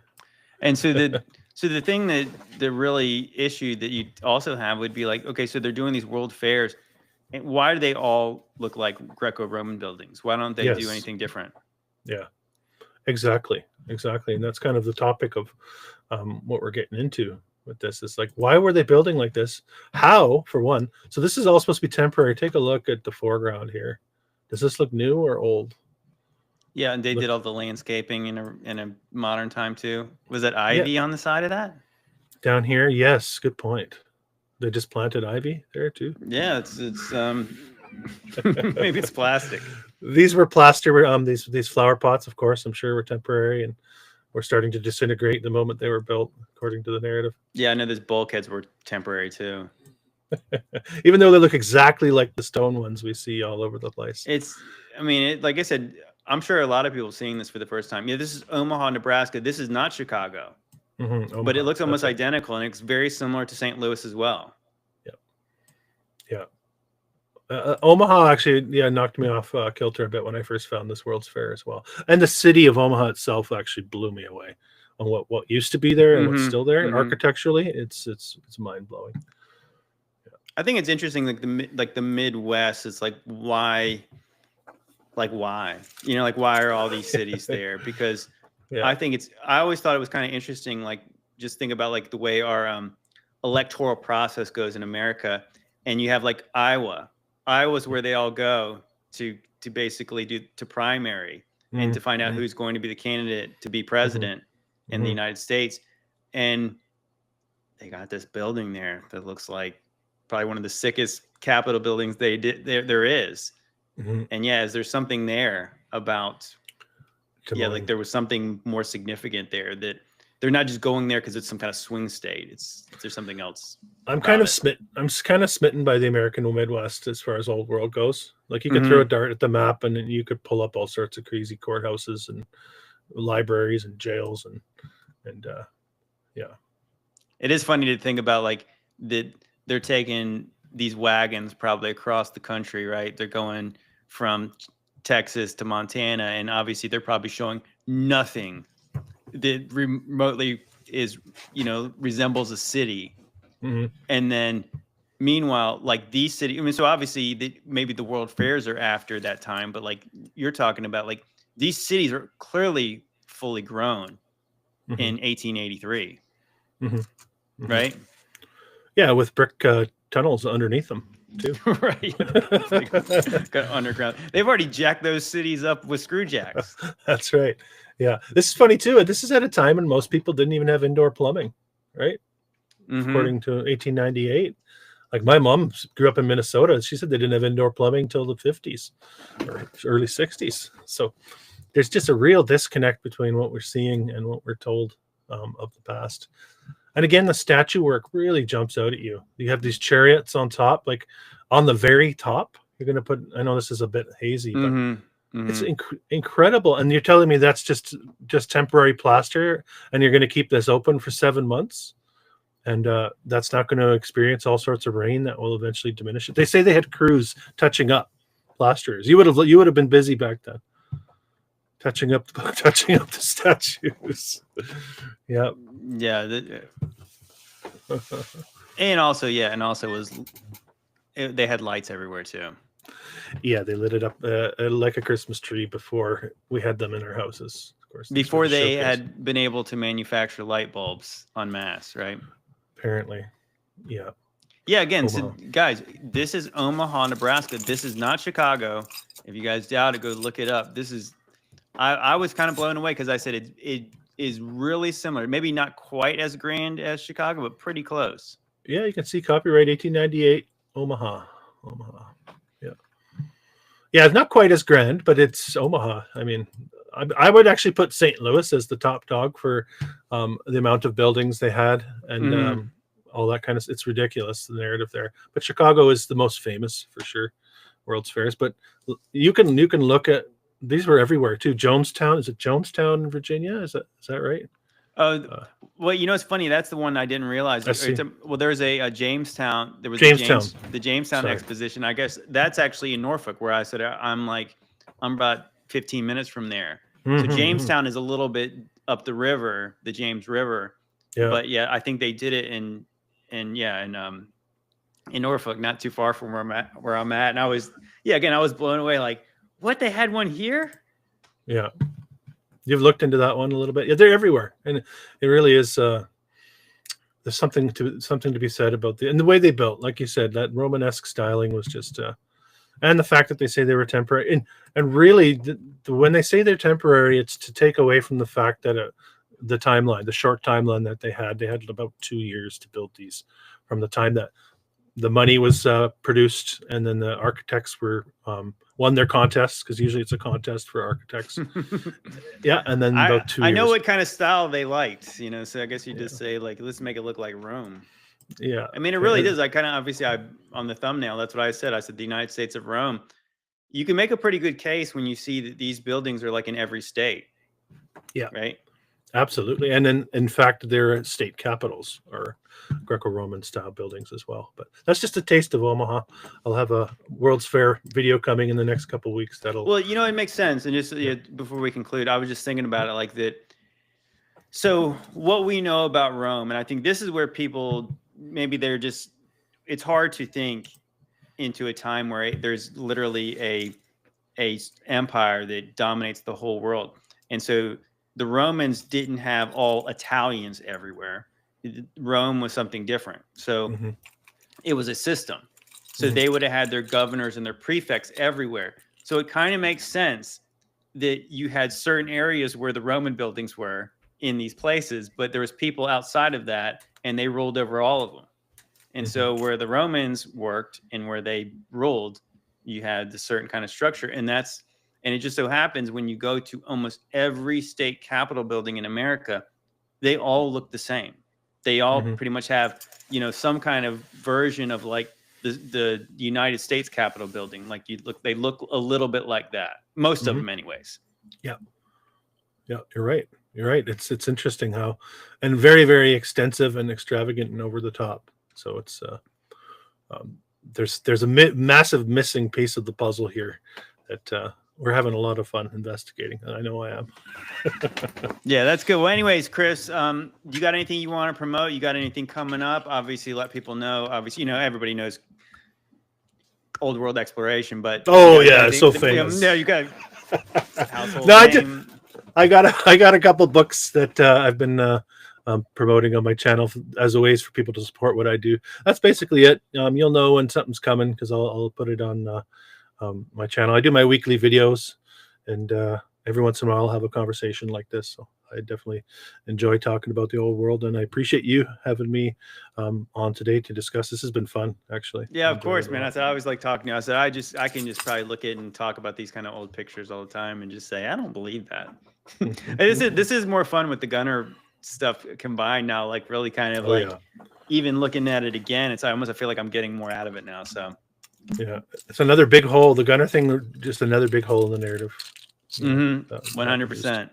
And so the thing that the really issue that you also have would be like, okay, so they're doing these world fairs, and why do they all look like Greco-Roman buildings? Why don't they do anything different? Yeah, exactly. And that's kind of the topic of what we're getting into with this. It's like, why were they building like this? How, for one? So this is all supposed to be temporary. Take a look at the foreground here. Does this look new or old? Yeah, and they did all the landscaping in a modern time too. Was that ivy on the side of that? Down here, yes. Good point. They just planted ivy there too. Yeah, it's maybe it's plastic. These were plaster. These flower pots, of course, I'm sure were temporary, and were starting to disintegrate the moment they were built, according to the narrative. Yeah, I know those bulkheads were temporary too. Even though they look exactly like the stone ones we see all over the place. Like I said, I'm sure a lot of people seeing this for the first time. Yeah, this is Omaha, Nebraska. This is not Chicago, but it looks almost identical, and it's very similar to St. Louis as well. Yeah. Omaha actually, knocked me off kilter a bit when I first found this World's Fair as well. And the city of Omaha itself actually blew me away on what used to be there and what's still there architecturally. It's mind blowing. I think it's interesting, like the Midwest. It's like why, you know, like why are all these cities there? Because I always thought it was kind of interesting. Like just think about like the way our electoral process goes in America, and you have like Iowa. Iowa's where they all go to basically do to primary and to find out who's going to be the candidate to be president in the United States. And they got this building there that looks like probably one of the sickest Capitol buildings there is. And is there something there about like there was something more significant there, that they're not just going there because it's some kind of swing state. There's something else. I'm kind of smitten by the American Midwest as far as old world goes. Like you could throw a dart at the map and you could pull up all sorts of crazy courthouses and libraries and jails and It is funny to think about like that they're taking these wagons probably across the country, right? They're going from Texas to Montana, and obviously they're probably showing nothing that remotely is, resembles a city. And then meanwhile, like these cities, I mean, so obviously maybe the World Fairs are after that time, but like you're talking about, like these cities are clearly fully grown in 1883, right? Yeah, with brick tunnels underneath them too. Right. Got underground. They've already jacked those cities up with screw jacks. That's right. Yeah, this is funny too. This is at a time when most people didn't even have indoor plumbing, right? According to 1898. Like my mom grew up in Minnesota. She said they didn't have indoor plumbing till the 50s or early 60s. So there's just a real disconnect between what we're seeing and what we're told of the past. And again, the statue work really jumps out at you. You have these chariots on top, like on the very top. You're going to put, I know this is a bit hazy, but it's incredible. And you're telling me that's just temporary plaster, and you're going to keep this open for 7 months, and that's not going to experience all sorts of rain that will eventually diminish it. They say they had crews touching up plasterers. You would have been busy back then, touching up the statues. Yeah. And also they had lights everywhere too. Yeah, they lit it up like a Christmas tree before we had them in our houses. Of course, before they had been able to manufacture light bulbs en masse, right? Apparently, yeah. Yeah, again, so guys, this is Omaha, Nebraska. This is not Chicago. If you guys doubt it, go look it up. This is, I was kind of blown away because I said it is really similar. Maybe not quite as grand as Chicago, but pretty close. Yeah, you can see copyright 1898, Omaha. Yeah, it's not quite as grand, but it's Omaha. I mean, I would actually put St. Louis as the top dog for the amount of buildings they had and all that kind of. It's ridiculous, the narrative there. But Chicago is the most famous for sure, World's Fairs. But you can look at, these were everywhere too. Jonestown, is it Jonestown, Virginia? Is that right? Well, it's funny. That's the one I didn't realize. There's a Jamestown. There was the Jamestown Exposition. I guess that's actually in Norfolk, where I said I'm about 15 minutes from there. So Jamestown is a little bit up the river, the James River. Yeah. But I think they did it in Norfolk, not too far from where I'm at. And I was blown away. Like, what, they had one here? Yeah. You've looked into that one a little bit. Yeah, they're everywhere, and it really is. There's something to be said about the way they built. Like you said, that Romanesque styling was just, and the fact that they say they were temporary, and really, when they say they're temporary, it's to take away from the fact that the timeline, the short timeline that they had about 2 years to build these, from the time that the money was produced, and then the architects were won their contests, because usually it's a contest for architects. Yeah, and then about 2 years. I know what kind of style they liked, so I guess you just say, like, let's make it look like Rome. Yeah, I mean, it really does. I kind of, obviously, on the thumbnail, that's what I said. I said the United States of Rome. You can make a pretty good case when you see that these buildings are like in every state. Yeah. Right. Absolutely. And then, in fact, their state capitals are Greco-Roman style buildings as well. But that's just a taste of Omaha. I'll have a World's Fair video coming in the next couple of weeks. That'll. Well, it makes sense. And just before we conclude, I was just thinking about it like that. So what we know about Rome, and I think this is where people maybe it's hard to think into a time where there's literally a empire that dominates the whole world. And so the Romans didn't have all Italians everywhere. Rome was something different. So it was a system. So they would have had their governors and their prefects everywhere. So it kind of makes sense that you had certain areas where the Roman buildings were in these places, but there was people outside of that and they ruled over all of them. And so where the Romans worked and where they ruled, you had the certain kind of structure. And it just so happens when you go to almost every state capitol building in America, they all look the same. They all pretty much have, some kind of version of like the United States Capitol building. Like they look a little bit like that. Most of them anyways. Yeah. Yeah, you're right. You're right. It's interesting how, and very, very extensive and extravagant and over the top. So it's there's a massive missing piece of the puzzle here that we're having a lot of fun investigating, and I know I am. Yeah, that's good. Well, anyways, Chris, you got anything you want to promote? You got anything coming up? Obviously, let people know. Obviously, everybody knows Old World Exploration, but it's so famous. No, you got household No, name. I got a couple books that I've been promoting on my channel as a ways for people to support what I do. That's basically it. You'll know when something's coming because I'll put it on my channel. I do my weekly videos, and every once in a while I'll have a conversation like this. So I definitely enjoy talking about the old world, and I appreciate you having me on today to discuss. This has been fun, actually. Yeah, of course, man. I said I always like talking to you. I said I can just probably look at and talk about these kind of old pictures all the time and just say I don't believe that. This is more fun with the gunner stuff combined now. Like really kind of even looking at it again, it's almost I feel like I'm getting more out of it now. So yeah, it's another big hole. The gunner thing, just another big hole in the narrative. 100%.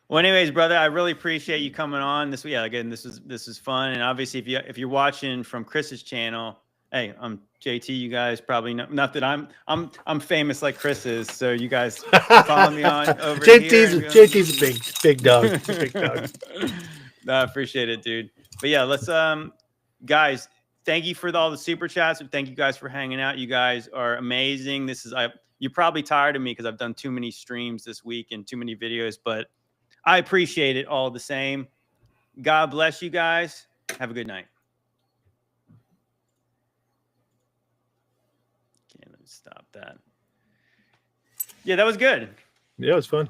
Well, anyways, brother, I really appreciate you coming on this. Yeah, again, this is fun, and obviously, if you're watching from Chris's channel, hey, I'm JT. You guys probably know, not that I'm famous like Chris is, so you guys follow me on over here. JT's a big dog. Big dog. No, I appreciate it, dude. But yeah, let's guys. Thank you for all the super chats. Thank you guys for hanging out. You guys are amazing. You're probably tired of me because I've done too many streams this week and too many videos, but I appreciate it all the same. God bless you guys. Have a good night. Okay, let me stop that. Yeah, that was good. Yeah, it was fun.